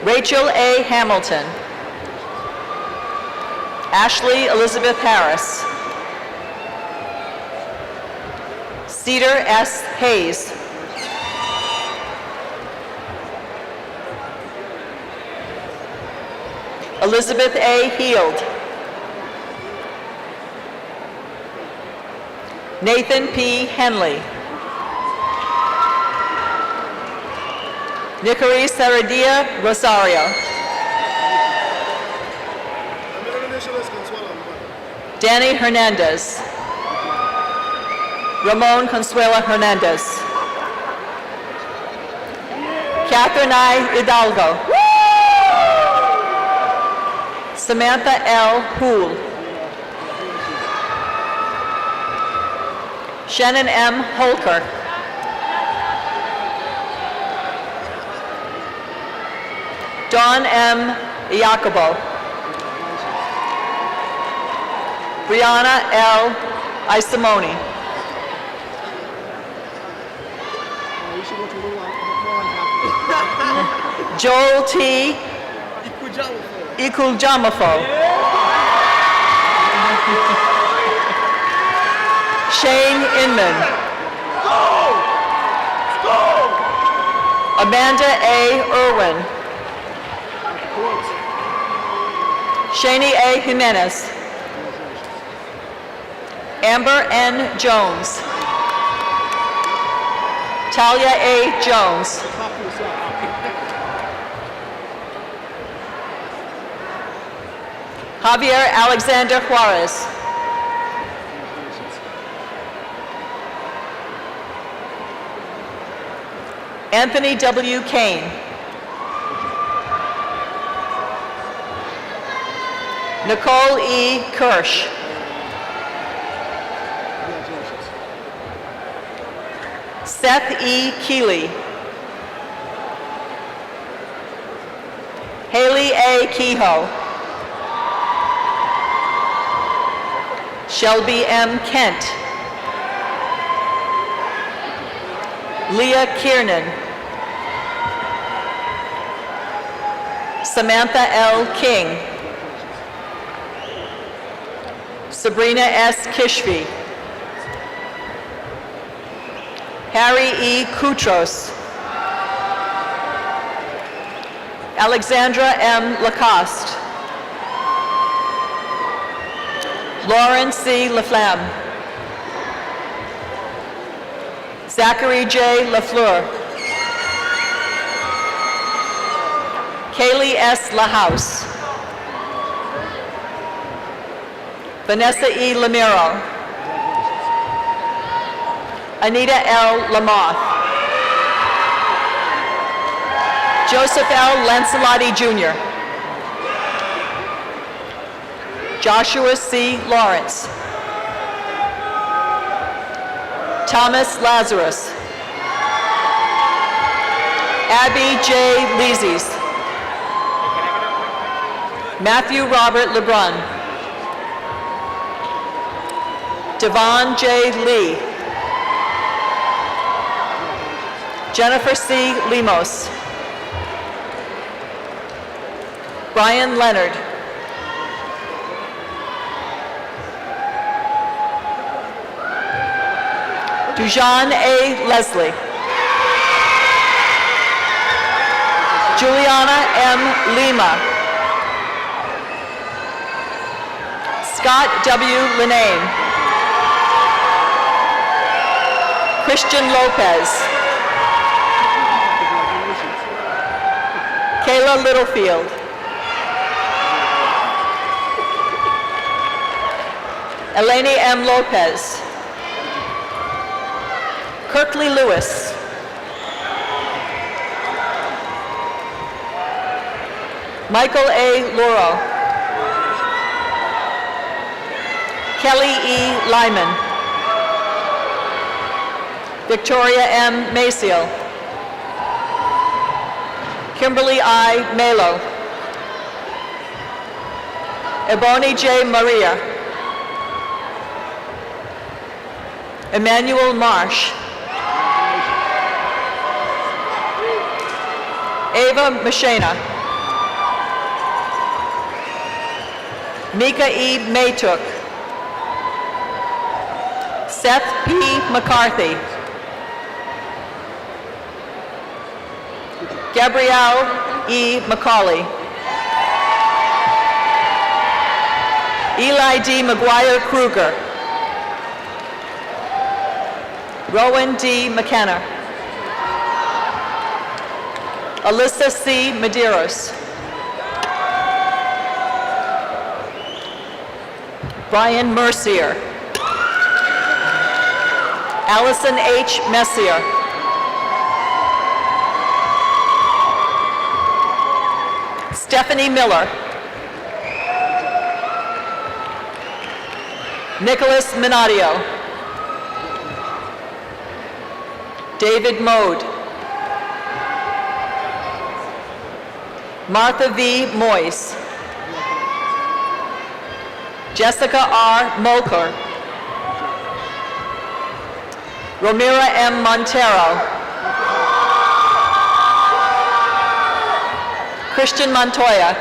Rachel A. Hamilton. Ashley Elizabeth Harris. Cedar S. Hayes. Elizabeth A. Heald. Nathan P. Henley. Nicari Saradia Rosario. Danny Hernandez. Ramon Consuela Hernandez. Catherine I. Hidalgo. Samantha L. Houle. Shannon M. Holker. Dawn M. Iacobo. Brianna L. Isimoni. Joel T. Ikuljamafo. Shane Inman. Amanda A. Irwin. Shani A. Jimenez. Amber N. Jones. Talia A. Jones. Javier Alexander Juarez. Anthony W. Kane. Nicole E. Kirsch. Seth E. Keeley. Haley A. Kehoe. Shelby M. Kent. Leah Kiernan. Samantha L. King. Sabrina S. Kishvi. Harry E. Koutros. Alexandra M. Lacoste. Lauren C. Laflamme. Zachary J. Lafleur. Kaylee S. LaHouse. Vanessa E. Lamiro. Anita L. Lamoth. Joseph L. Lancelotti Jr. Joshua C. Lawrence. Thomas Lazarus. Abby J. Leases. Matthew Robert LeBrun. Devon J. Lee. Jennifer C. Lemos. Brian Leonard. Dujan A. Leslie. Juliana M. Lima. Scott W. Linane. Christian Lopez. Kayla Littlefield. Eleni M. Lopez. Kirkley Lewis. Michael A. Lauro. Kelly E. Lyman. Victoria M. Maciel. Kimberly I. Melo. Ebony J. Maria. Emmanuel Marsh. Ava Mashena. Mika E. Maytook. Seth P. McCarthy. Gabrielle E. McCauley. Eli D. McGuire Kruger. Rowan D. McKenna. Alyssa C. Medeiros. Brian Mercier. Allison H. Messier. Stephanie Miller. Nicholas Minadio. David Mode. Martha V. Moyes. Jessica R. Moker. Romira M. Montero. Christian Montoya.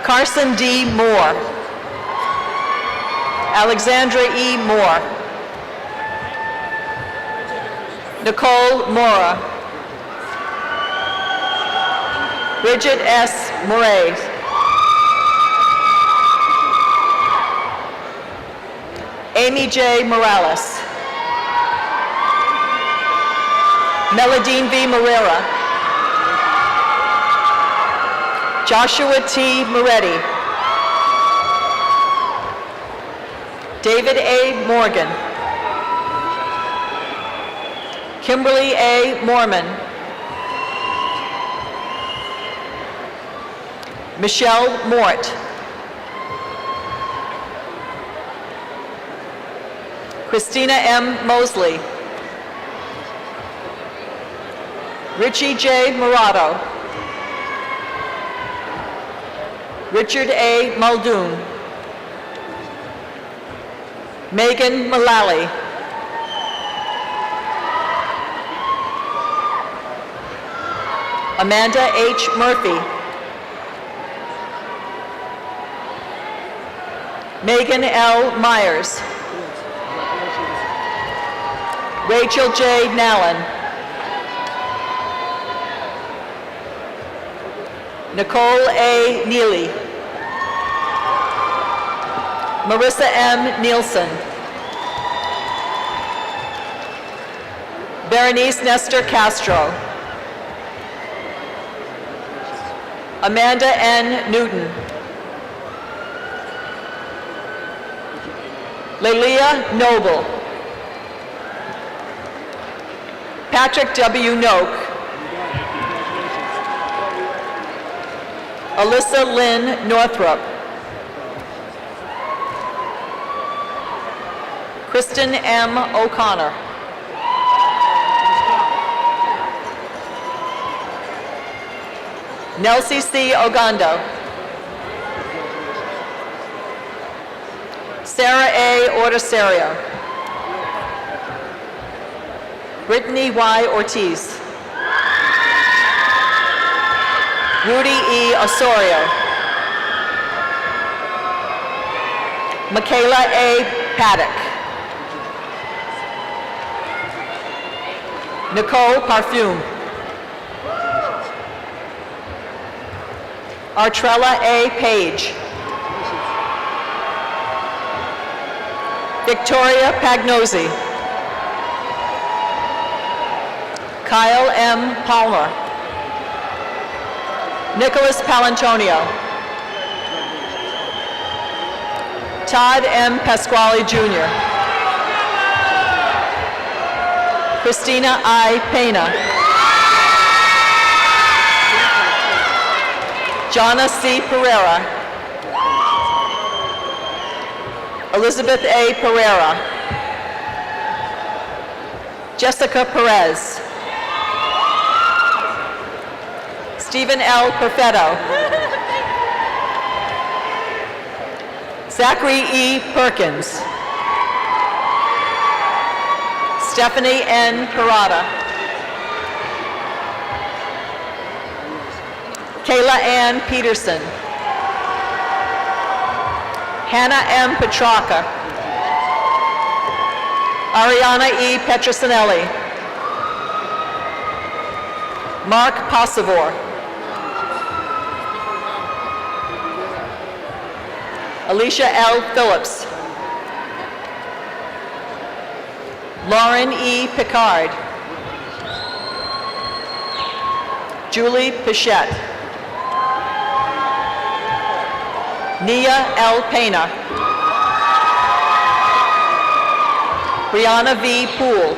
Carson D. Moore. Alexandra E. Moore. Nicole Mora. Bridget S. Murray. Amy J. Morales. Melodine V. Moreira. Joshua T. Moretti. David A. Morgan. Kimberly A. Mormon. Michelle Mort. Christina M. Mosley. Richie J. Murato. Richard A. Muldoon. Megan Mullally. Amanda H. Murphy. Megan L. Myers. Rachel J. Nallen. Nicole A. Neely. Marissa M. Nielsen. Berenice Nestor Castro. Amanda N. Newton. Lelia Noble. Patrick W. Noak. Alyssa Lynn Northrup. Kristen M. O'Connor. Nelsie C. Ogando. Sarah A. Orticerio. Brittany Y. Ortiz. Rudy E. Osorio. Michaela A. Paddock. Nicole Parfume. Artrella A. Page. Victoria Pagnozzi. Kyle M. Palmer. Nicholas Palantonio. Todd M. Pasquale Jr. Christina I. Pena. Jonna C. Pereira. Elizabeth A. Pereira. Jessica Perez. Stephen L. Perfetto. Zachary E. Perkins. Stephanie N. Parada. Kayla Ann Peterson. Hannah M. Petrarca. Ariana E. Petrosinelli. Mark Passavor. Alicia L. Phillips. Lauren E. Picard. Julie Pichette. Nia L. Pena. Brianna V. Poole.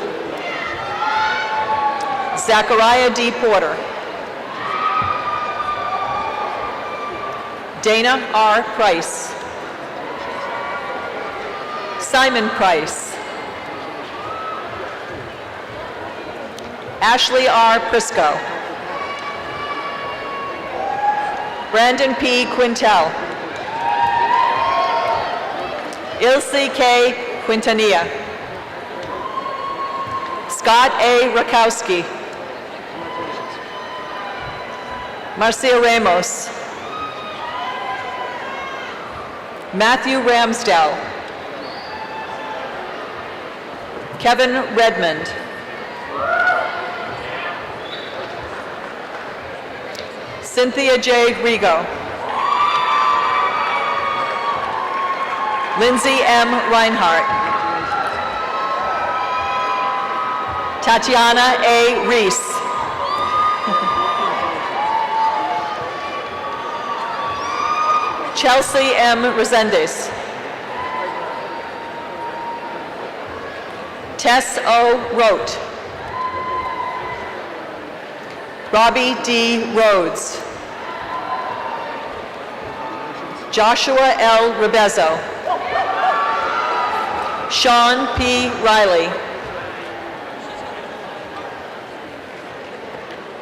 Zachariah D. Porter. Dana R. Price. Simon Price. Ashley R. Prisco. Brandon P. Quintel. Ilse K. Quintanilla. Scott A. Rakowski. Marcia Ramos. Matthew Ramsdell. Kevin Redmond. Cynthia J. Rigo. Lindsay M. Reinhardt. Tatiana A. Reese. Chelsea M. Resendez. Tess O. Rote. Robbie D. Rhodes. Joshua L. Rebezzo. Sean P. Riley.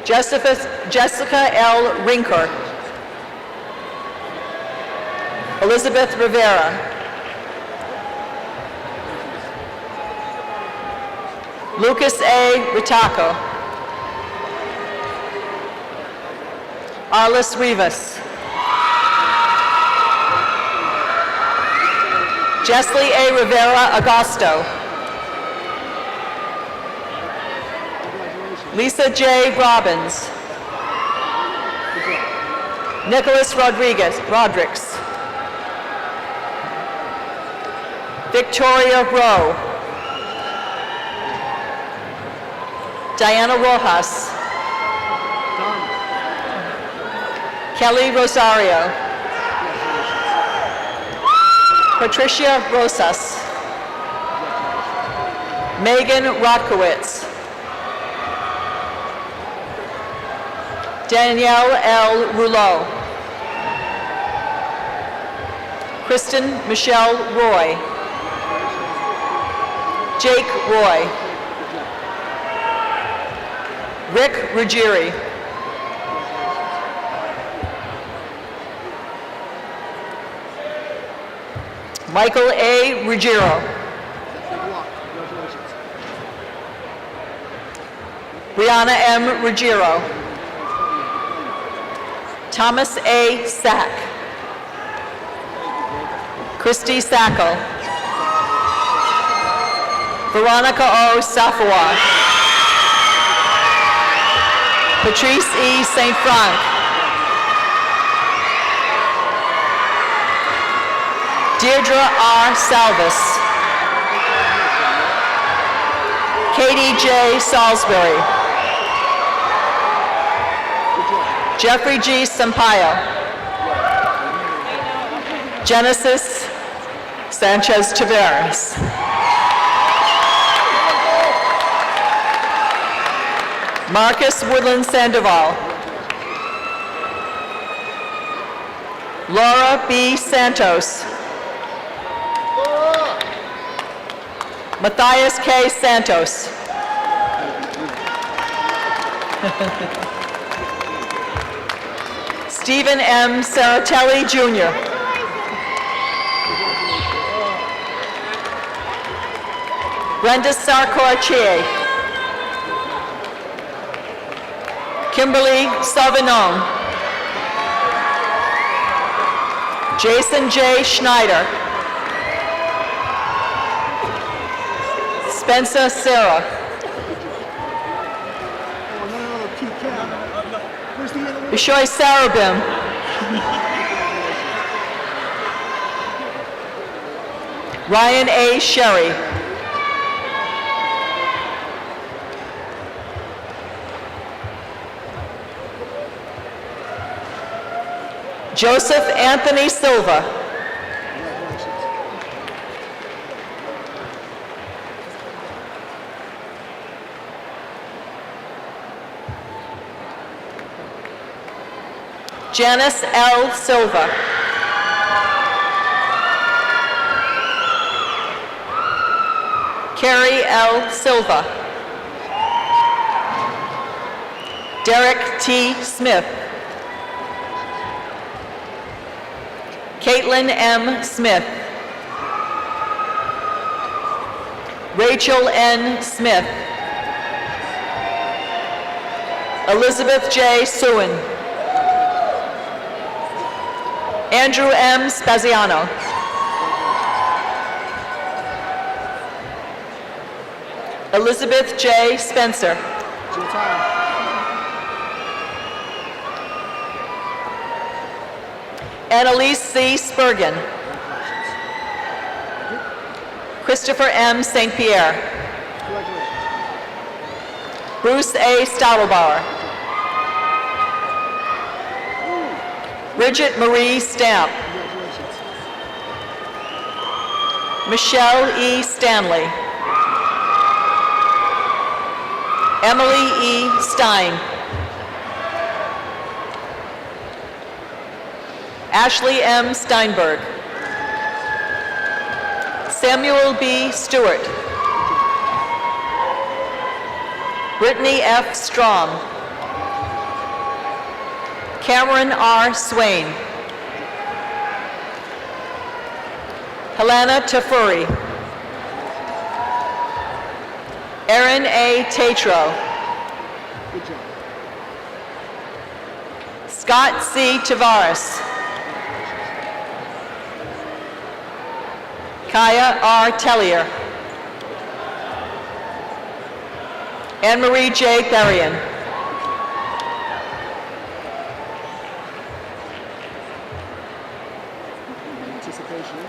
Jessica L. Rinker. Elizabeth Rivera. Lucas A. Ritaco. Arlis Rivas. Jeslie A. Rivera Agosto. Lisa J. Robbins. Nicholas Rodriguez. Victoria Rowe. Diana Rojas. Kelly Rosario. Patricia Rosas. Megan Rodkowitz. Danielle L. Rouleau. Kristen Michelle Roy. Jake Roy. Rick Ruggieri. Michael A. Ruggiero. Brianna M. Ruggiero. Thomas A. Sack. Christy Sacco. Veronica O. Safawar. Patrice E. St. Franc. Deirdre R. Salvis. Katie J. Salisbury. Jeffrey G. Sampaio. Genesis Sanchez Taveras. Marcus Woodland Sandoval. Laura B. Santos. Matthias K. Santos. Stephen M. Saratelli, Jr. Brenda Sarkor-Chie. Kimberly Sauvignon. Jason J. Schneider. Spencer Sarah. Bishoy Sarabim. Ryan A. Sherry. Joseph Anthony Silva. Janice L. Silva. Carrie L. Silva. Derek T. Smith. Caitlin M. Smith. Rachel N. Smith. Elizabeth J. Sewin. Andrew M. Spaziano. Elizabeth J. Spencer. Annalise C. Spurgeon. Christopher M. St. Pierre. Bruce A. Stadelbauer. Bridget Marie Stamp. Michelle E. Stanley. Emily E. Stein. Ashley M. Steinberg. Samuel B. Stewart. Brittany F. Strom. Cameron R. Swain. Helena Tafuri. Erin A. Tatro. Scott C. Tavares. Kaya R. Tellier. Anne-Marie J. Therian.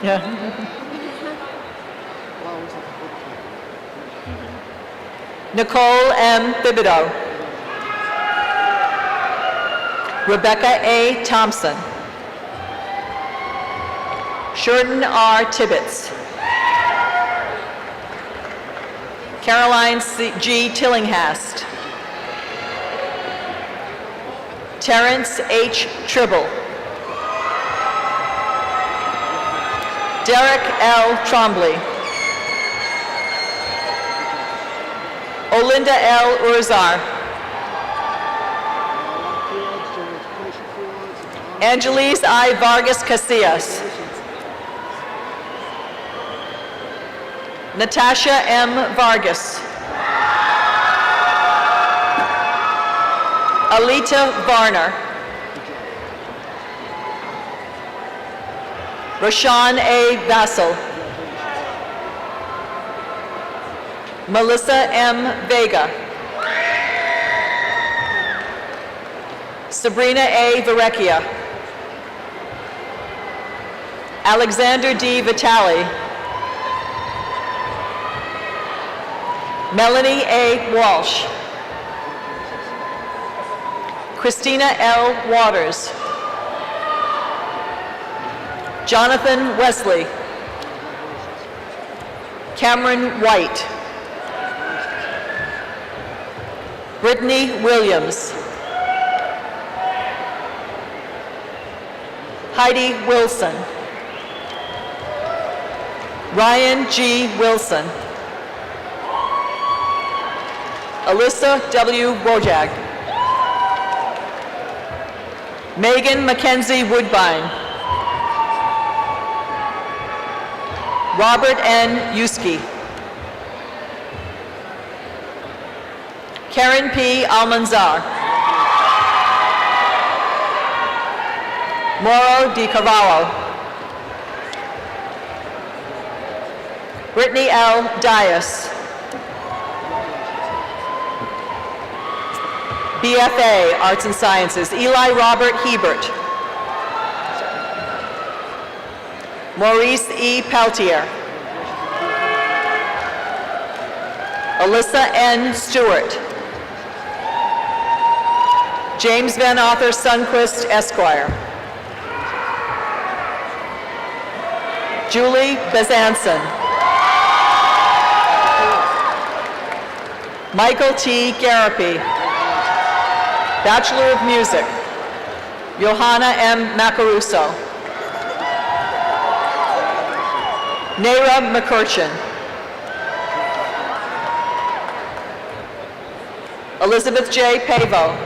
Yeah. Nicole M. Thibodeau. Rebecca A. Thompson. Sheridan R. Tibbetts. Caroline G. Tillinghast. Terrence H. Tribble. Derek L. Trombley. Olinda L. Urzar. Angelise I. Vargas Casillas. Natasha M. Vargas. Alita Varner. Rashawn A. Bassel. Melissa M. Vega. Sabrina A. Varecchia. Alexander D. Vitale. Melanie A. Walsh. Christina L. Waters. Jonathan Wesley. Cameron White. Brittany Williams. Heidi Wilson. Ryan G. Wilson. Alyssa W. Wojak. Megan Mackenzie Woodbine. Robert N. Yuski. Karen P. Almanzar. Moro Di Cavallo. Brittany L. Dias. BFA, Arts and Sciences, Eli Robert Hebert. Maurice E. Peltier. Alyssa N. Stewart. James Van Arthur Sundquist, Esquire. Julie Bezanson. Michael T. Garapi, Bachelor of Music. Johanna M. Macaruso. Naira McCurchin. Elizabeth J. Pavo.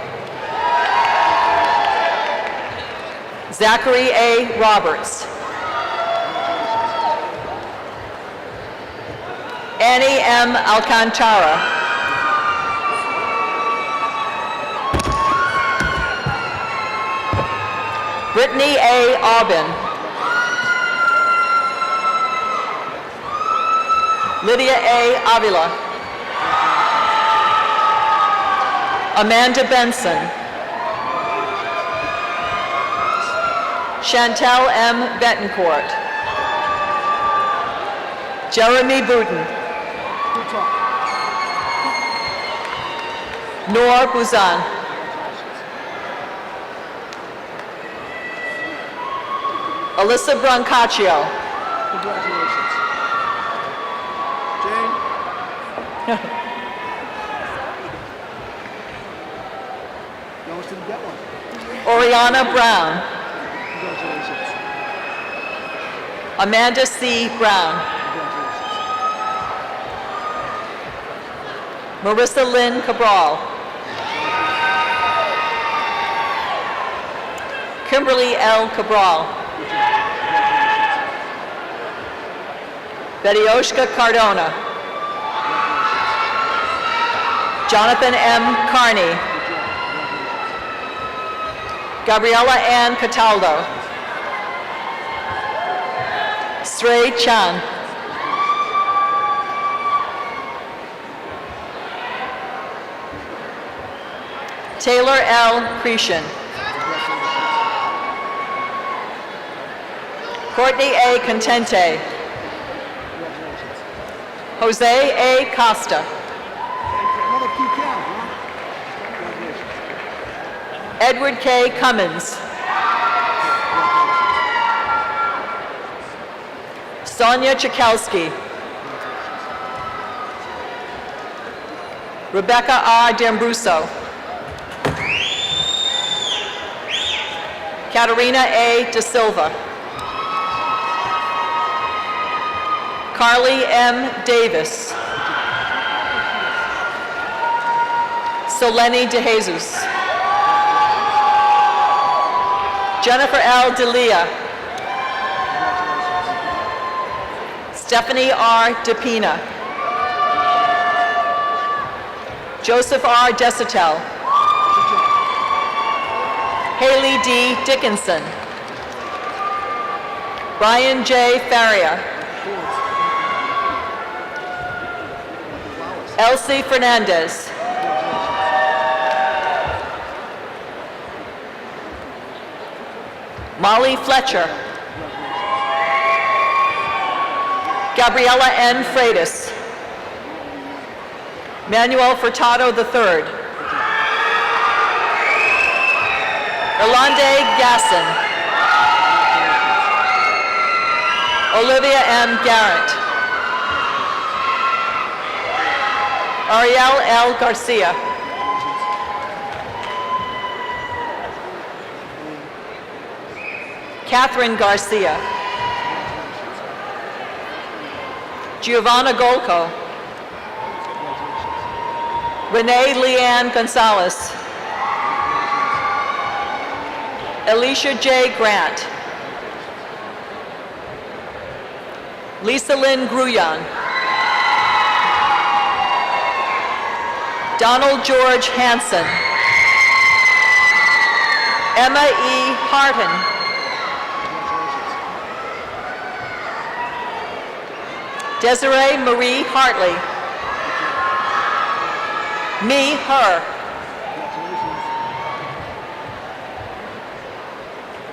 Zachary A. Roberts. Annie M. Alcantara. Brittany A. Aubin. Lydia A. Avila. Amanda Benson. Chantel M. Betancourt. Jeremy Booten. Noor Buzan. Alyssa Brancaccio. Congratulations. Jane? You almost didn't get one. Oriana Brown. Congratulations. Amanda C. Brown. Marissa Lynn Cabral. Kimberly L. Cabral. Betty-Oshka Cardona. Jonathan M. Carney. Gabriela Ann Cataldo. Srey Chan. Taylor L. Cretion. Courtney A. Contente. Jose A. Costa. Another key count, huh? Congratulations. Edward K. Cummins. Sonia Chakowski. Rebecca R. D'Ambruso. Katerina A. De Silva. Carly M. Davis. Soleni De Jesus. Jennifer L. Delia. Stephanie R. DePina. Joseph R. Desitel. Haley D. Dickinson. Brian J. Faria. Elsie Fernandez. Molly Fletcher. Gabriela N. Freitas. Manuel Furtado III. Erlande Gasson. Olivia M. Garrett. Ariel L. Garcia. Catherine Garcia. Giovanna Golko. Renee Leanne Gonzalez. Alicia J. Grant. Lisa Lynn Gruyan. Donald George Hansen. Emma E. Harton. Desiree Marie Hartley. Me, her.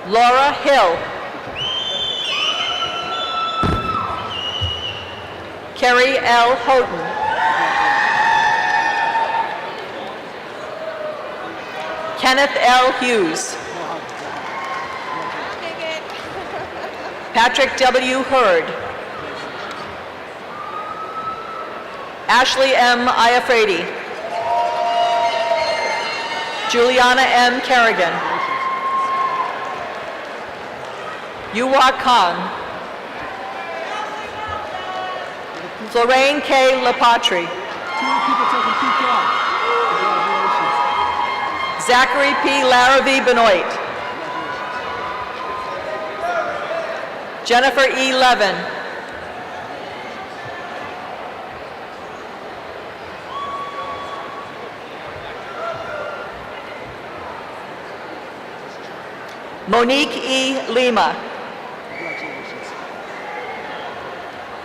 Laura Hill. Carrie L. Houghton. Kenneth L. Hughes. Patrick W. Hurd. Ashley M. Iafredi. Juliana M. Kerrigan. Yuwa Khan. Florane K. Lepatry. Zachary P. Larrabee Benoit. Jennifer E. Levin. Monique E. Lima.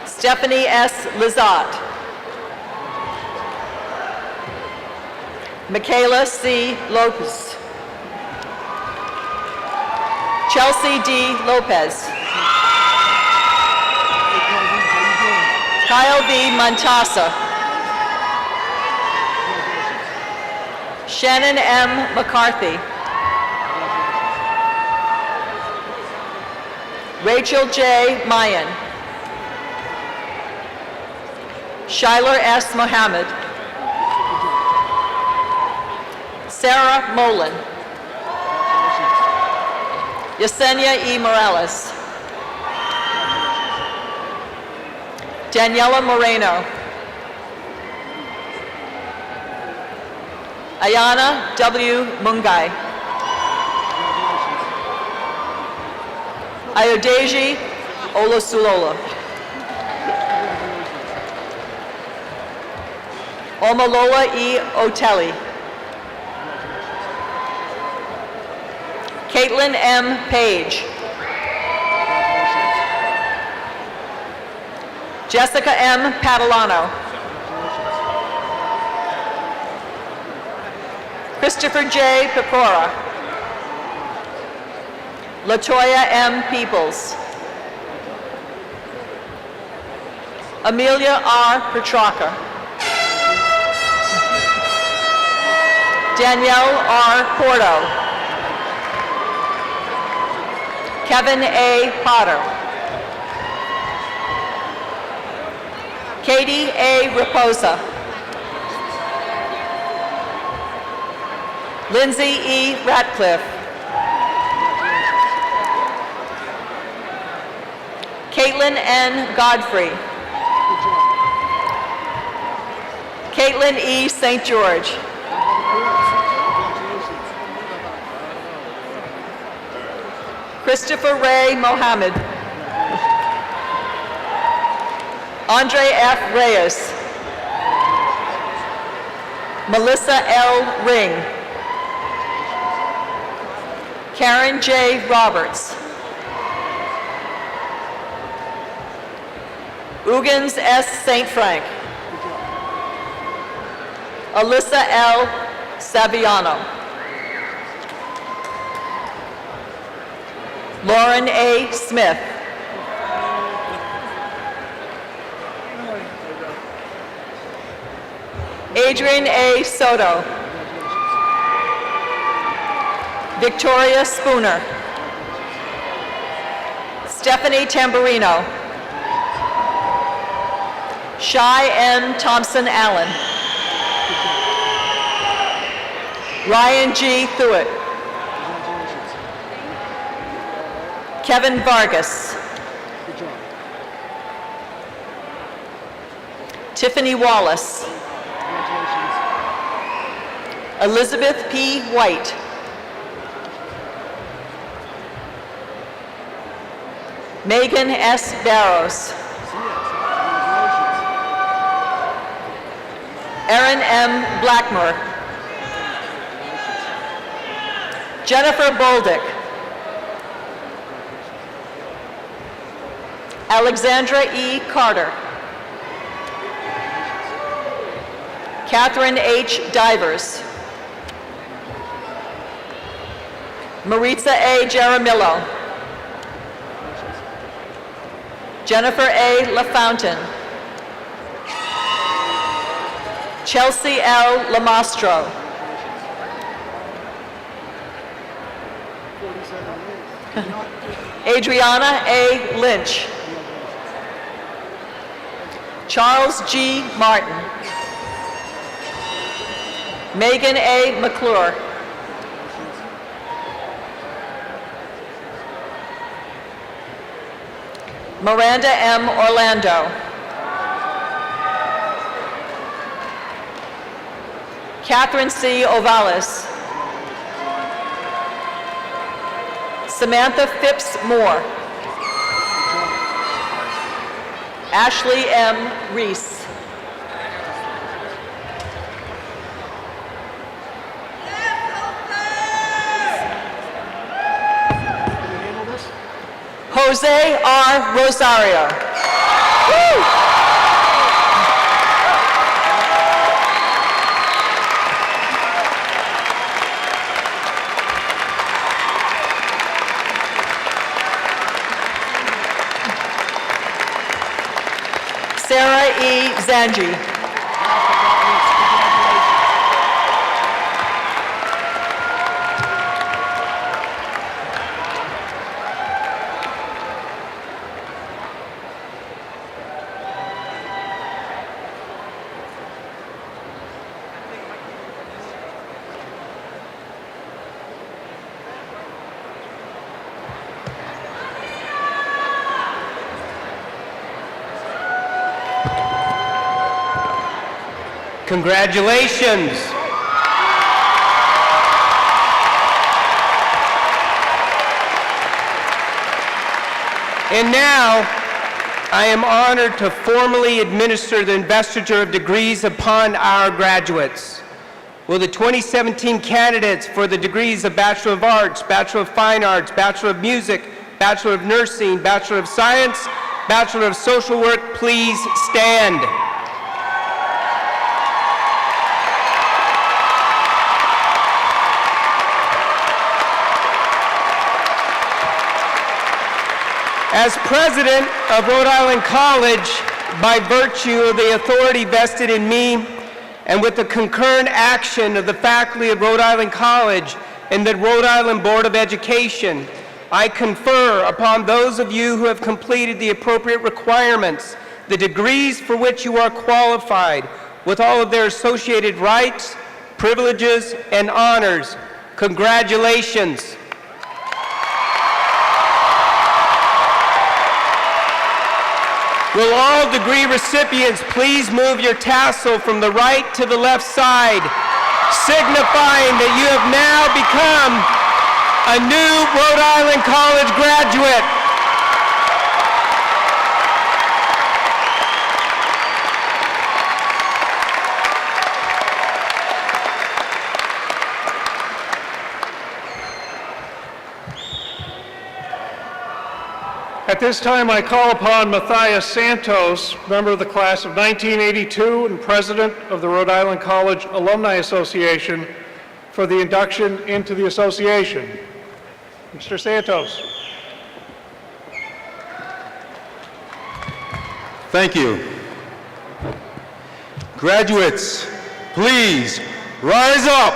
Stephanie S. Lizotte. Michaela C. Lopez. Chelsea D. Lopez. Kyle V. Montasa. Shannon M. McCarthy. Rachel J. Mayan. Shyler S. Mohammed. Sarah Molen. Yesenia E. Morales. Daniela Moreno. Ayana W. Mungai. Ayodeji Olosulola. Omalola E. Oteli. Caitlin M. Page. Jessica M. Padalano. Christopher J. Pecora. Latoya M. Peoples. Amelia R. Petraka. Danielle R. Porto. Kevin A. Potter. Katie A. Raposa. Lindsay E. Ratcliffe. Caitlin N. Godfrey. Caitlin E. St. George. Christopher Ray Mohammed. Andre F. Reyes. Melissa L. Ring. Karen J. Roberts. Ugans S. St. Frank. Alyssa L. Saviano. Lauren A. Smith. Adrian A. Soto. Victoria Spooner. Stephanie Tamburino. Shai M. Thompson Allen. Ryan G. Thuitt. Kevin Vargas. Tiffany Wallace. Elizabeth P. White. Megan S. Barrows. Erin M. Blackmore. Jennifer Boldick. Alexandra E. Carter. Catherine H. Divers. Maritza A. Jaramillo. Jennifer A. LaFountain. Chelsea L. Lamastro. Adriana A. Lynch. Charles G. Martin. Megan A. McClure. Miranda M. Orlando. Catherine C. Ovalis. Samantha Phipps Moore. Ashley M. Reese. Jose R. Rosario. Woo! Sarah E. Zanji. Congratulations. And now, I am honored to formally administer the investiture of degrees upon our graduates. Will the 2017 candidates for the degrees of Bachelor of Arts, Bachelor of Fine Arts, Bachelor of Music, Bachelor of Nursing, Bachelor of Science, Bachelor of Social Work, please stand. As president of Rhode Island College, by virtue of the authority vested in me and with the concurrent action of the faculty of Rhode Island College and the Rhode Island Board of Education, I confer upon those of you who have completed the appropriate requirements, the degrees for which you are qualified, with all of their associated rights, privileges, and honors. Congratulations. Will all degree recipients please move your tassel from the right to the left side, signifying that you have now become a new Rhode Island College graduate. At this time, I call upon Matthias Santos, member of the class of 1982 and president of the Rhode Island College Alumni Association, for the induction into the association. Mr. Santos. Thank you. Graduates, please rise up.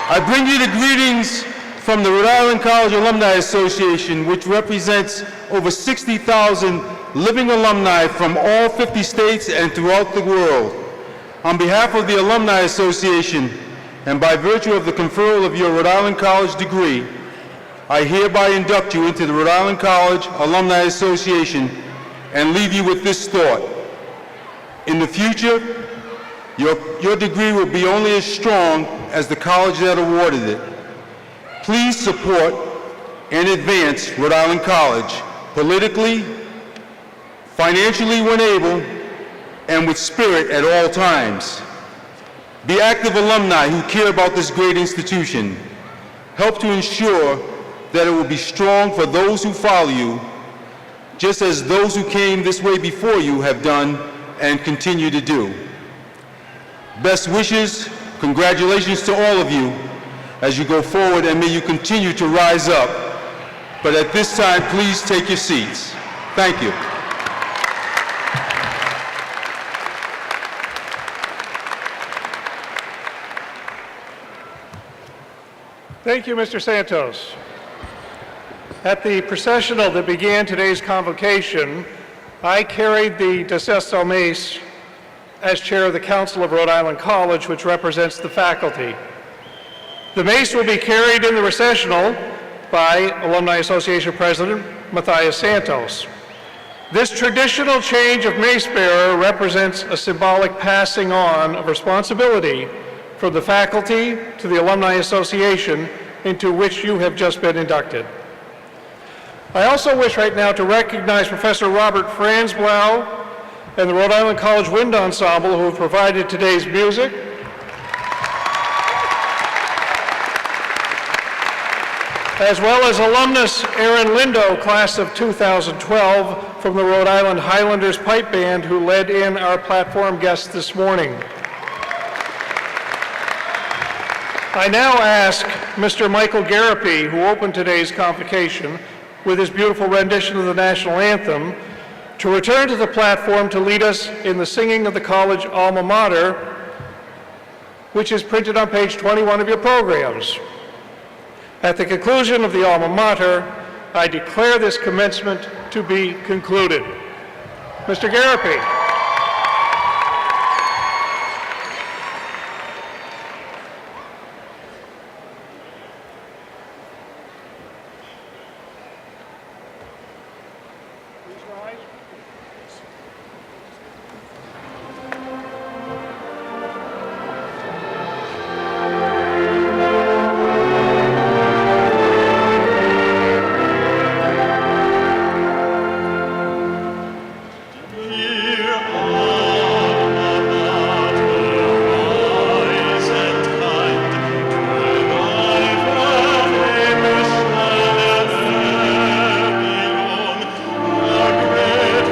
I bring you the greetings from the Rhode Island College Alumni Association, which represents over 60,000 living alumni from all 50 states and throughout the world. On behalf of the Alumni Association, and by virtue of the conferral of your Rhode Island College degree, I hereby induct you into the Rhode Island College Alumni Association and leave you with this thought. In the future, your degree will be only as strong as the college that awarded it. Please support and advance Rhode Island College politically, financially when able, and with spirit at all times. Be active alumni who care about this great institution. Help to ensure that it will be strong for those who follow you, just as those who came this way before you have done and continue to do. Best wishes, congratulations to all of you as you go forward, and may you continue to rise up. But at this time, please take your seats. Thank you. Thank you, Mr. Santos. At the processional that began today's convocation, I carried the Decesso Mace as chair of the Council of Rhode Island College, which represents the faculty. The mace will be carried in the recessional by Alumni Association President Matthias Santos. This traditional change of mace bearer represents a symbolic passing on of responsibility from the faculty to the Alumni Association into which you have just been inducted. I also wish right now to recognize Professor Robert Franzblau and the Rhode Island College Wind Ensemble who have provided today's music. As well as alumnus Aaron Lindo, class of 2012, from the Rhode Island Highlanders Pipe Band, who led in our platform guests this morning. I now ask Mr. Michael Garapi, who opened today's convocation with his beautiful rendition of the national anthem, to return to the platform to lead us in the singing of the college alma mater, which is printed on page 21 of your programs. At the conclusion of the alma mater, I declare this commencement to be concluded. Mr. Garapi. Great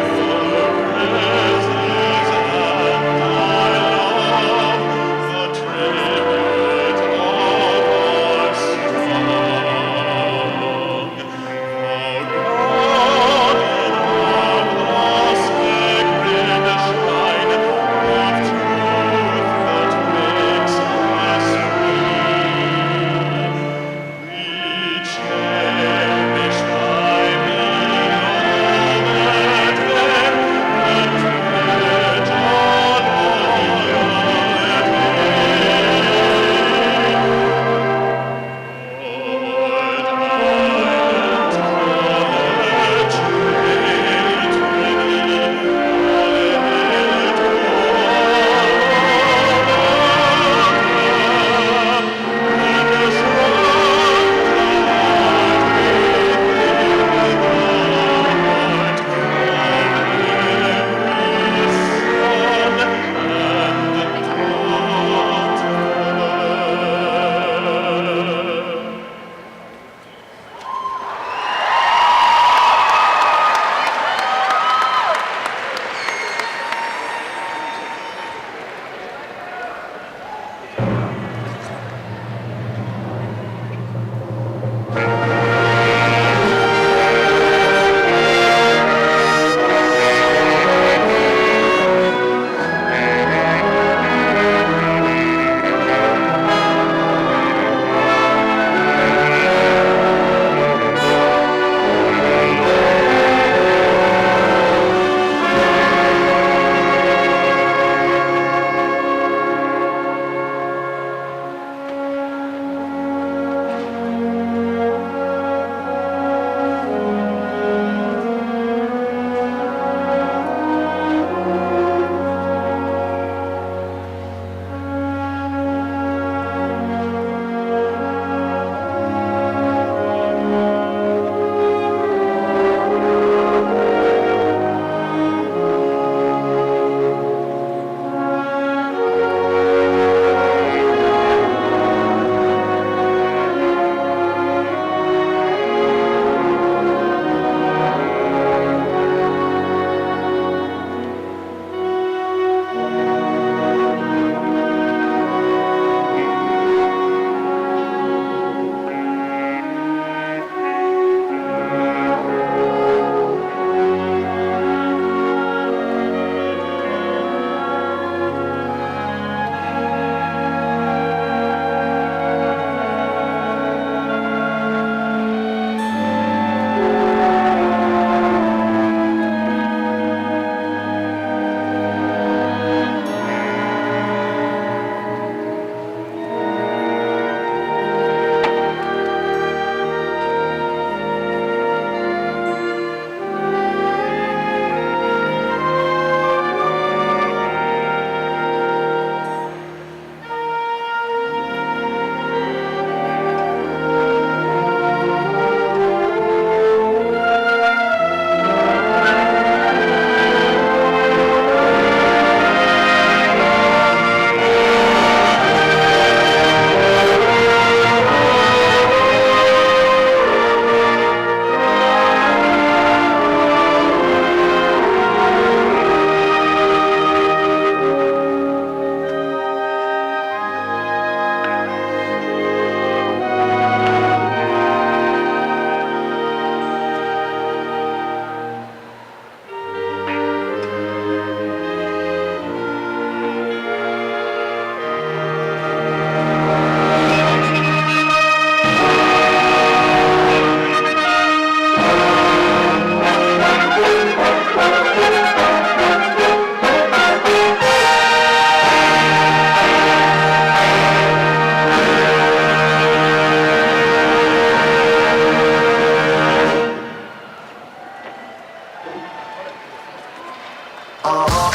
oh.